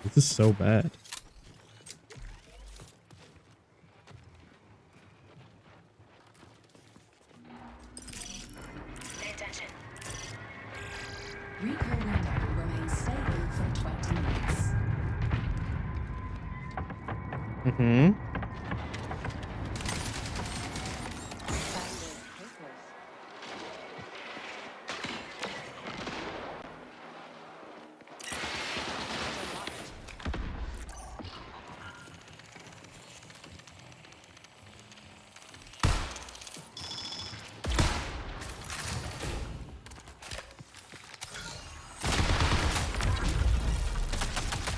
This is so bad. Pay attention. Recall window remains stable for 20 minutes. Mm-hmm.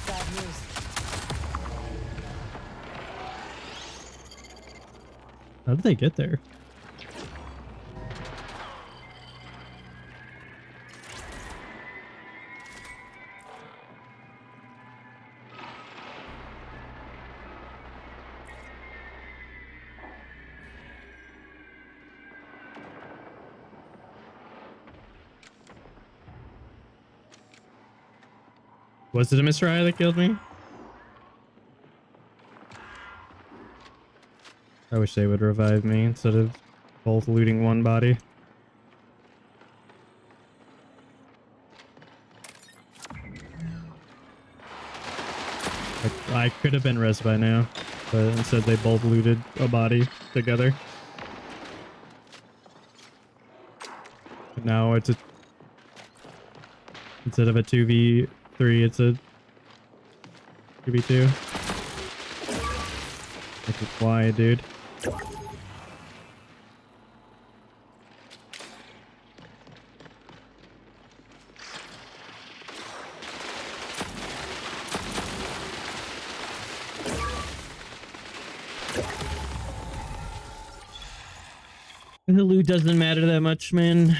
Bad news. How did they get there? Was it a Mr. Eye that killed me? I wish they would revive me instead of both looting one body. I could have been res by now, but instead they both looted a body together. But now it's a... Instead of a 2v3, it's a 2v2. Which is why, dude. The loot doesn't matter that much, man.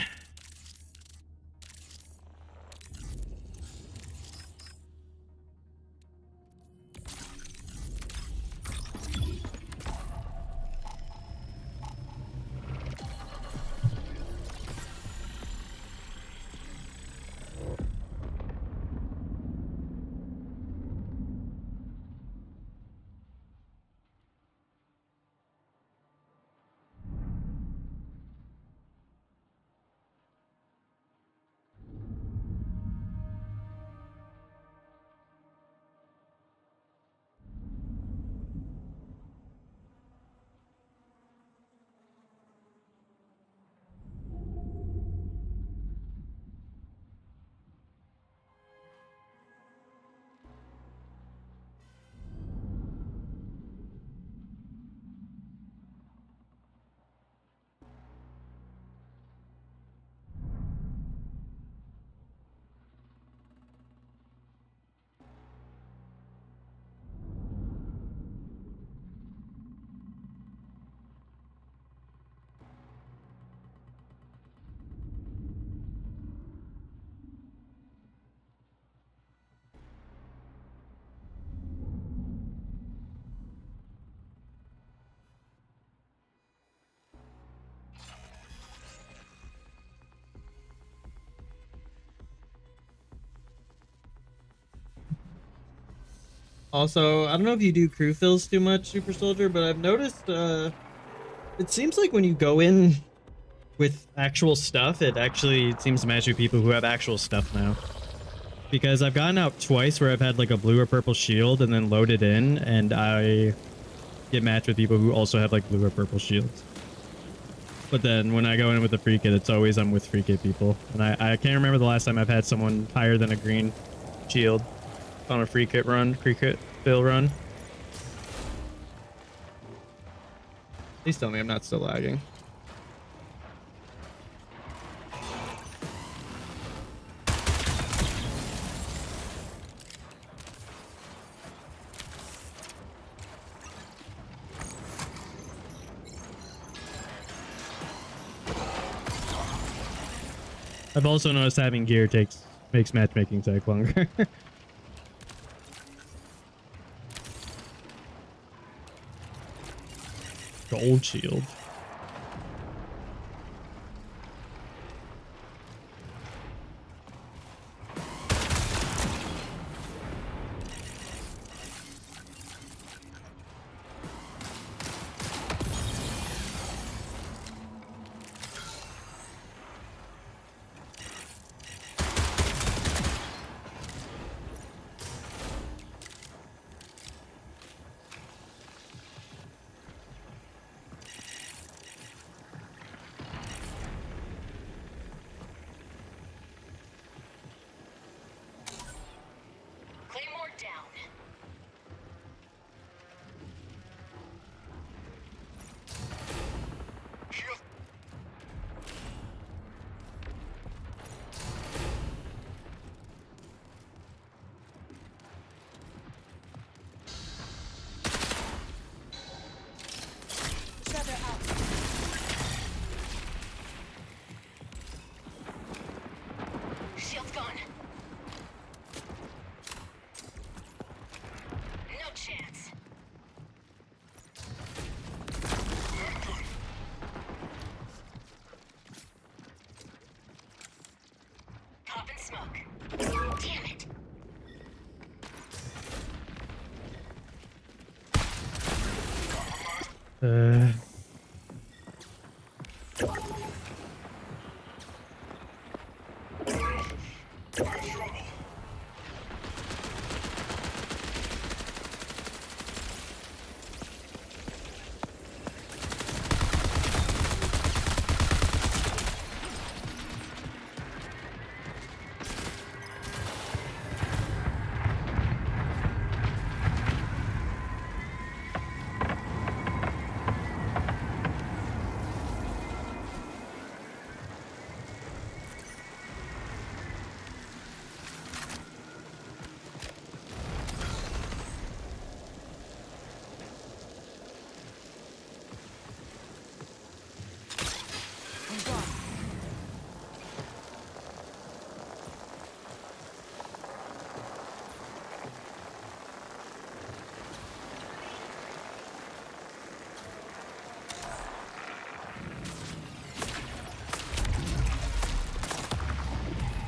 Also, I don't know if you do crew fills too much, Super Soldier, but I've noticed it seems like when you go in with actual stuff, it seems to match with people who have actual stuff now. because I've gotten out twice where I've had like a blue or purple shield and then loaded in, and I get matched with people who also have like blue or purple shields. But then when I go in with a free kit, it's always I'm with free kit people. And I can't remember the last time I've had someone higher than a green shield on a free kit run, free kit fill run. Please tell me I'm not still lagging. I've also noticed having gear makes matchmaking take longer. Gold shield. Claymore down. Shield. Shadow out. Shield's gone. No chance. Pop and smoke. Damn it. Uh, Trouble. I'm gone.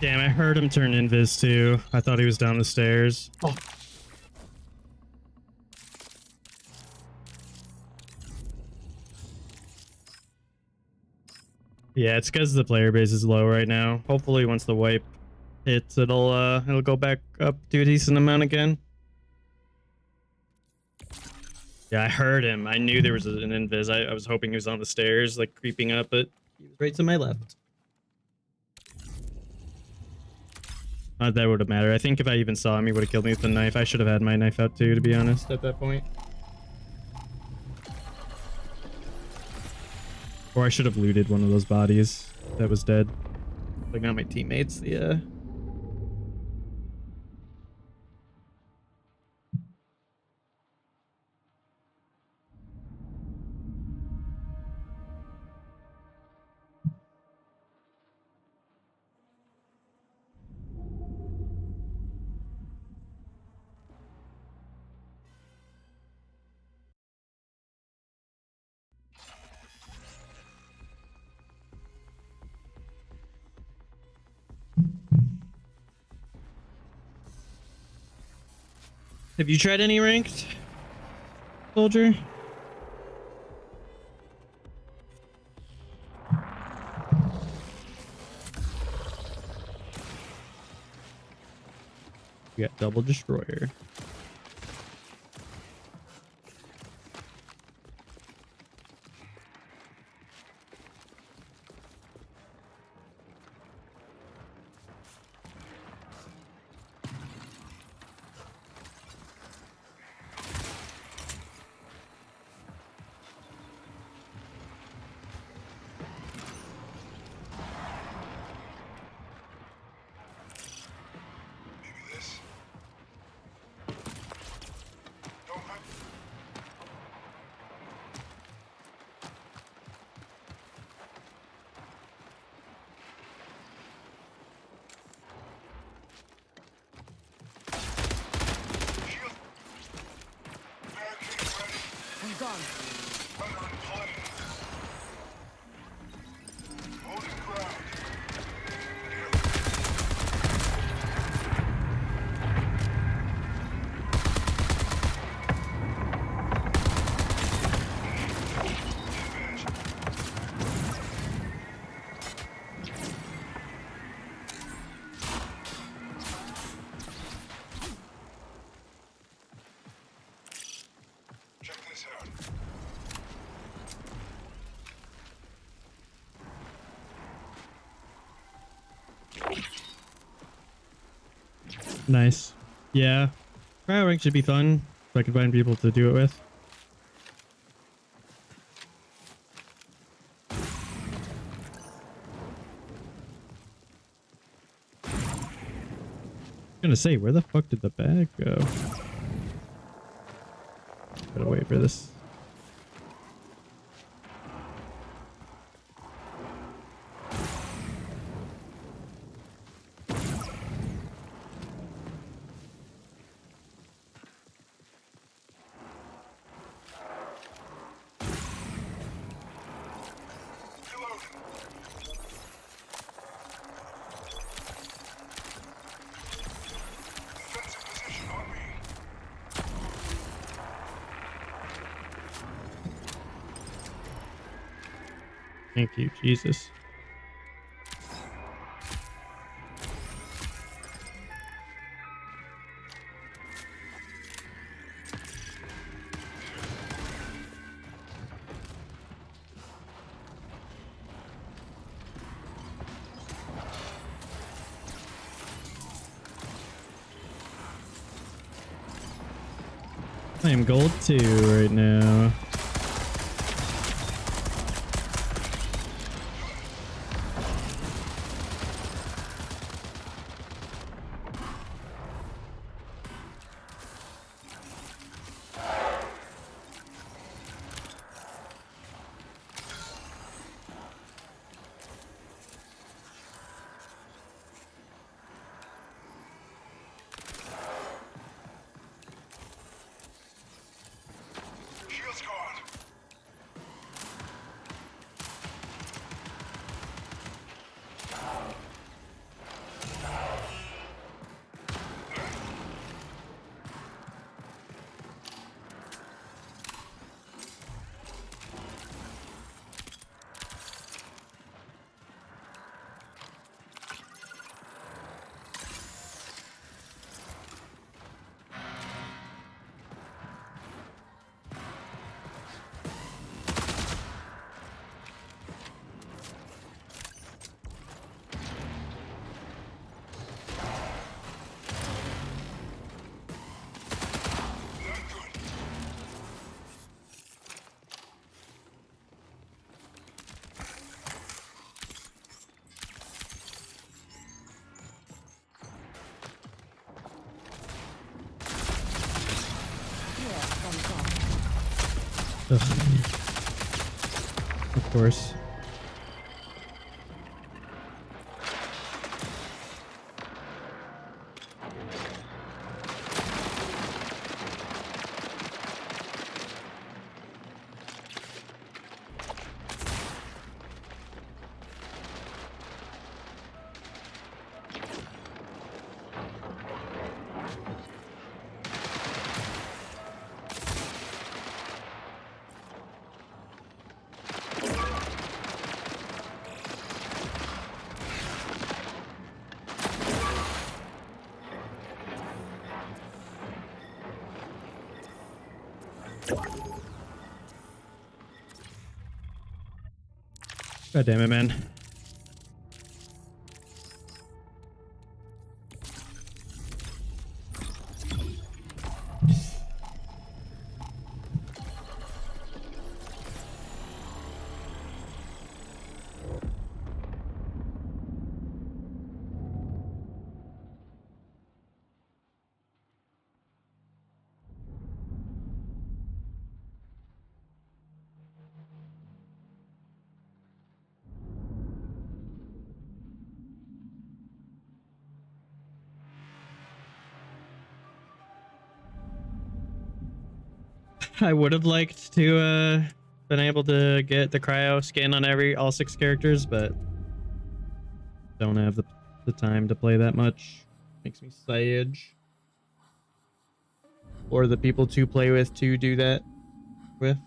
damn, I heard him turn invis too. I thought he was down the stairs. Oh. Yeah, it's because the player base is low right now. Hopefully once the wipe hits, it'll go back up to a decent amount again. Yeah, I heard him. I knew there was an invis. I was hoping he was on the stairs, like creeping up, but he was right to my left. That would have mattered. I think if I even saw him, he would have killed me with the knife. I should have had my knife out too, to be honest, at that point. Or I should have looted one of those bodies that was dead. Like, not my teammates. Yeah. Have you tried any ranked, soldier? We got double destroyer. Maybe this. Don't hurt. Shield. Barricade ready. I'm gone. Runner in play. Holding ground. Check this out. Nice. Yeah. Cryo rank should be fun if I can find people to do it with. I'm gonna say, where the fuck did the bag go? Gotta wait for this. Reloading. Defensive position on me. Thank you, Jesus. I am gold 2 right now. Shield squad. Not good. Yeah, I'm gone. Ugh. Of course. God damn it, man. I would have liked to been able to get the cryo skin on all 6 characters, but don't have the time to play that much. Makes me sage. Or the people to play with to do that with.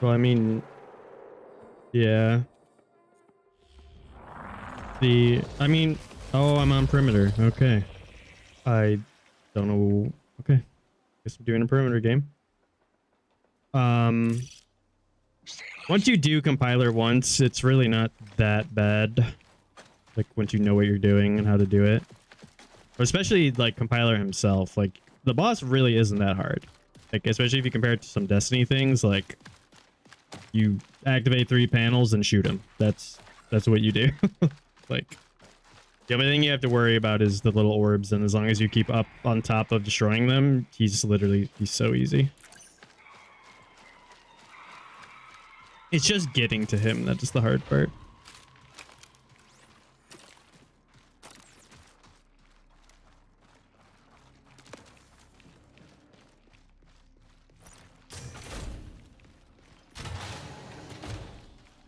Well, I mean, yeah. Oh, I'm on perimeter. Okay. I don't know. Okay. Guess I'm doing a perimeter game. Once you do compiler once, it's really not that bad. Like, once you know what you're doing and how to do it. Especially, like, compiler himself. Like, the boss really isn't that hard. Like, especially if you compare it to some Destiny things, like, you activate 3 panels and shoot him. That's what you do. Like, the only thing you have to worry about is the little orbs, and as long as you keep up on top of destroying them, he's so easy. It's just getting to him that is the hard part.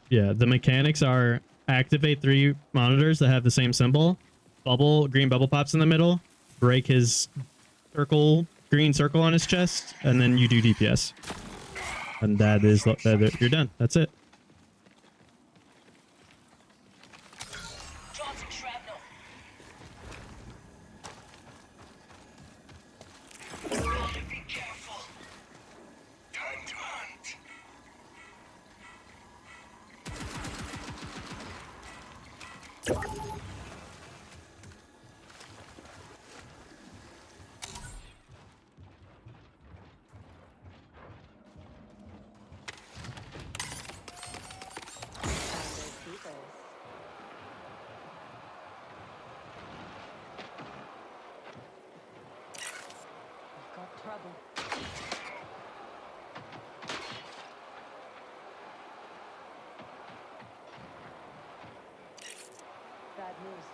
Yeah, the mechanics are activate 3 monitors that have the same symbol. Green bubble pops in the middle. Break his green circle on his chest, and then you do DPS. And you're done. That's it. Drop some shrapnel. Be careful. Time to hunt. Got trouble. Bad news.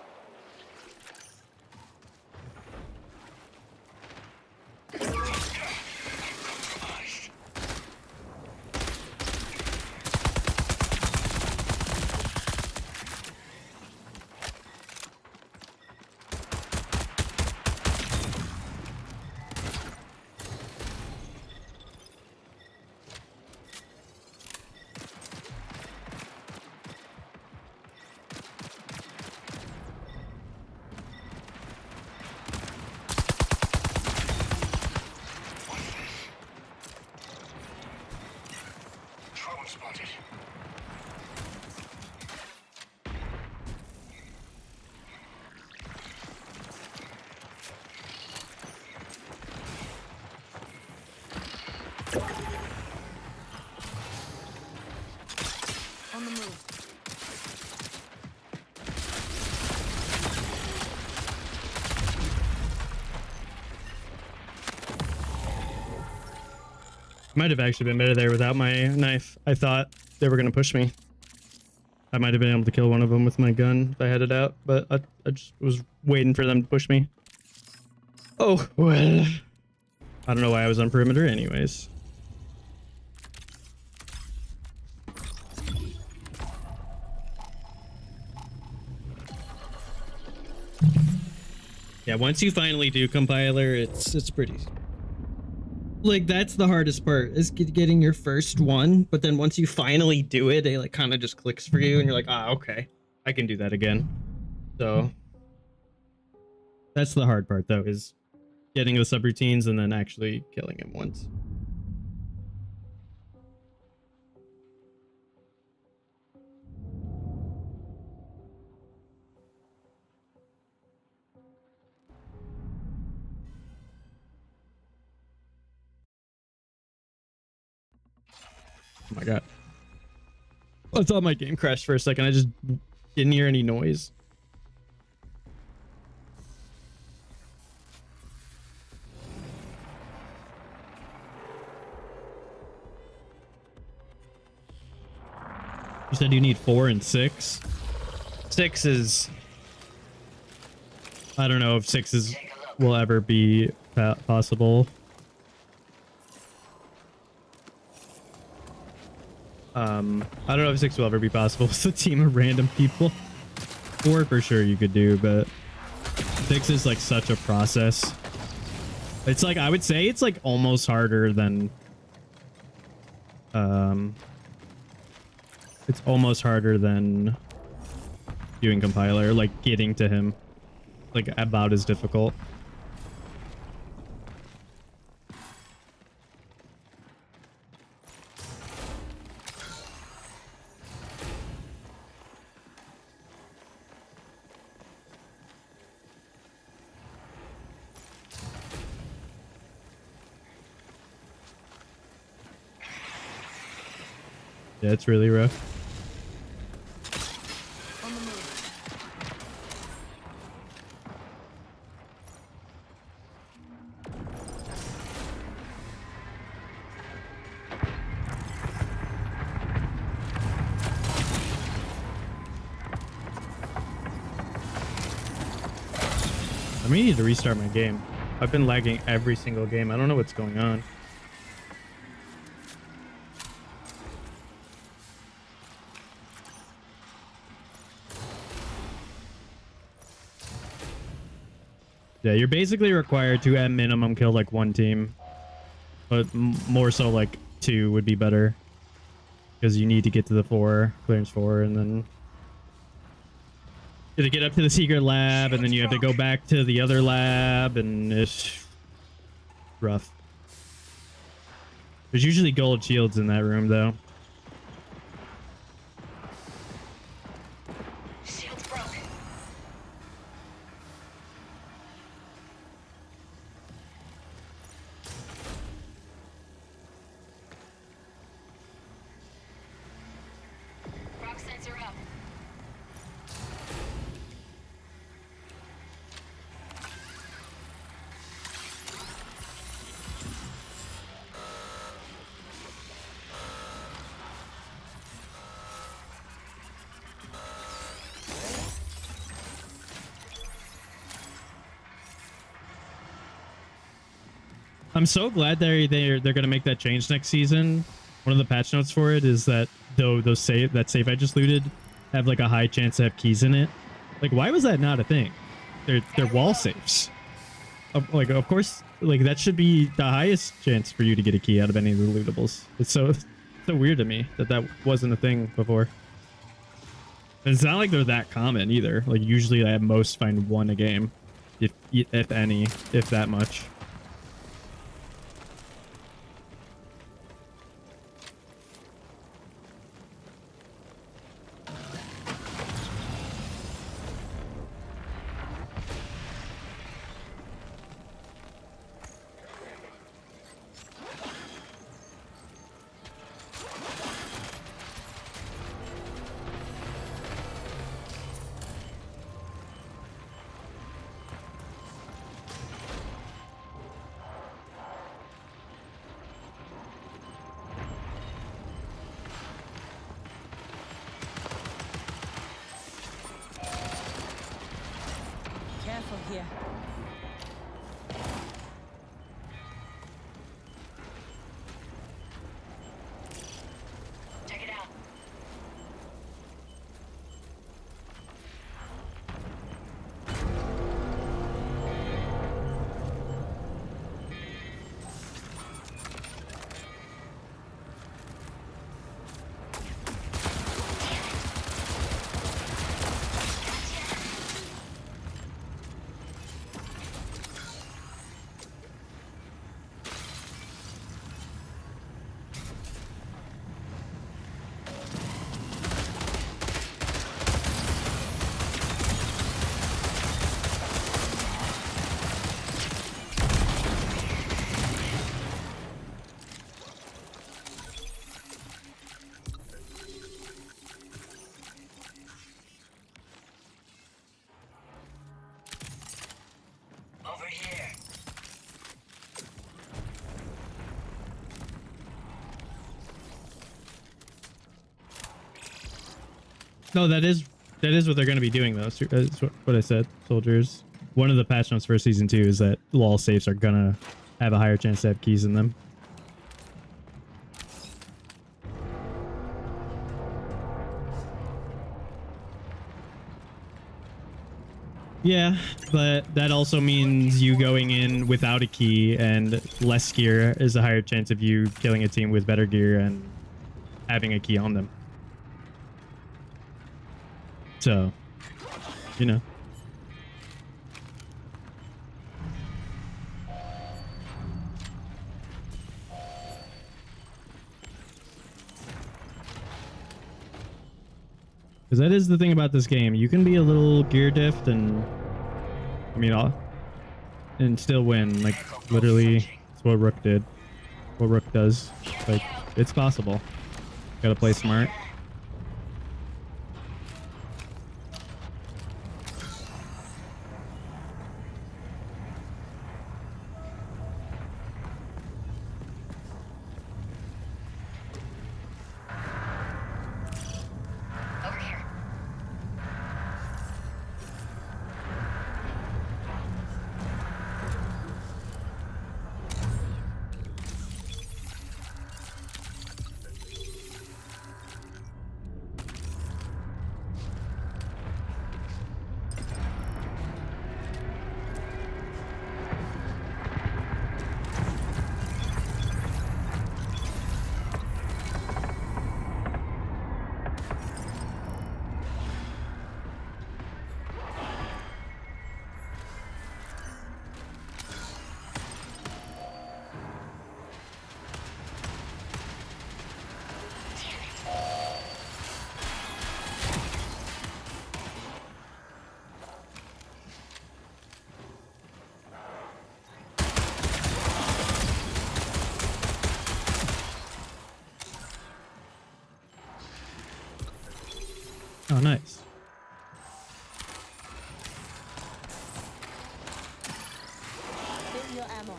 Trouble spotted. On the move. Might have actually been better there without my knife. I thought they were going to push me. I might have been able to kill one of them with my gun if I had it out, but I just was waiting for them to push me. Oh, well. I don't know why I was on perimeter anyways. Yeah, once you finally do compiler, it's pretty... Like, that's the hardest part, is getting your first one, but then once you finally do it, it like kind of just clicks for you, and you're like, ah, okay, I can do that again. So that's the hard part, though, is getting the subroutines and then actually killing him once. Oh my god. I thought my game crashed for a second. I just didn't hear any noise. You said you need 4 and 6? 6 is... I don't know if 6 is will ever be possible. I don't know if 6 will ever be possible with a team of random people. 4 for sure you could do, but 6 is like such a process. It's like, I would say it's like almost harder than it's almost harder than doing compiler, like getting to him, like about as difficult. Yeah, it's really rough. I may need to restart my game. I've been lagging every single game. I don't know what's going on. Yeah, you're basically required to at minimum kill like 1 team, but more so like 2 would be better, because you need to get to the 4, clearance 4, and then you have to get up to the secret lab, and then you have to go back to the other lab, and it's rough. There's usually gold shields in that room, though. Shield's broken. Rock sensor up. I'm so glad they're gonna make that change next season. One of the patch notes for it is that though those save I just looted have like a high chance to have keys in it. Like, why was that not a thing? They're wall safes. Like, of course, like that should be the highest chance for you to get a key out of any of the lootables. It's so weird to me that that wasn't a thing before. And it's not like they're that common either. Like, usually I at most find 1 a game, if any, if that much. here. Check it out. Over here. No, that is what they're going to be doing though. That's what I said. Soldiers. One of the patch notes for season 2 is that wall safes are gonna have a higher chance to have keys in them. Yeah, but that also means you going in without a key and less gear is a higher chance of you killing a team with better gear and having a key on them. So, you know. Because that is the thing about this game. You can be a little gear diffed and, I mean, and still win. Like, literally, that's what Rook did. What Rook does. Like, it's possible. Gotta play smart. Over here. Oh, nice. Fill your ammo.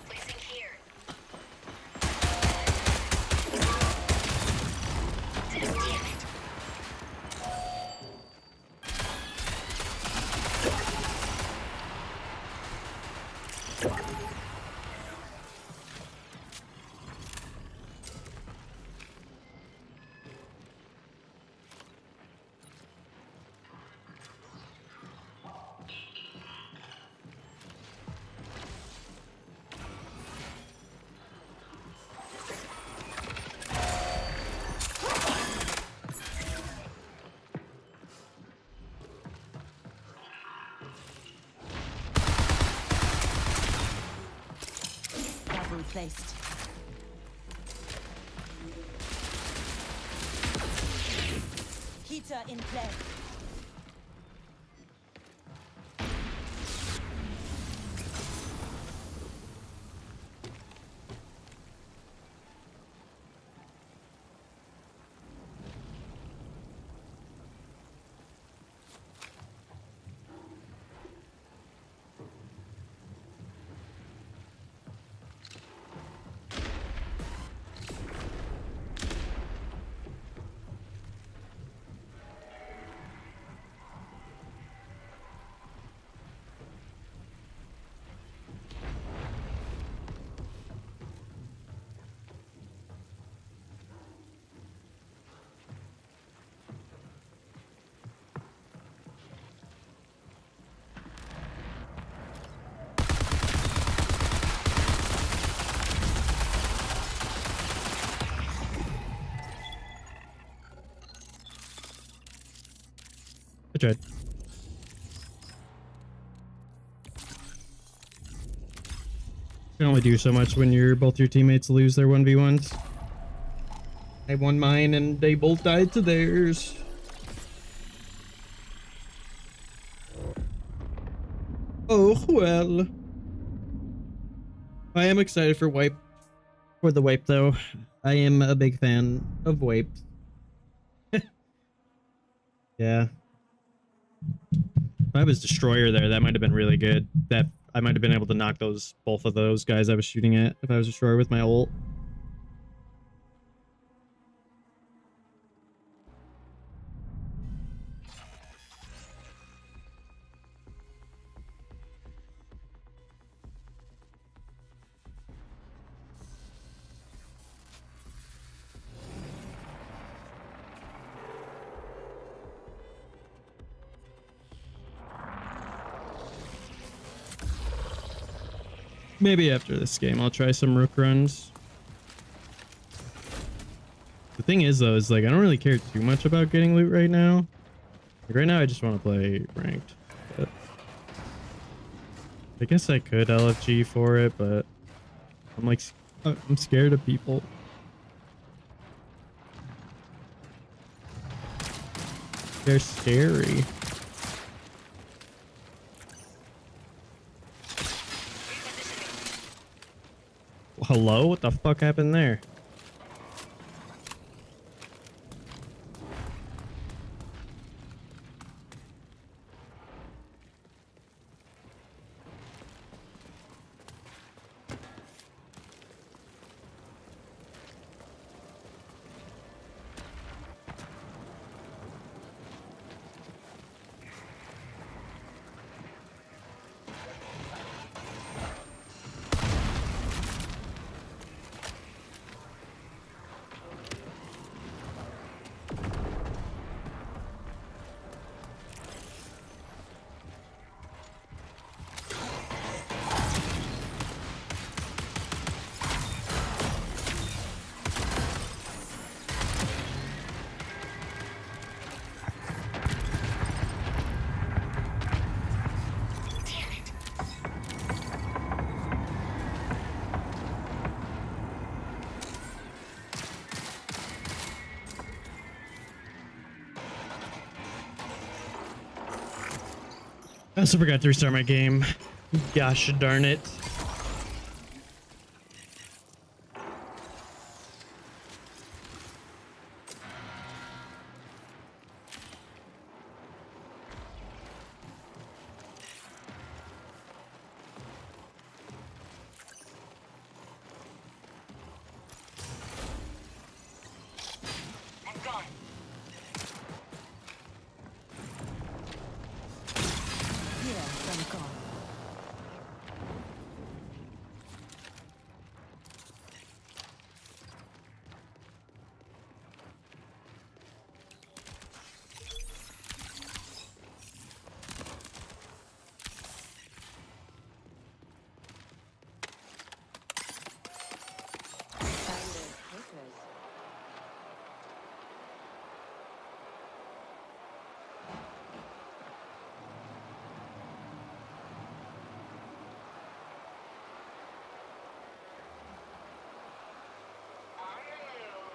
Placing here. Damn it. Battery placed. Heater in play. tried. You can only do so much when both your teammates lose their 1v1s. I won mine and they both died to theirs. Oh, well. I am excited for the wipe though. I am a big fan of wipes. Yeah. If I was Destroyer there, that might have been really good. That I might have been able to knock both of those guys I was shooting at if I was Destroyer with my ult. Maybe after this game, I'll try some rook runs. The thing is, though, is like I don't really care too much about getting loot right now. Like right now, I just want to play ranked. But I guess I could LFG for it, but I'm scared of people. They're scary. Hello? What the fuck happened there? I also forgot to restart my game. Gosh darn it. I'm gone. Here, I'm gone. Standard papers. On the move.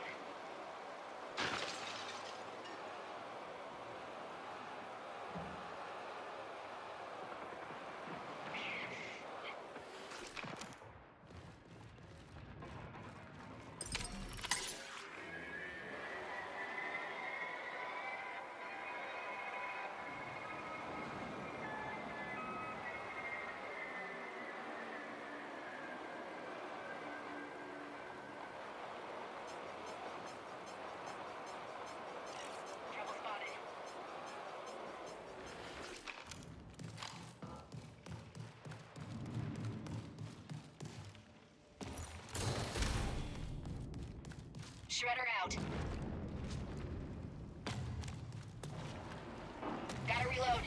Trouble spotted. Shredder out. Gotta reload.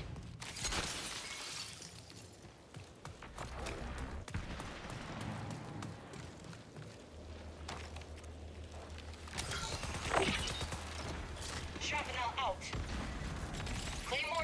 Shrapnel out. Claymore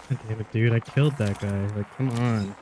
God damn it, dude. I killed that guy. Like, come on.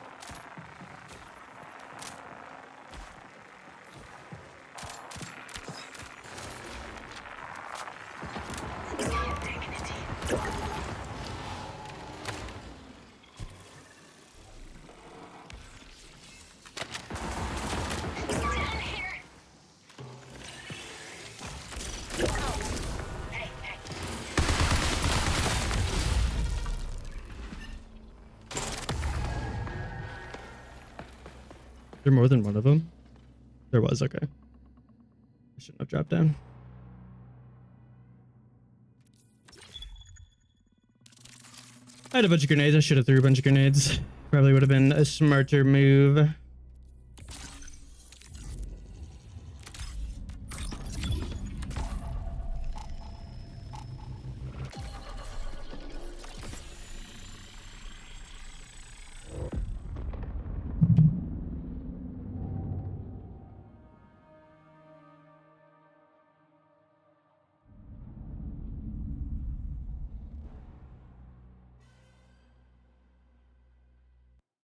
There more than one of them? There was, okay. I shouldn't have dropped down. I had a bunch of grenades. I should have threw a bunch of grenades. Probably would have been a smarter move.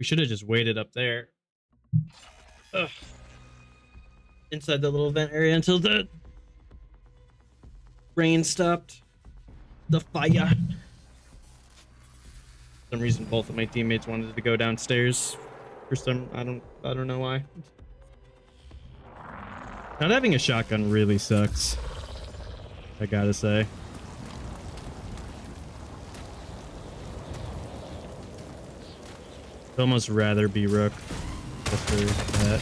We should have just waited up there. Ugh. Inside the little vent area until the rain stopped. The fire. For some reason, both of my teammates wanted to go downstairs. For some, I don't know why. Not having a shotgun really sucks, I gotta say. I'd almost rather be Rook just for that.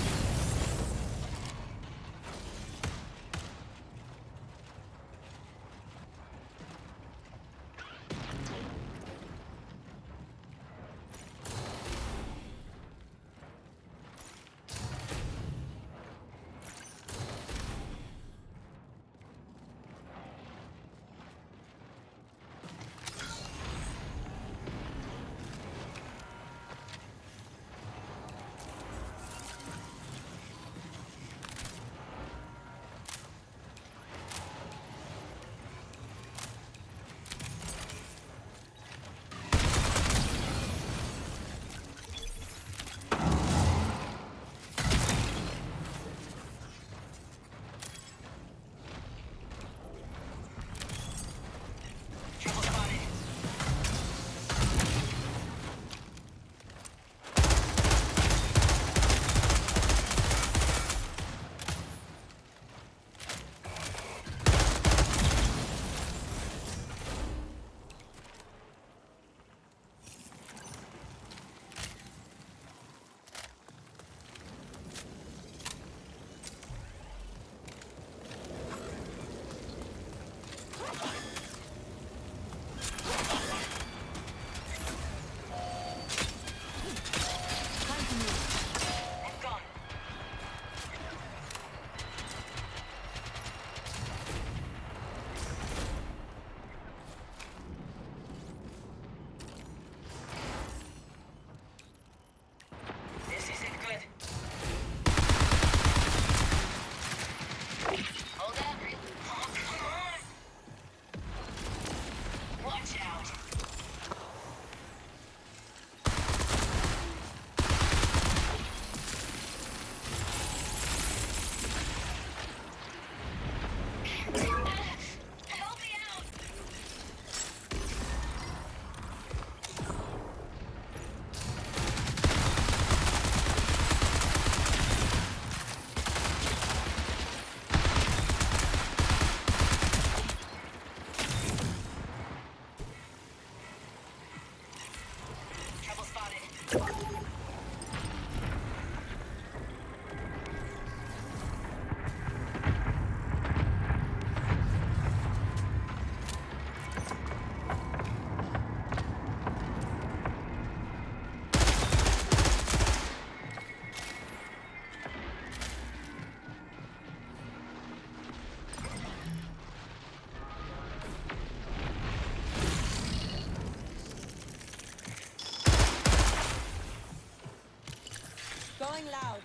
Going loud.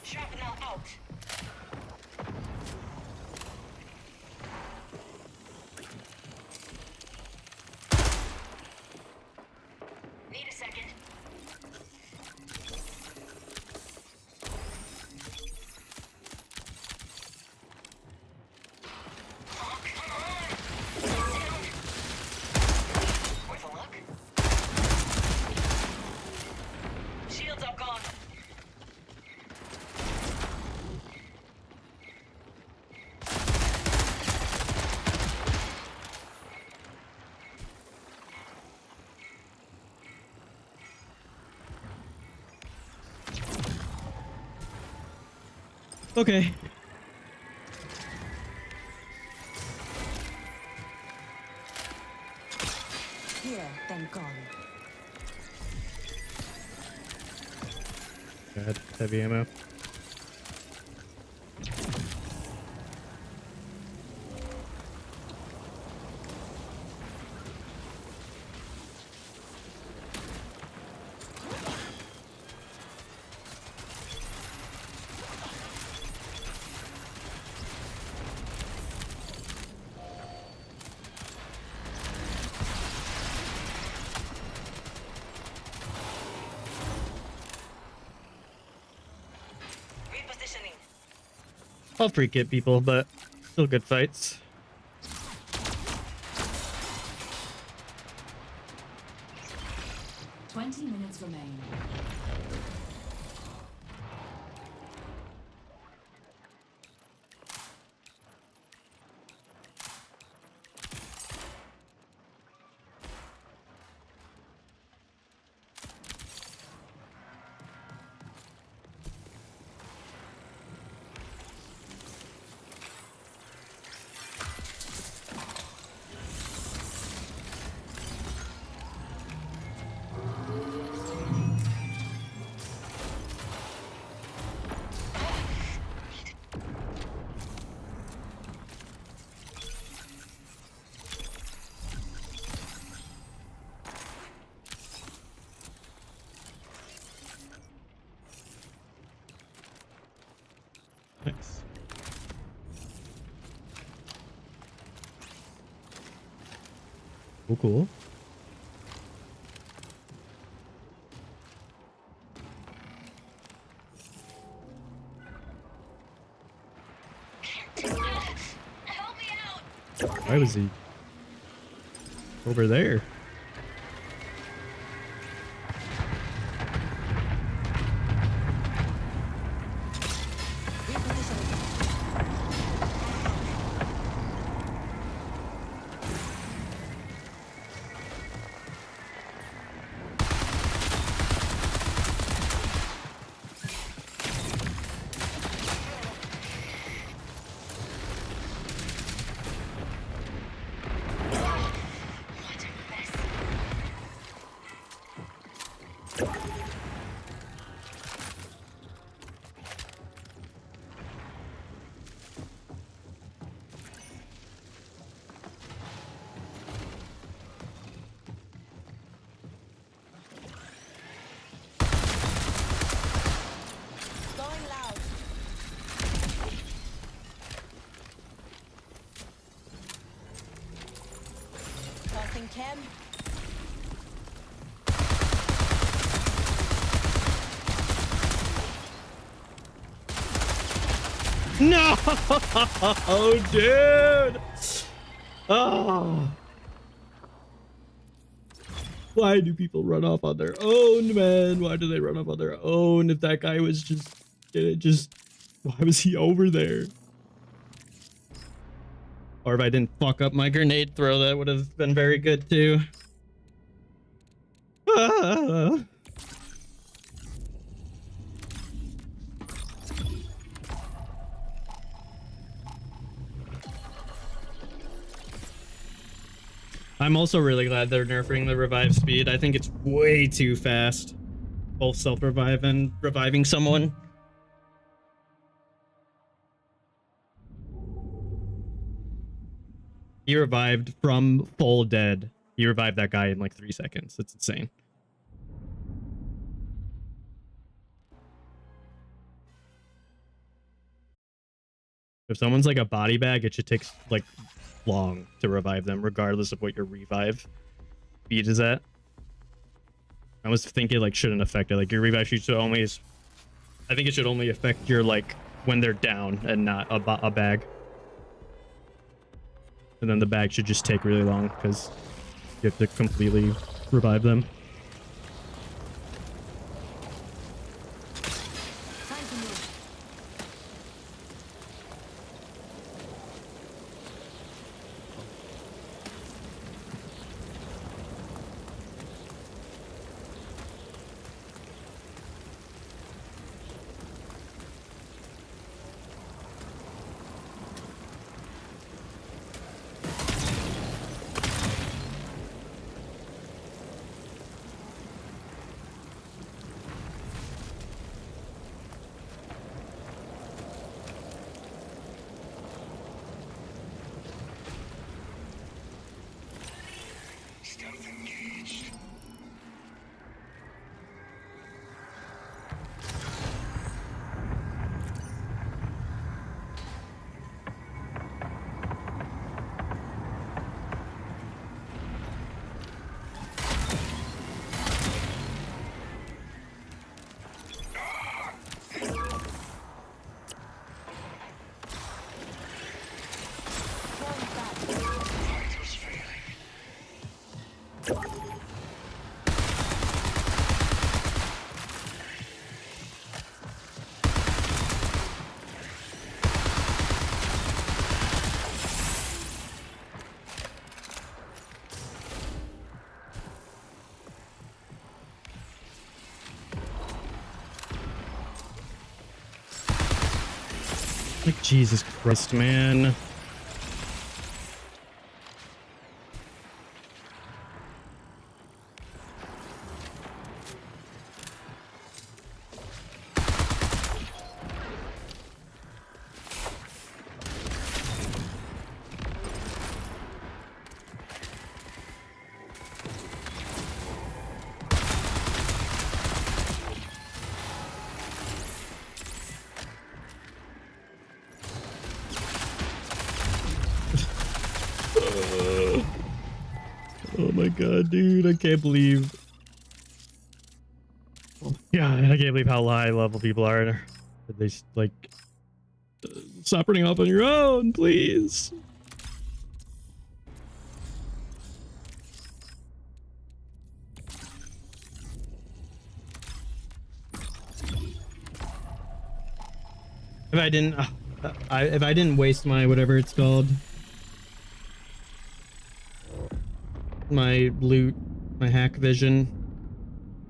Shrapnel out. Okay. Here, then gone. God, heavy ammo. Repositioning. I'll freak hit people, but still good fights. Minutes remain. Nice. Cool, cool. Help me out. Why was he over there? What a mess. Going loud. Tossing chem. No, dude. Oh. Why do people run off on their own, man? Why do they run off on their own? If that guy was just, why was he over there? Or if I didn't fuck up my grenade throw, that would have been very good too. Ah. I'm also really glad they're nerfing the revive speed. I think it's way too fast. Both self-revive and reviving someone. He revived from full dead. He revived that guy in like 3 seconds. It's insane. If someone's like a body bag, it should take like long to revive them, regardless of what your revive speed is at. I was thinking like shouldn't affect it. Like your revive should only is, I think it should only affect your like when they're down and not a bag. And then the bag should just take really long because you have to completely revive them. Time to move. Like, Jesus Christ, man. Oh my god, dude, I can't believe. Yeah, I can't believe how high level people are. They like stop running off on your own, please. If I didn't, if I didn't waste my whatever it's called, my loot, my hack vision,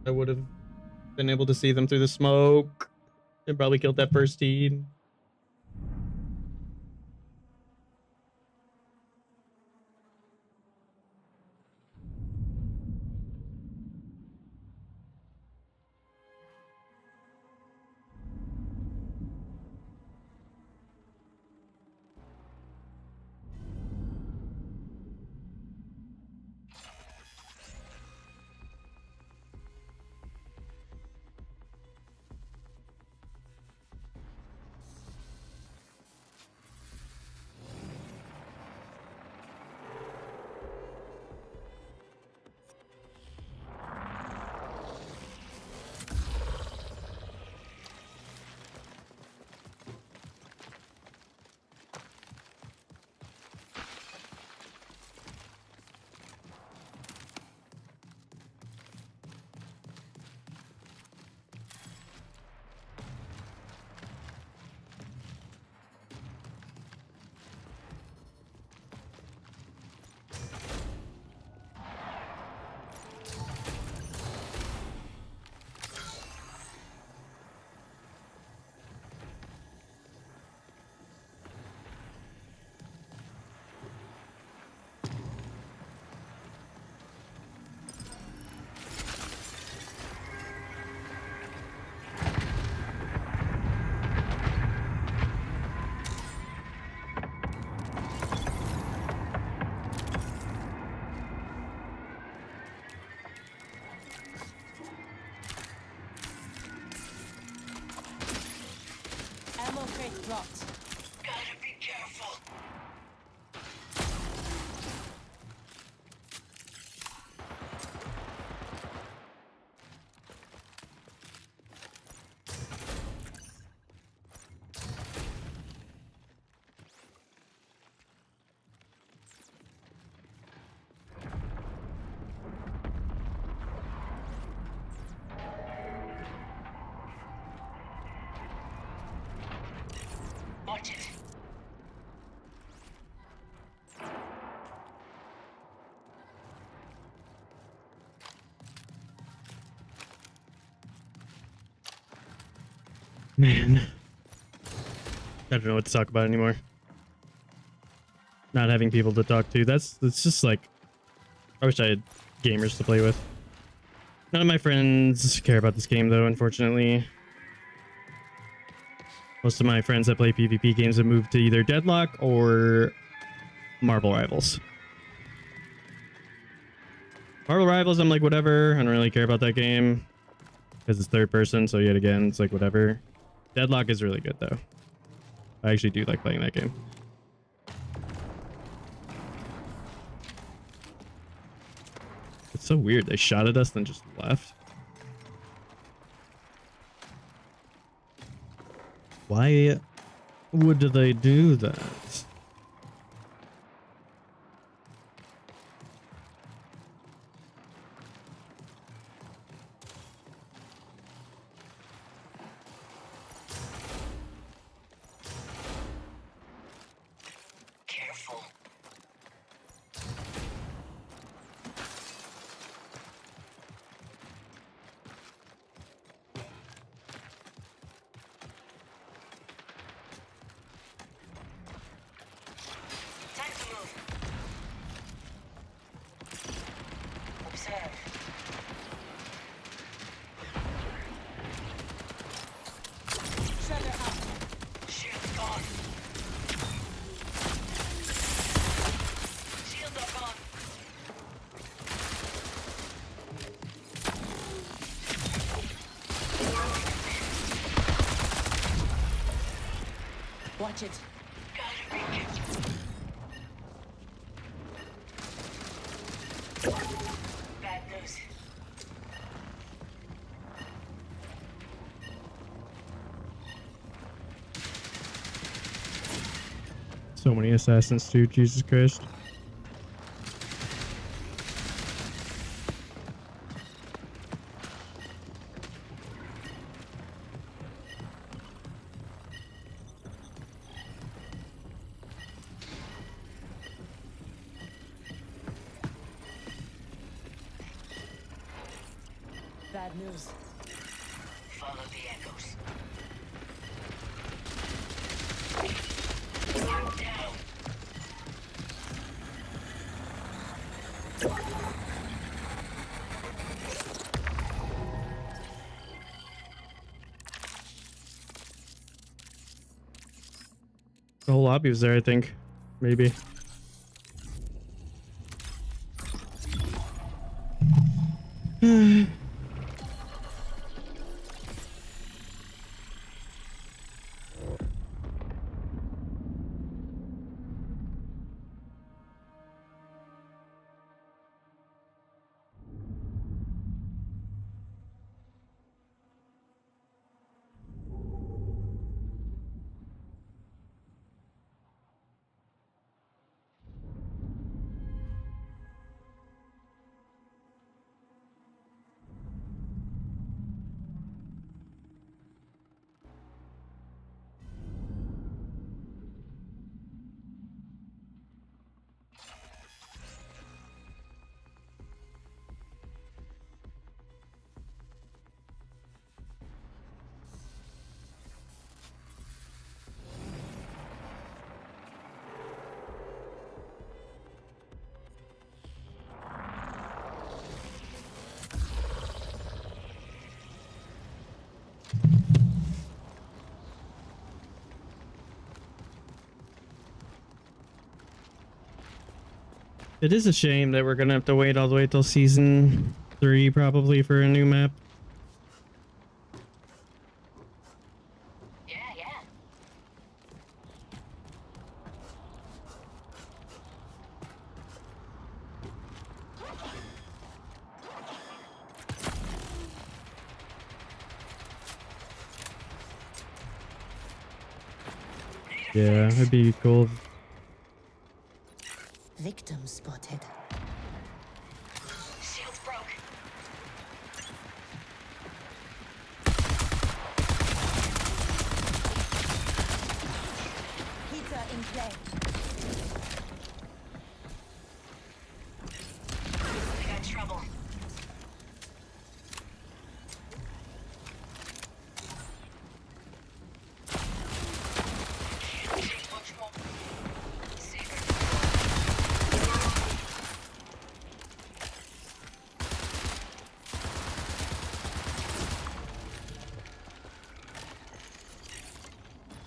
I would have been able to see them through the smoke and probably killed that first team. Ammo crate dropped. Gotta be careful. Watch it. Man, I don't know what to talk about anymore. Not having people to talk to. That's just like, I wish I had gamers to play with. None of my friends care about this game though, unfortunately. Most of my friends that play PvP games have moved to either Deadlock or Marvel Rivals. Marvel Rivals, I'm like, whatever. I don't really care about that game because it's third person. So yet again, it's like, whatever. Deadlock is really good though. I actually do like playing that game. It's so weird. They shot at us, then just left. Why would they do that? Careful. Watch it. Gotta make it. Bad news. So many assassins too, Jesus Christ. Bad news. Follow the echoes. Down. The whole lobby was there, I think. Maybe. It is a shame that we're gonna have to wait all the way till season 3 probably for a new map. Yeah, yeah. Yeah, it'd be cool. Victim spotted. Shields broke. Heater in play. We got trouble. Can't take much more. Saber.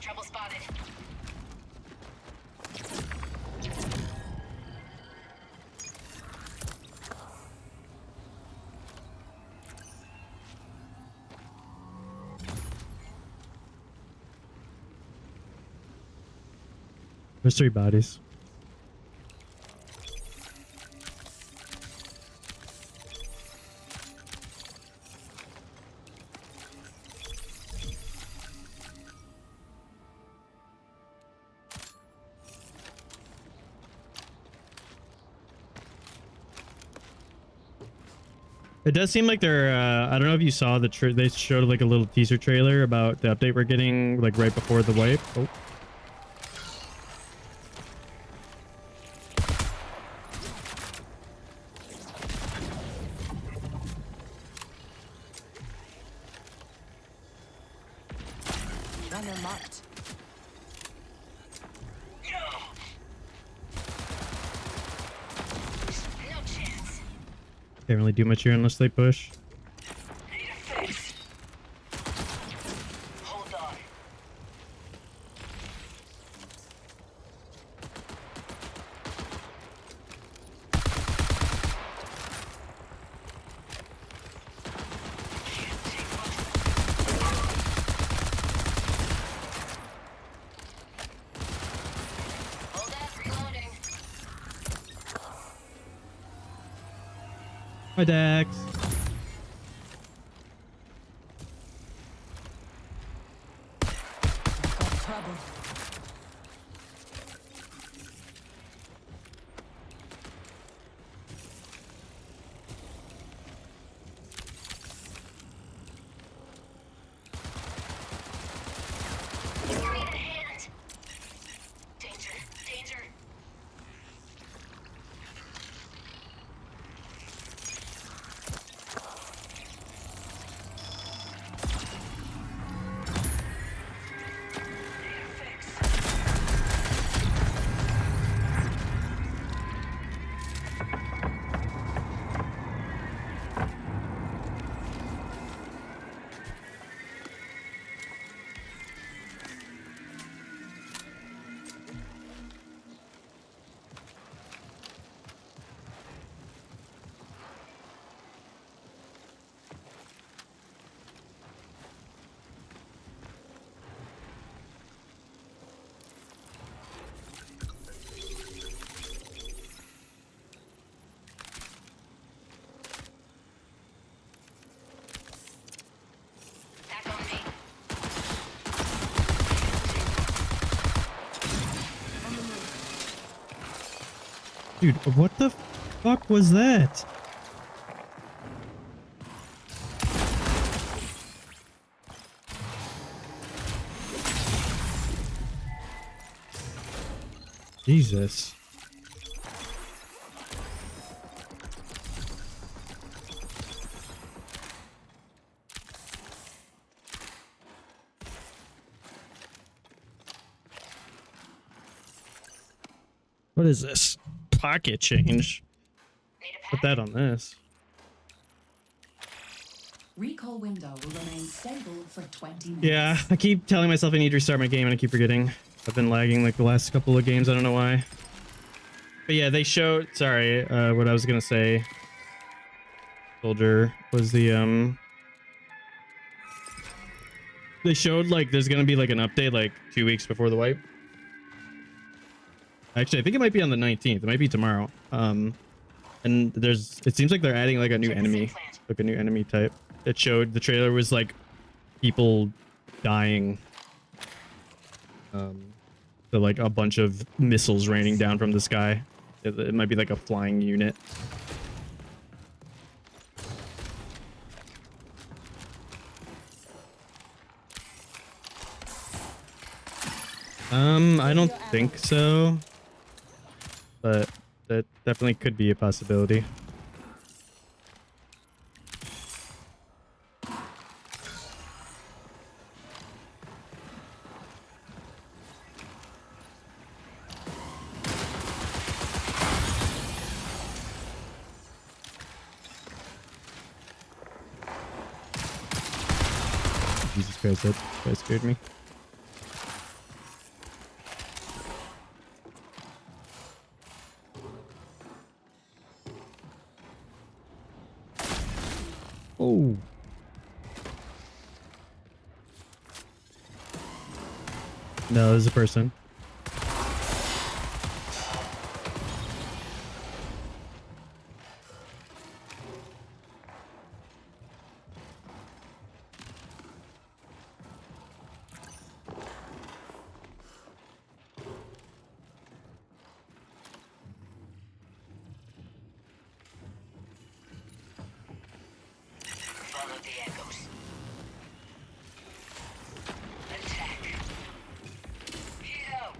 Trouble spotted. There's 3 bodies. It does seem like they're, I don't know if you saw they showed like a little teaser trailer about the update we're getting like right before the wipe. Oh. Runner marked. No chance. Can't really do much here unless they push. Need a fix. Hold on. Can't take much. Hi, Dax. Got trouble. Need a hand. Danger, danger. Need a fix. Back on me. Dude, what the fuck was that? Jesus. What is this? Pocket change. Need a Put pack? that on this. Recall window will remain stable for 20 minutes. Yeah, I keep telling myself I need to restart my game and I keep forgetting. I've been lagging like the last couple of games. I don't know why. But yeah, they showed, sorry, what I was gonna say, Soldier, was the, they showed like there's gonna be like an update like 2 weeks before the wipe. Actually, I think it might be on the 19th. It might be tomorrow. And it seems like they're adding like a new Check this enemy, implant. like a new enemy type. It showed, the trailer was like people dying. So like a bunch of missiles raining down from the sky. It might be like a flying unit. I don't think so, but that definitely could be a possibility. Jesus Christ, that scared me. Oh. No, there's a person. Follow the echoes. Attack. Heal.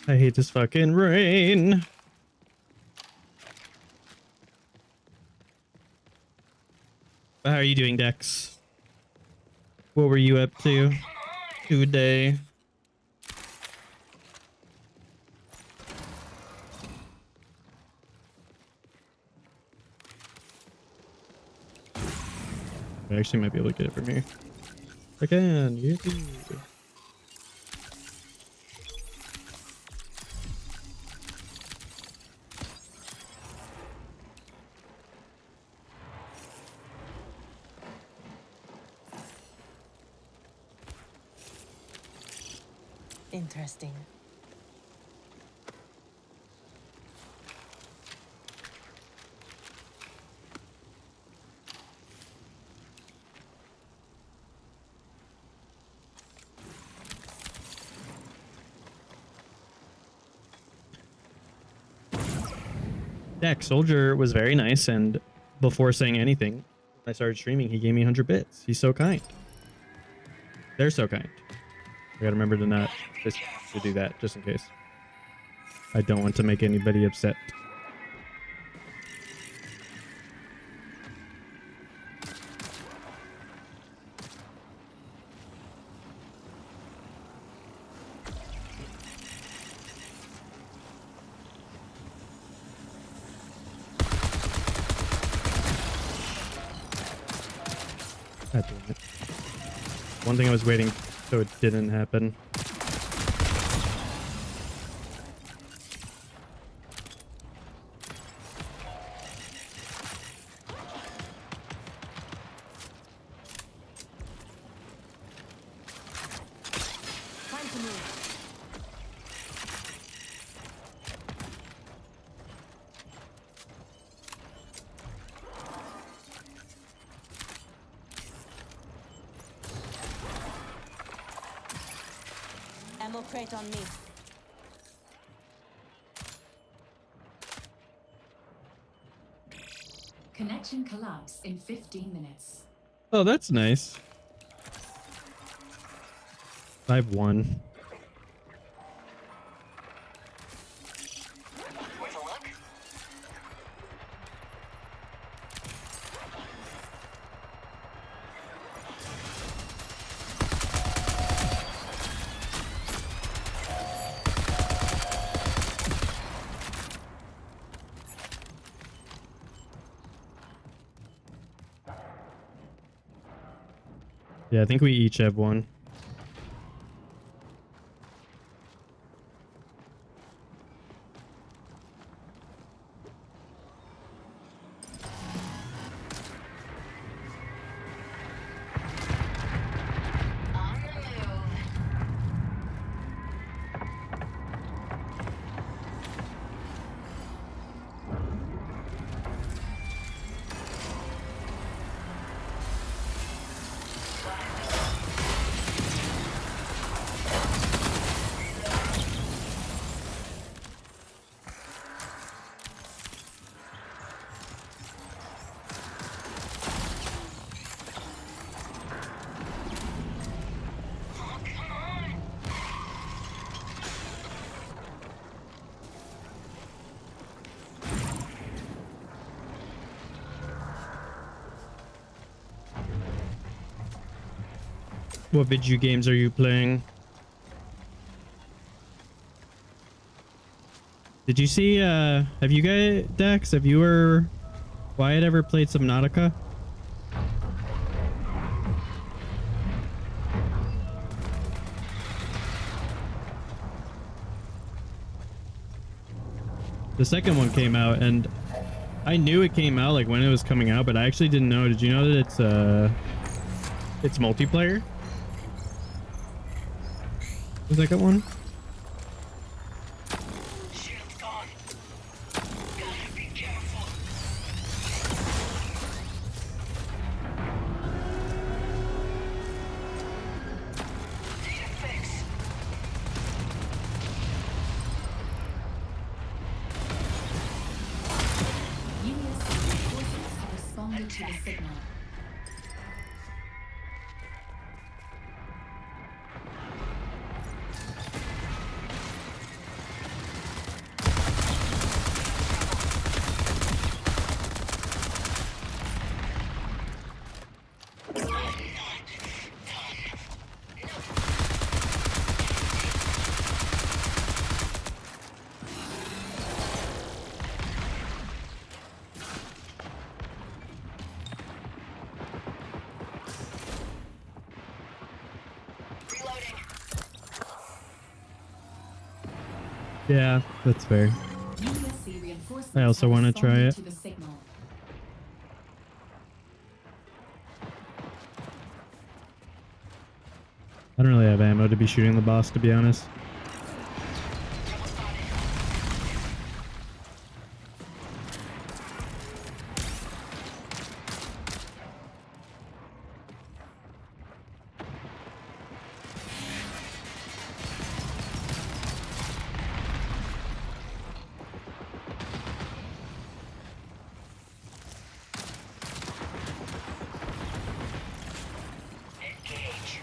I hate this fucking rain. How are you doing, Dex? What were you up to today? I actually might be able to get it from here. I can. Yippee. Interesting. Deck Soldier was very nice, and before saying anything, when I started streaming, he gave me 100 bits. He's so kind. They're so kind. I gotta remember to not to do that, just in case. I don't want to make anybody upset. God damn it. One thing I was waiting so it didn't happen. Time to move. Ammo crate on me. Connection collapse in 15 minutes. Oh, that's nice. I've won. Worth a look? Yeah, I think we each have one. On the move. Oh, come on. What video games are you playing? Did you see, have you guys, Dex, have you or Wyatt ever played Subnautica? The second one came out, and I knew it came out like when it was coming out, but I actually didn't know. Did you know that it's multiplayer? The second one? Shield's gone. Gotta be careful. Need a fix. US forces have responded to the signal. Yeah, that's fair. USC reinforcements I also have wanna try responded it. to the signal. I don't really have ammo to be shooting the boss, to be honest. Engage.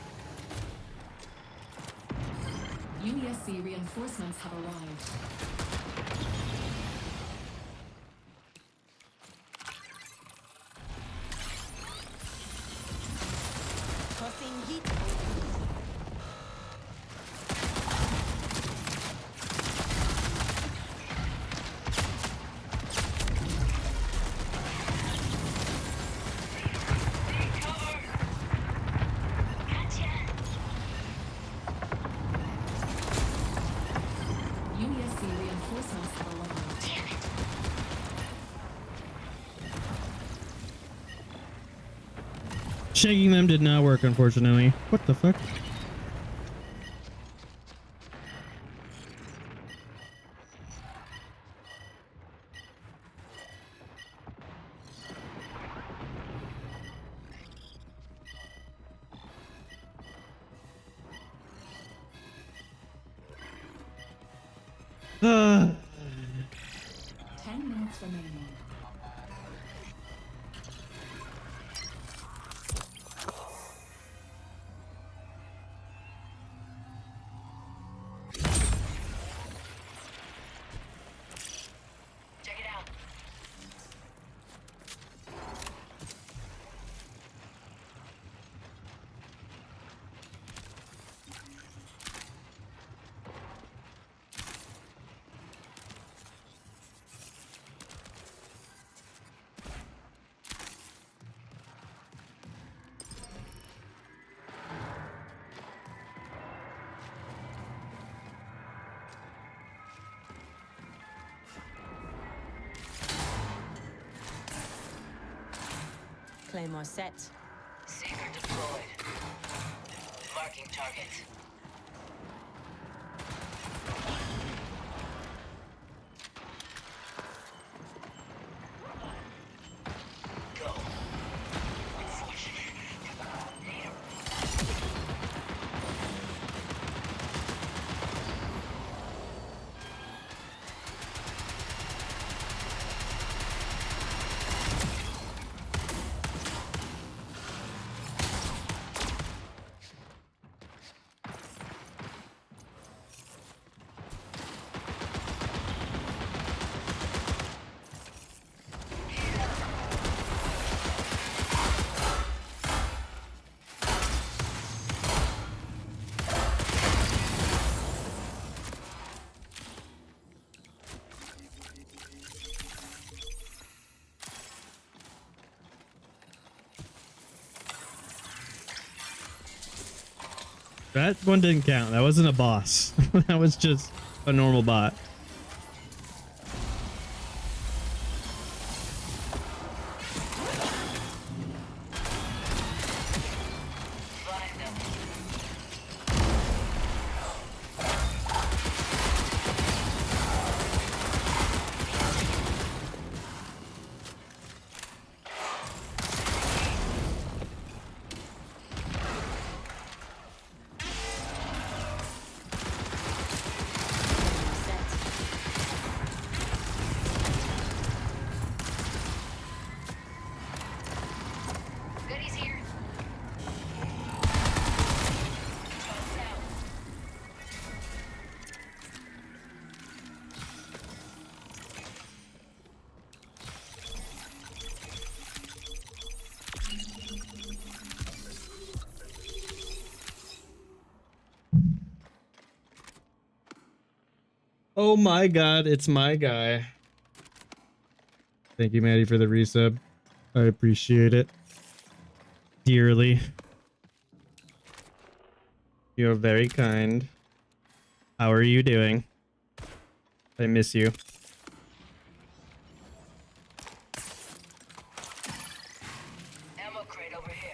USC reinforcements have arrived. Tossing heat. USC reinforcements have arrived. Shaking them did not work, unfortunately. What the fuck? Uh, 10 minutes remaining. Check it out. Claymore set. Seeker deployed. Marking target. Go. Unfortunate. Need a that one didn't count. That wasn't a boss. That was just a normal bot. find them. Set. Goodies here. Toss out. Oh my god, it's my guy. Thank you, Maddie, for the resub. I appreciate it dearly. You're very kind. How are you doing? I miss you. Ammo crate over here.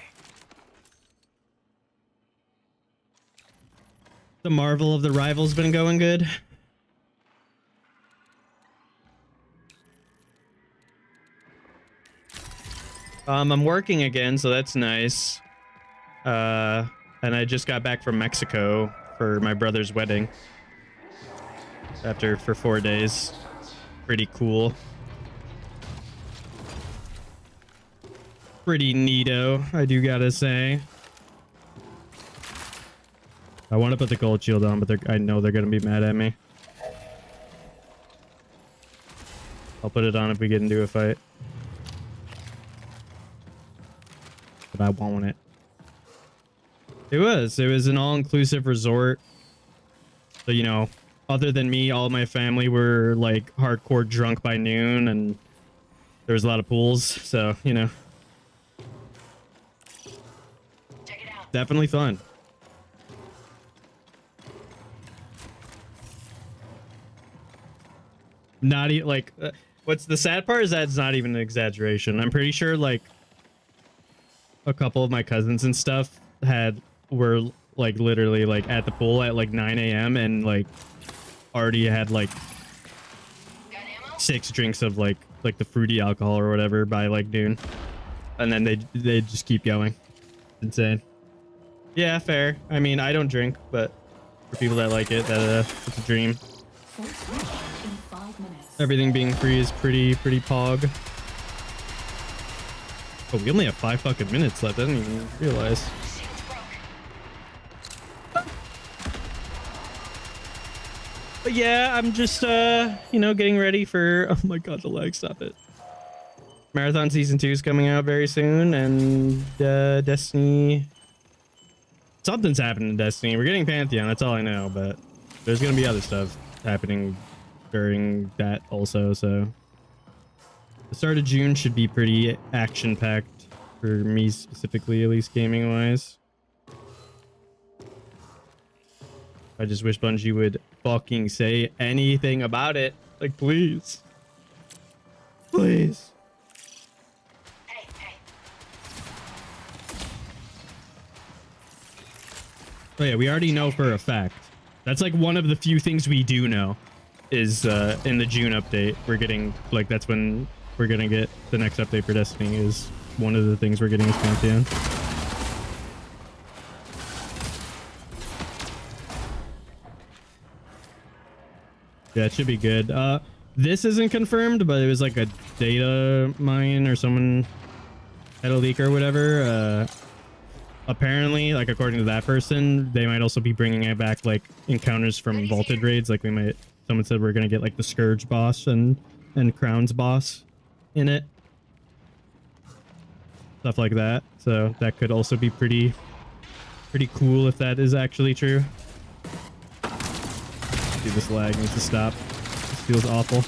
The Marvel of the Rivals been going good. I'm working again, so that's nice. And I just got back from Mexico for my brother's wedding. For 4 days. Pretty cool. Pretty neato, I do gotta say. I want to put the gold shield on, but I know they're gonna be mad at me. I'll put it on if we get into a fight. But I want it. It was an all-inclusive resort. So, you know, other than me, all my family were like hardcore drunk by noon, and there was a lot of pools. So, you know, Check it out. definitely fun. Not even like, what's the sad part is that's not even an exaggeration. I'm pretty sure like a couple of my cousins and stuff were like literally like at the pool at like 9 a.m. and like already had like Got ammo? 6 drinks of like the fruity alcohol or whatever by like noon, and then they just keep going. Insane. Yeah, fair. I mean, I don't drink, but for people that like it, it's a dream. Force reach in 5 minutes. Everything being free is pretty pog. Oh, we only have 5 fucking minutes left. I didn't even realize. Shield's broke. But yeah, I'm just you know, getting ready for oh my god, the lag, stop it. Marathon Season 2 is coming out very soon, and Destiny, something's happening in Destiny. We're getting Pantheon, that's all I know, but there's gonna be other stuff happening during that also. So the start of June should be pretty action-packed for me specifically, at least gaming wise. I just wish Bungie would fucking say anything about it. Like, please. Please. Hey, hey. Oh yeah, we already know for a fact. That's like one of the few things we do know is in the June update. We're getting, like, that's when we're gonna get the next update for Destiny, is one of the things we're getting is Pantheon. Yeah, it should be good. This isn't confirmed, but it was like a data mine or someone had a leak or whatever. Apparently, like according to that person, they might also be bringing it back like encounters from vaulted raids. Like someone said we're gonna get like the Scourge boss and Crown's boss in it, stuff like that. So that could also be pretty cool if that is actually true. Dude, this lag needs to stop. This feels awful.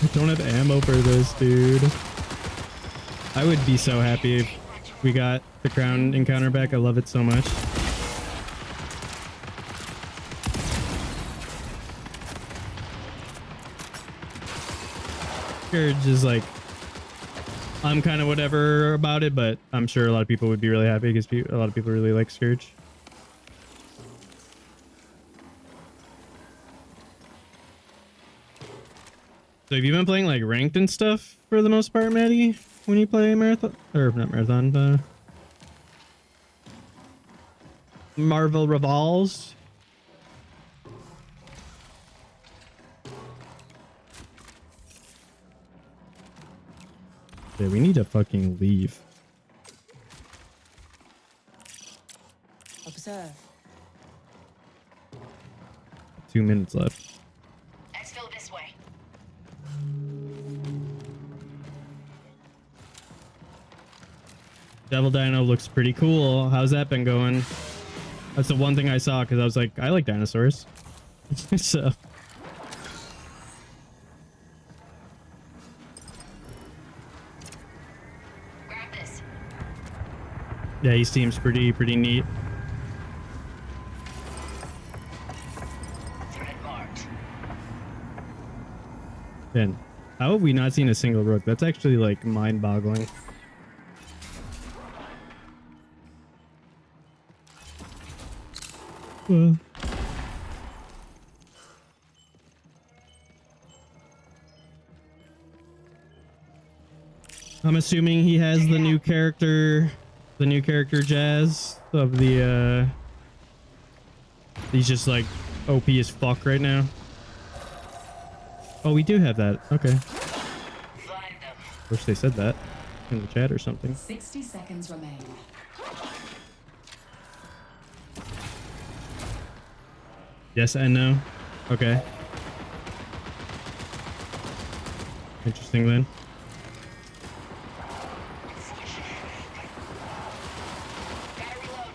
I don't have ammo for this, dude. I would be so happy if we got the Crown encounter back. I love it so much. Scourge is like, I'm kind of whatever about it, but I'm sure a lot of people would be really happy because a lot of people really like Scourge. So have you been playing like ranked and stuff for the most part, Maddie, when you play Marathon? Or not Marathon, Marvel Rivals? Yeah, we need to fucking leave. Observe. 2 minutes left. Exfil this way. Devil Dino looks pretty cool. How's that been going? That's the one thing I saw because I was like, I like dinosaurs. So. Grab this. Yeah, he seems pretty neat. Threat marked. And how have we not seen a single rook? That's actually like mind-boggling. I'm assuming he has the new character Jazz of the he's just like OP as fuck right now. Oh, we do have that. Okay. Find them. Wish they said that in the chat or something. 60 seconds remain. Yes and no. Okay. Interesting then. Gotta reload.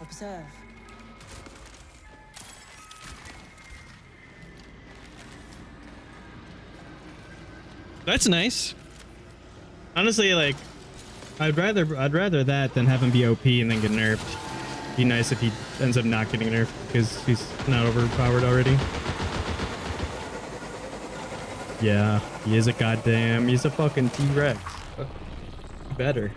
Observe. That's nice. Honestly, like, I'd rather that than have him be OP and then get nerfed. Be nice if he ends up not getting nerfed because he's not overpowered already. Yeah, he's a fucking T-Rex. Better.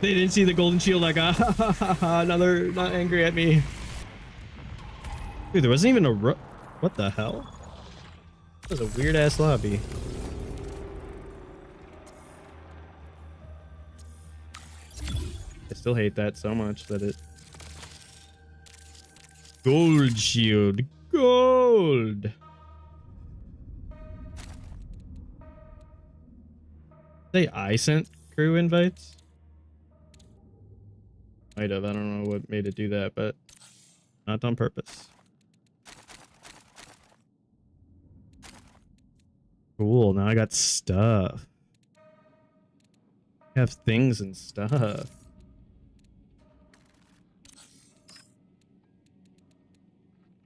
They didn't see the golden shield, like, now they're not angry at me. Dude, there wasn't even a what the hell? That was a weird ass lobby. I still hate that so much that it... Gold shield. Gold! I sent crew invites? Might have. I don't know what made it do that, but not on purpose. Cool. Now I got stuff. I have things and stuff.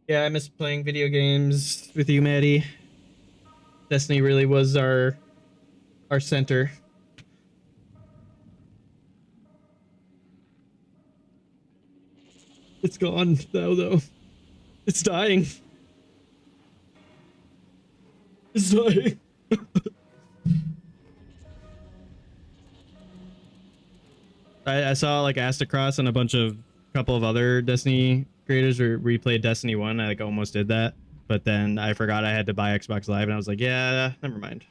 Yeah, I miss playing video games with you, Maddie. Destiny really was our center. It's gone now, though. It's dying. It's dying. I saw like Astacross and a couple of other Destiny creators replayed Destiny 1. I like almost did that, but then I forgot I had to buy Xbox Live and I was like, yeah, never mind.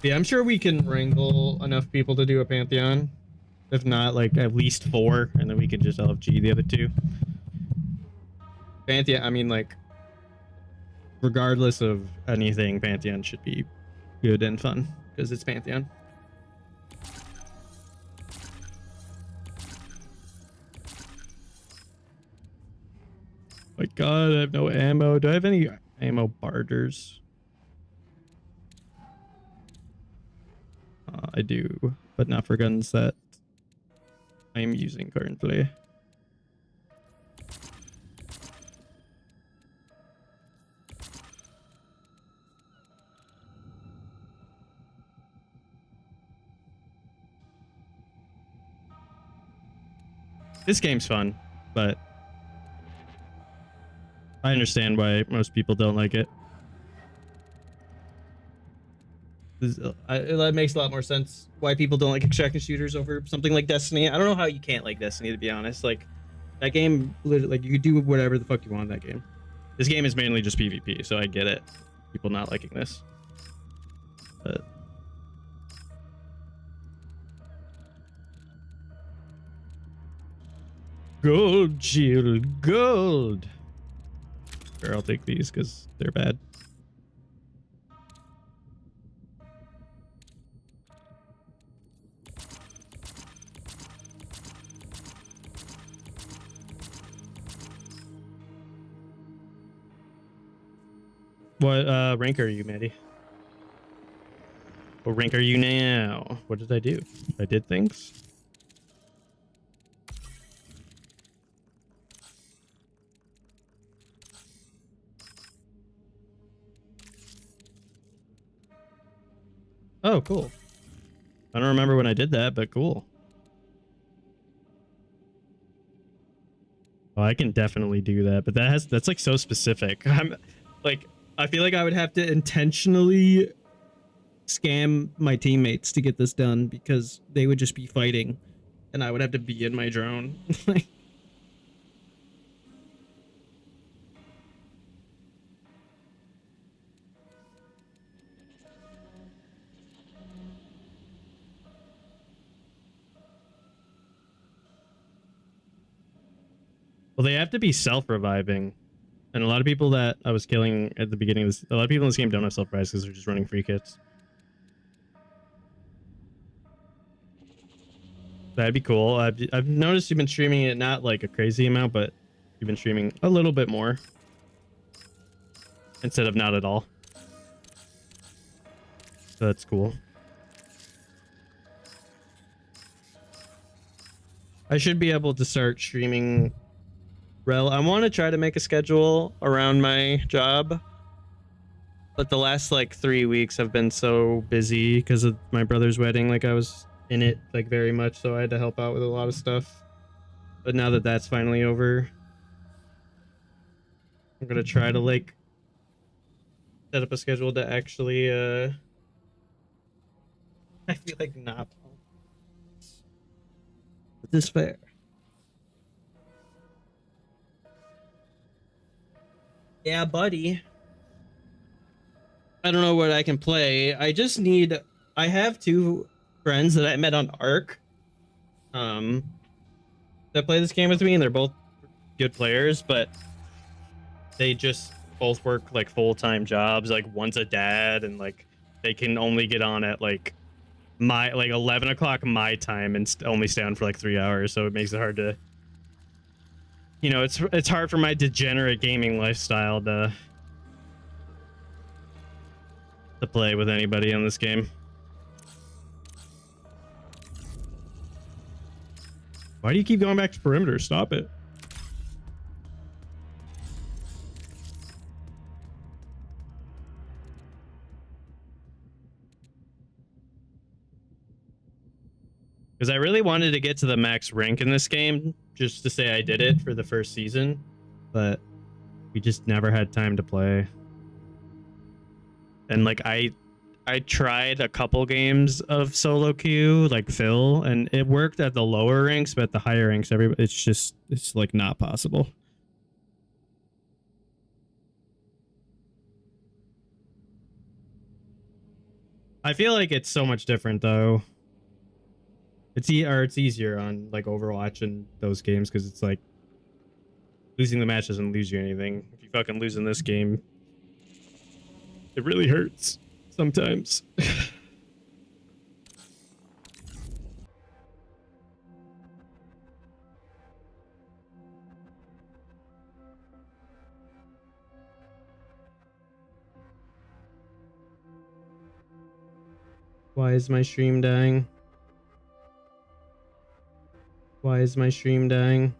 Yeah, I'm sure we can wrangle enough people to do a Pantheon. If not, like, at least 4, and then we can just LFG the other 2. Pantheon, I mean, like, regardless of anything, Pantheon should be good and fun, because it's Pantheon. My god, I have no ammo. Do I have any ammo barters? I do, but not for guns that I am using currently. This game's fun, but I understand why most people don't like it. It makes a lot more sense why people don't like extraction shooters over something like Destiny. I don't know how you can't like Destiny, to be honest. Like, that game, like, you could do whatever the fuck you want in that game. This game is mainly just PvP, so I get it. People not liking this. But... Gold shield, gold! Sure, I'll take these because they're bad. What rank are you, Maddie? What rank are you now? What did I do? I did things. Oh, cool. I don't remember when I did that, but cool. Oh, I can definitely do that, but that's like so specific. I'm like, I feel like I would have to intentionally scam my teammates to get this done because they would just be fighting and I would have to be in my drone. Well, they have to be self-reviving. And a lot of people that I was killing at the beginning of this, a lot of people in this game don't have self-revives because they're just running free kits. That'd be cool. I've noticed you've been streaming it not like a crazy amount, but you've been streaming a little bit more instead of not at all. So that's cool. I should be able to start streaming. I want to try to make a schedule around my job, but the last like 3 weeks have been so busy because of my brother's wedding. Like I was in it like very much, so I had to help out with a lot of stuff. But now that that's finally over, I'm gonna try to like set up a schedule to actually I feel like not this fair. Yeah, buddy. I don't know what I can play. I have 2 friends that I met on Arc that play this game with me, and they're both good players, but they just both work like full-time jobs. Like one's a dad, and like they can only get on at like 11 o'clock my time and only stay on for like 3 hours, so it makes it hard to, you know, it's hard for my degenerate gaming lifestyle to play with anybody on this game. Why do you keep going back to perimeter? Stop it. Because I really wanted to get to the max rank in this game just to say I did it for the first season, but we just never had time to play. And like I tried a couple games of solo queue like Phil, and it worked at the lower ranks, but at the higher ranks it's like not possible. I feel like it's so much different though. It's easier on like Overwatch and those games because it's like losing the match doesn't lose you anything. If you fucking lose in this game, it really hurts sometimes. Why is my stream dying? Why is my stream dying?